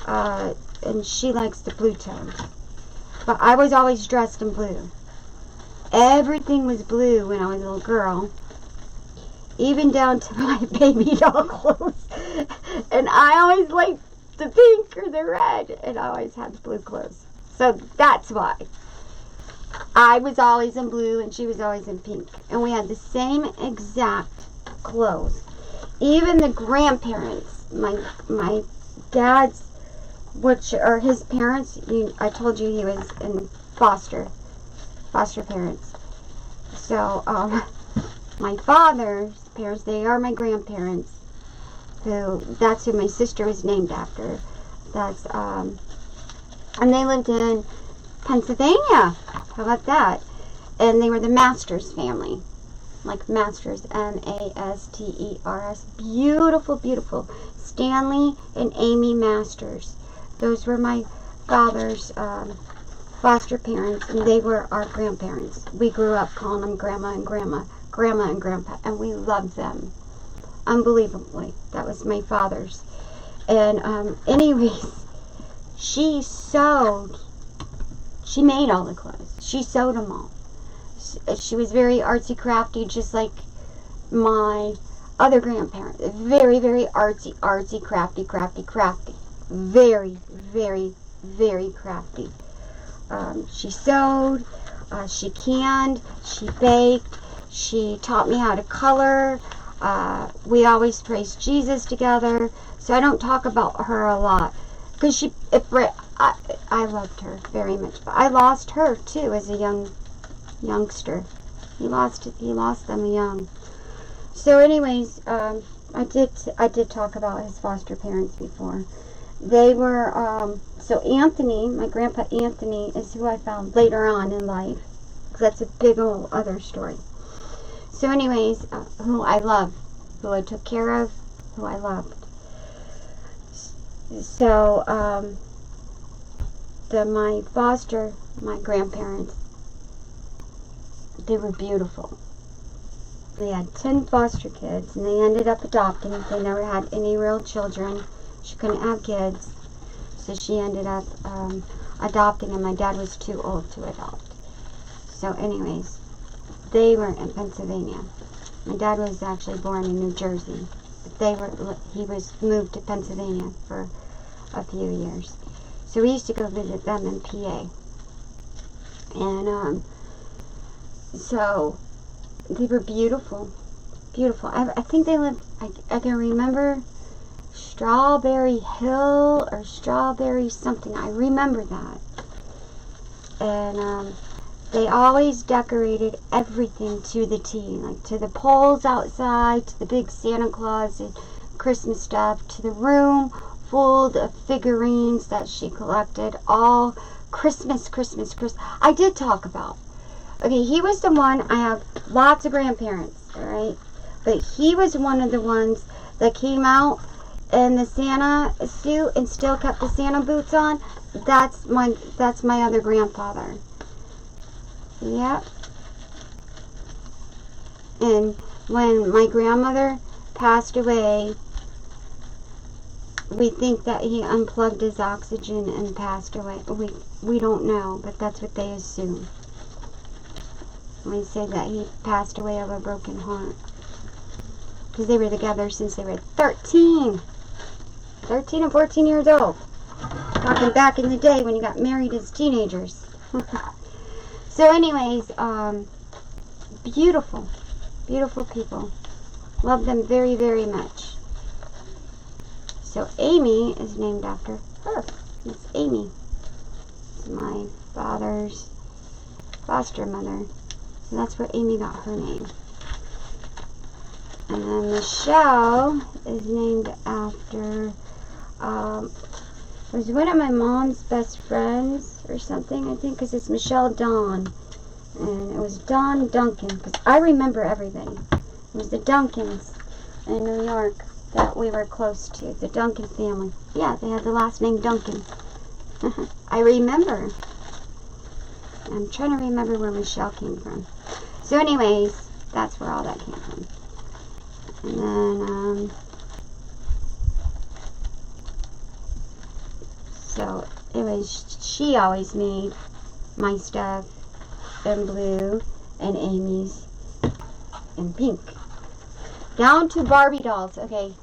and she likes the blue tones. But I was always dressed in blue. Everything was blue when I was a little girl, even down to my baby doll clothes. And I always liked the pink or the red, and I always had the blue clothes. So that's why. I was always in blue and she was always in pink. And we had the same exact clothes. Even the grandparents, my dad's, which are his parents, I told you he was in foster parents. So, my father's parents, they are my grandparents, that's who my sister was named after. That's, and they lived in Pennsylvania. How about that? And they were the Masters family. Like Masters, M-A-S-T-E-R-S. Beautiful, beautiful. Stanley and Amy Masters. Those were my father's, foster parents, and they were our grandparents. We grew up calling them grandma and grandpa, and we loved them unbelievably. That was my father's. And anyways, she made all the clothes. She sewed them all. She was very artsy crafty, just like my other grandparents. Very, very artsy crafty. Very, very, very crafty. She sewed, she canned, she baked, she taught me how to color. We always praised Jesus together. So I don't talk about her a lot, because I loved her very much. But I lost her too as a youngster. He lost them young. So anyways, I did talk about his foster parents before. They were, so Anthony, my grandpa Anthony, is who I found later on in life. Because that's a big old other story. So anyways, who I love, who I took care of, who I loved. So, my grandparents, they were beautiful. They had 10 foster kids, and they ended up adopting. They never had any real children. She couldn't have kids, so she ended up adopting, and my dad was too old to adopt. So anyways, they were in Pennsylvania. My dad was actually born in New Jersey. But he was moved to Pennsylvania for a few years. So we used to go visit them in PA. And so they were beautiful. Beautiful. I think they lived, I can remember Strawberry Hill or Strawberry something. I remember that. And they always decorated everything to the T, like to the poles outside, to the big Santa Claus and Christmas stuff, to the room full of figurines that she collected, all Christmas. I did talk about. Okay, he was the one, I have lots of grandparents, alright? But he was one of the ones that came out in the Santa suit and still kept the Santa boots on. That's my other grandfather. Yep. And when my grandmother passed away, we think that he unplugged his oxygen and passed away. We don't know, but that's what they assume. We say that he passed away of a broken heart. Because they were together since they were 13 and 14 years old. Talking back in the day when you got married as teenagers. So anyways, beautiful people. Love them very, very much. So Amy is named after her. It's Amy. It's my father's foster mother. So that's where Amy got her name. And then Michelle is named after, was one of my mom's best friends or something, I think, because it's Michelle Dawn. And it was Dawn Duncan, because I remember everybody. It was the Duncans in New York that we were close to, the Duncan family. Yeah, they had the last name Duncan. I remember. I'm trying to remember where Michelle came from. So anyways, that's where all that came from. And then, so it was, she always made my stuff in blue and Amy's in pink. Down to Barbie dolls. Okay,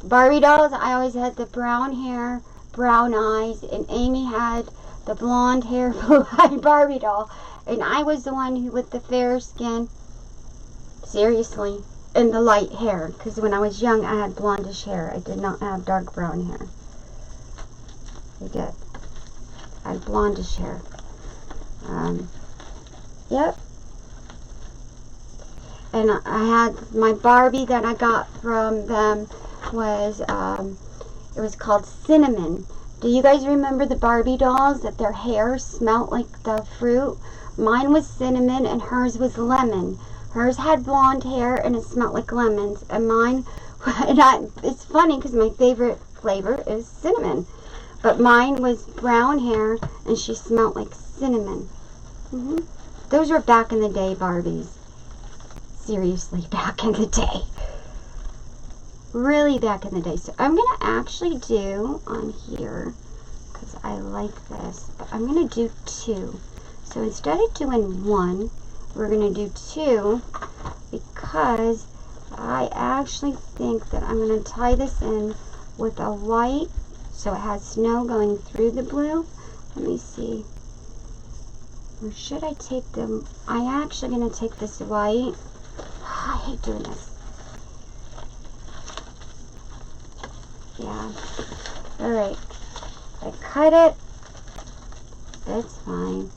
Barbie dolls, I always had the brown hair, brown eyes, and Amy had the blonde hair, blue-eyed Barbie doll. And I was the one who with the fair skin, seriously, and the light hair. Because when I was young, I had blondish hair. I did not have dark brown hair. I did. I had blondish hair. Yep. And I had my Barbie that I got from them was, it was called Cinnamon. Do you guys remember the Barbie dolls that their hair smelled like the fruit? Mine was cinnamon and hers was lemon. Hers had blonde hair and it smelled like lemons. And mine, it's funny because my favorite flavor is cinnamon. But mine was brown hair and she smelled like cinnamon. Those were back in the day Barbies. Seriously, back in the day. Really back in the day. So I'm going to actually do on here, because I like this, but I'm going to do 2. So instead of doing 1, we're going to do 2, because I actually think that I'm going to tie this in with a white, so it has snow going through the blue. Let me see. Or should I take them? I'm actually going to take this white. I hate doing this. Yeah. Alright. I cut it. That's fine.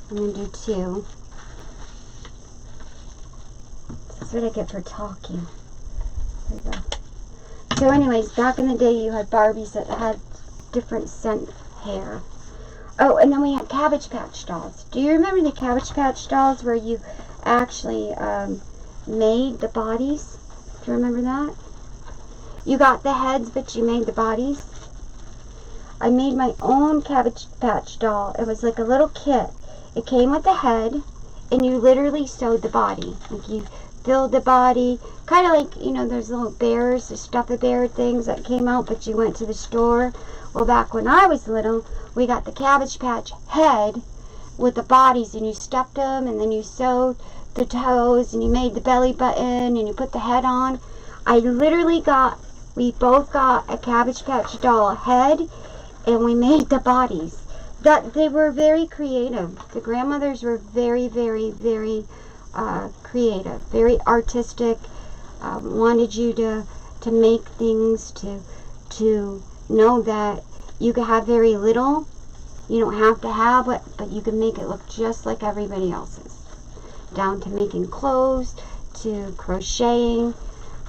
I'm going to do 2. This is what I get for talking. There you go. So anyways, back in the day you had Barbies that had different scent hair. Oh, and then we had Cabbage Patch dolls. Do you remember the Cabbage Patch dolls where you actually made the bodies? Do you remember that? You got the heads, but you made the bodies. I made my own Cabbage Patch doll. It was like a little kit. It came with the head, and you literally sewed the body. Like you filled the body, kind of like, you know, those little bears, the Stuff-A-Bear things that came out, but you went to the store. Well, back when I was little, we got the Cabbage Patch head with the bodies, and you stuffed them, and then you sewed the toes, and you made the belly button, and you put the head on. We both got a Cabbage Patch doll head, and we made the bodies. They were very creative. The grandmothers were very, very, very creative, very artistic. Wanted you to make things, to know that you could have very little. You don't have to have it, but you can make it look just like everybody else's. Down to making clothes, to crocheting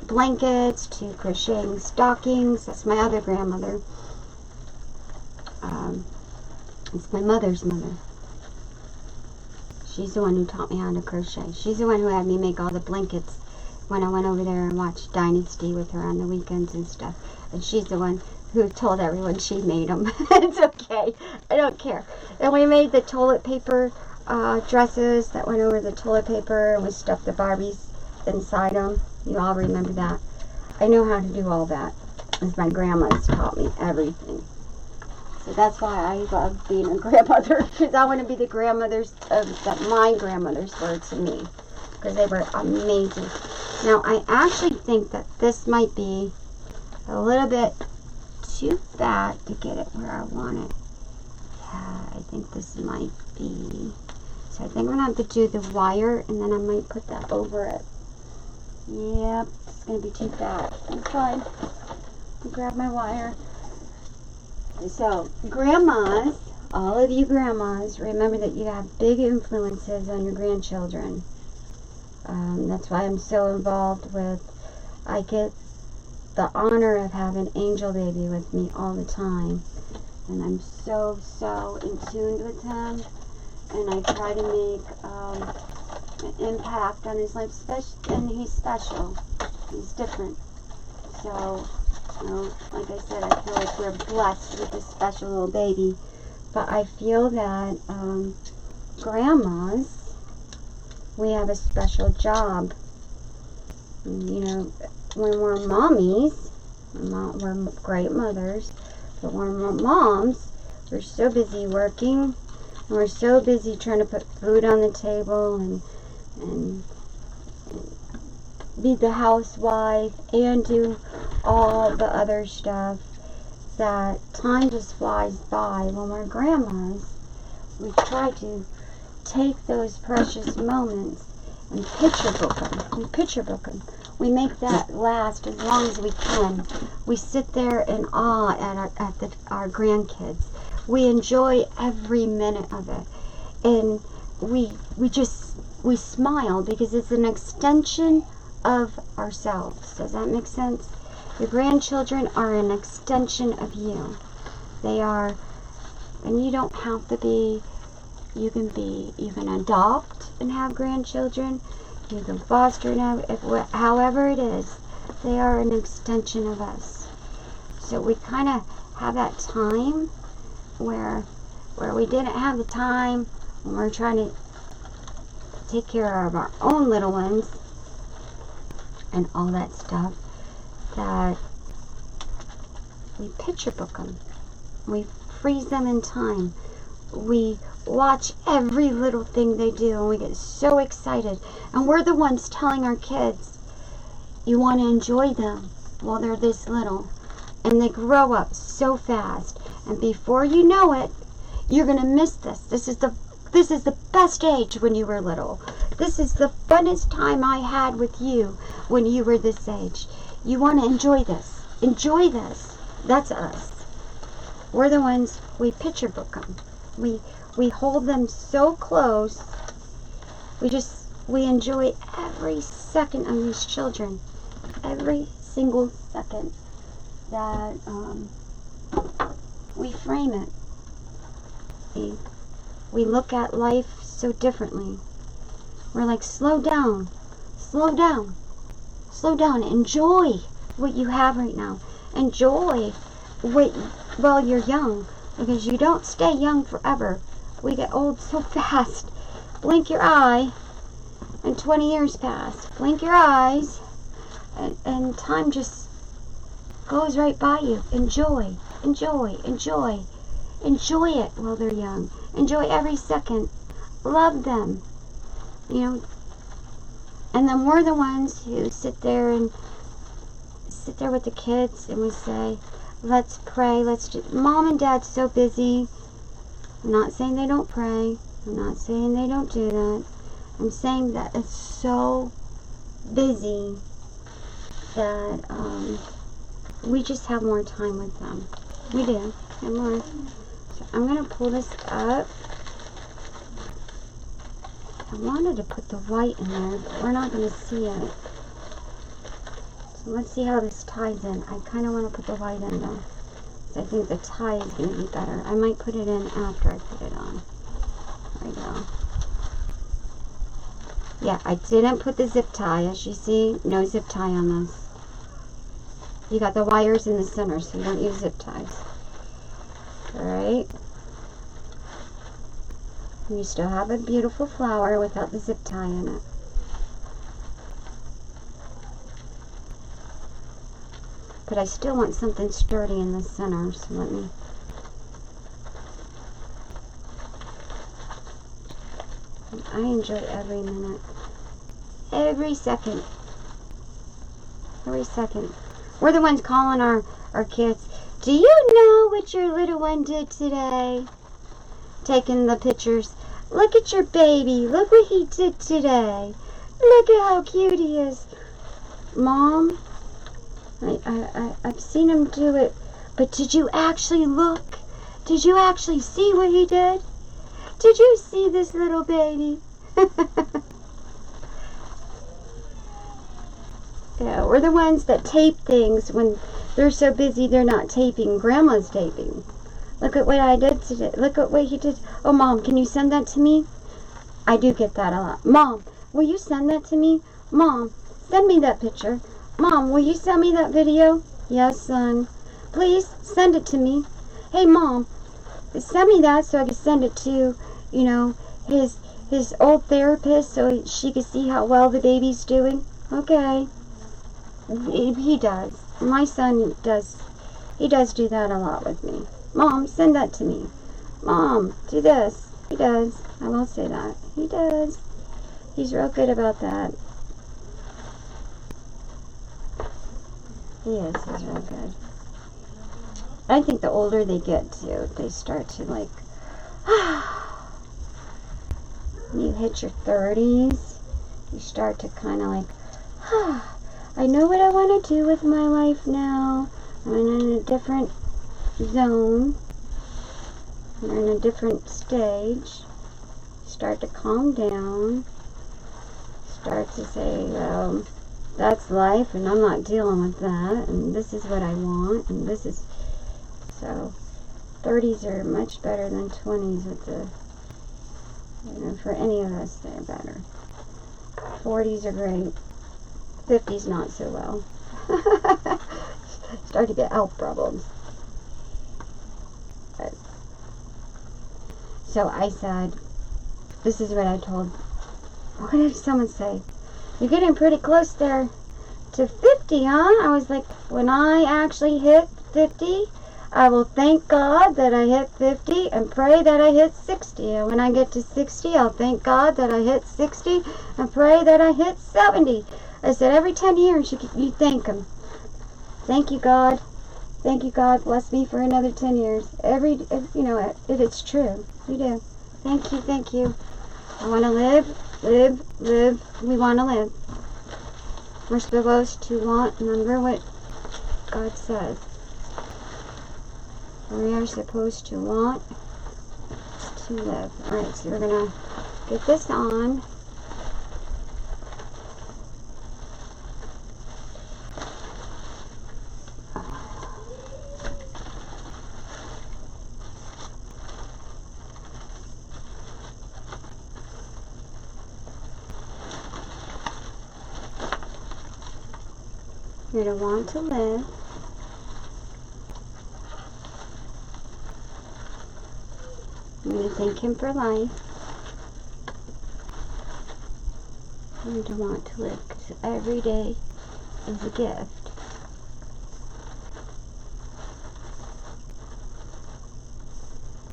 blankets, to crocheting stockings. That's my other grandmother. It's my mother's mother. She's the one who taught me how to crochet. She's the one who had me make all the blankets when I went over there and watched Dynasty with her on the weekends and stuff. And she's the one who told everyone she made them. It's okay. I don't care. And we made the toilet paper dresses that went over the toilet paper, and we stuffed the Barbies inside them. You all remember that. I know how to do all that, because my grandma's taught me everything. So that's why I love being a grandmother, because I want to be the grandmothers that my grandmothers were to me, because they were amazing. Now, I actually think that this might be a little bit too fat to get it where I want it. Yeah, I think this might be. So I think I'm going to have to do the wire, and then I might put that over it. Yep, it's going to be too fat. That's fine. I'll grab my wire. So, grandmas, all of you grandmas, remember that you have big influences on your grandchildren. That's why I'm so involved with, I get the honor of having Angel Baby with me all the time. And I'm so in tune with him. And I try to make an impact on his life, and he's special. He's different. So, you know, like I said, I feel like we're blessed with this special little baby. But I feel that grandmas, we have a special job. You know, when we're mommies, we're great mothers, but when we're moms, we're so busy working, and we're so busy trying to put food on the table and be the housewife and do all the other stuff, that time just flies by. When we're grandmas, we try to take those precious moments and picture book them. We picture book them. We make that last as long as we can. We sit there in awe at our grandkids. We enjoy every minute of it, and we smile because it's an extension of ourselves. Does that make sense? Your grandchildren are an extension of you. They are, and you don't have to be. You can adopt and have grandchildren. You can foster and have, however it is, they are an extension of us. So we kind of have that time where we didn't have the time when we're trying to take care of our own little ones and all that stuff, that we picture book them. We freeze them in time. We watch every little thing they do, and we get so excited. And we're the ones telling our kids, you want to enjoy them while they're this little. And they grow up so fast. And before you know it, you're going to miss this. This is the best age when you were little. This is the funnest time I had with you when you were this age. You want to enjoy this. Enjoy this. That's us. We're the ones, we picture book them. We hold them so close. We enjoy every second of these children. Every single second that we frame it. We look at life so differently. We're like, slow down, slow down, slow down. Enjoy what you have right now. Enjoy while you're young, because you don't stay young forever. We get old so fast. Blink your eye, and 20 years pass. Blink your eyes, and time just goes right by you. Enjoy, enjoy, enjoy. Enjoy it while they're young. Enjoy every second. Love them. You know, And then we're the ones who sit there with the kids and we say, let's pray, Mom and Dad's so busy. I'm not saying they don't pray. I'm not saying they don't do that. I'm saying that it's so busy that we just have more time with them. We do. And more. So I'm going to pull this up. I wanted to put the white in there, but we're not going to see it. So let's see how this ties in. I kind of want to put the white in though. I think the tie is going to be better. I might put it in after I put it on. There we go. Yeah, I didn't put the zip tie. As you see, no zip tie on this. You got the wires in the center, so you don't use zip ties. Alright. You still have a beautiful flower without the zip tie in it. But I still want something sturdy in the center, so let me... I enjoy every minute. Every second. Every second. We're the ones calling our kids. Do you know what your little one did today? Taking the pictures. Look at your baby. Look what he did today. Look at how cute he is. Mom, I've seen him do it, but did you actually look? Did you actually see what he did? Did you see this little baby? Yeah, we're the ones that tape things when they're so busy they're not taping. Grandma's taping. Look at what I did today. Look at what he did. Oh, Mom, can you send that to me? I do get that a lot. Mom, will you send that to me? Mom, send me that picture. Mom, will you send me that video? Yes, son. Please, send it to me. Hey, Mom, send me that so I can send it to, you know, his old therapist so she can see how well the baby's doing. Okay. He does. My son does. He does do that a lot with me. Mom, send that to me. Mom, do this. He does. I will say that. He does. He's real good about that. He is. He's real good. I think the older they get too, they start to like, you hit your 30s, you start to kind of like, I know what I want to do with my life now. I'm in a different zone. You're in a different stage. Start to calm down. Start to say, that's life and I'm not dealing with that. And this is what I want. And this is... So, 30s are much better than 20s with the... You know, for any of us, they're better. 40s are great. 50s not so well. Start to get health problems. But, so I said, this is what I told. What did someone say? You're getting pretty close there to 50, huh? I was like, when I actually hit 50, I will thank God that I hit 50 and pray that I hit 60. And when I get to 60, I'll thank God that I hit 60 and pray that I hit 70. I said, every 10 years you thank Him. Thank you, God. Thank you, God. Bless me for another 10 years. You know, it's true. You do. Thank you, thank you. I want to live. We want to live. We're supposed to want, remember what God says. We are supposed to want to live. Alright, so we're going to get this on. You're to want to live. I'm going to thank Him for life. You're to want to live because every day is a gift.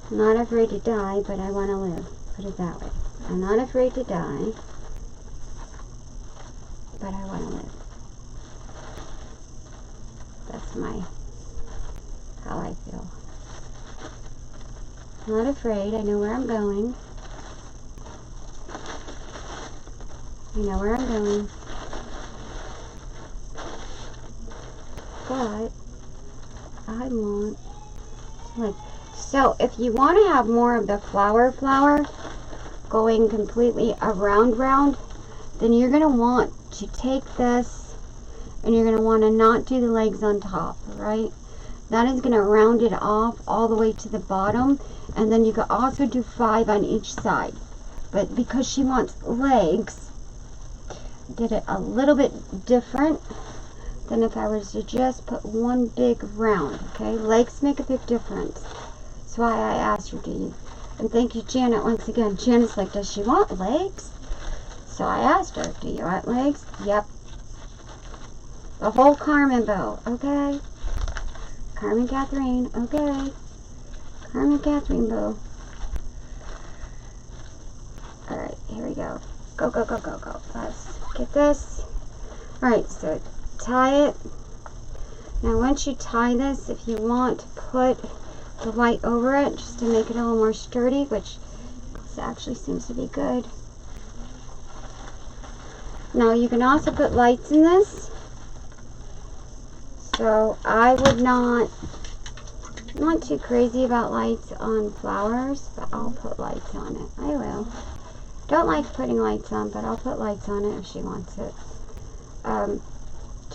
I'm not afraid to die, but I want to live. Put it that way. I'm not afraid to die. but I want to live. That's how I feel. I'm not afraid. I know where I'm going. I know where I'm going. But I want to live. So if you want to have more of the flower going completely round, then you're going to want to take this and you're going to want to not do the legs on top, right? That is going to round it off all the way to the bottom, and then you can also do 5 on each side. But because she wants legs, I did it a little bit different than if I was to just put one big round, okay? Legs make a big difference. That's why I asked her, do you? And thank you, Janet, once again. Janet's like, does she want legs? So I asked her, do you want legs? Yep. The whole Carmen bow, okay? Carmen Catherine, okay? Carmen Catherine bow. Alright, here we go. Go, go, go, go, go. Let's get this. Alright, so tie it. Now once you tie this, if you want to put the white over it, just to make it a little more sturdy, which this actually seems to be good. Now you can also put lights in this. So I would not, I'm not too crazy about lights on flowers, but I'll put lights on it. I will. Don't like putting lights on, but I'll put lights on it if she wants it.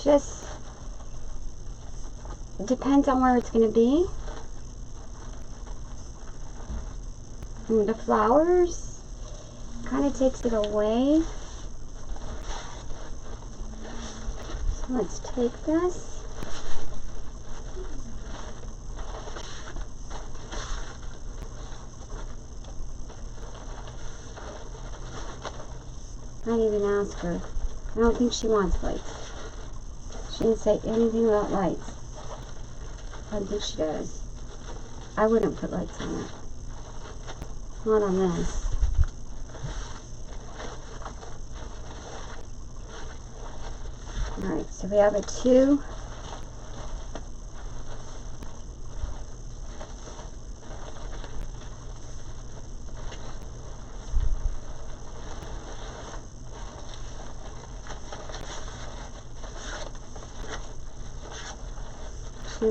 Just depends on where it's going to be. And the flowers kind of takes it away. So let's take this. I didn't even ask her. I don't think she wants lights. She didn't say anything about lights. I don't think she does. I wouldn't put lights on it. Not on this. Alright, so we have a 2.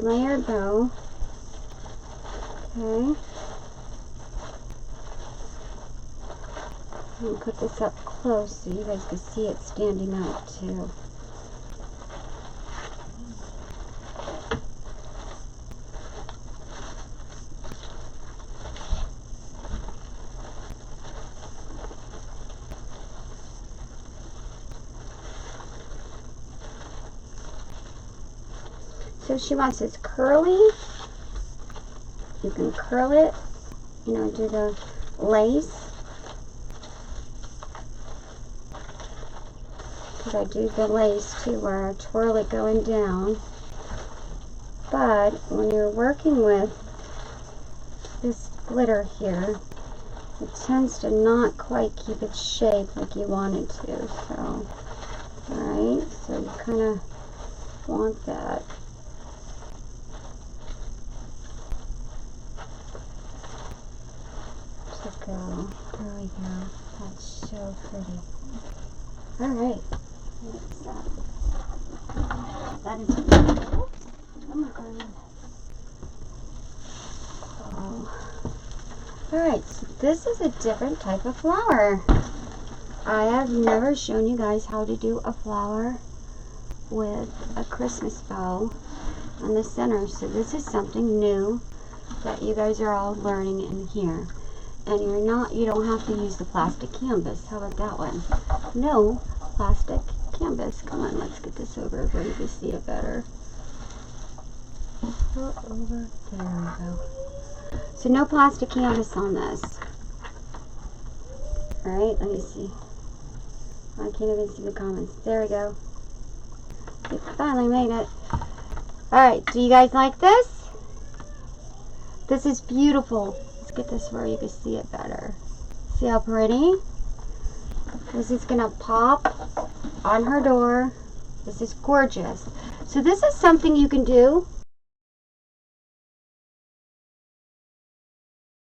Layered bow. Okay. I'm going to put this up close so you guys can see it standing out too. So if she wants this curly, you can curl it, you know, do the lace. Because I do the lace too, where I twirl it going down. But when you're working with this glitter here, it tends to not quite keep its shape like you want it to. So, alright, so you kind of want that. Go. There we go. That's so pretty. Alright. That is beautiful. Oh my god. Oh. Alright, so this is a different type of flower. I have never shown you guys how to do a flower with a Christmas bow on the center. So this is something new that you guys are all learning in here. And you don't have to use the plastic canvas. How about that one? No plastic canvas. Come on, let's get this over where you can see it better. Over, there we go. So no plastic canvas on this. Alright, let me see. I can't even see the comments. There we go. We finally made it. Alright, do you guys like this? This is beautiful. Get this where you can see it better. See how pretty? This is gonna pop on her door. This is gorgeous. So this is something you can do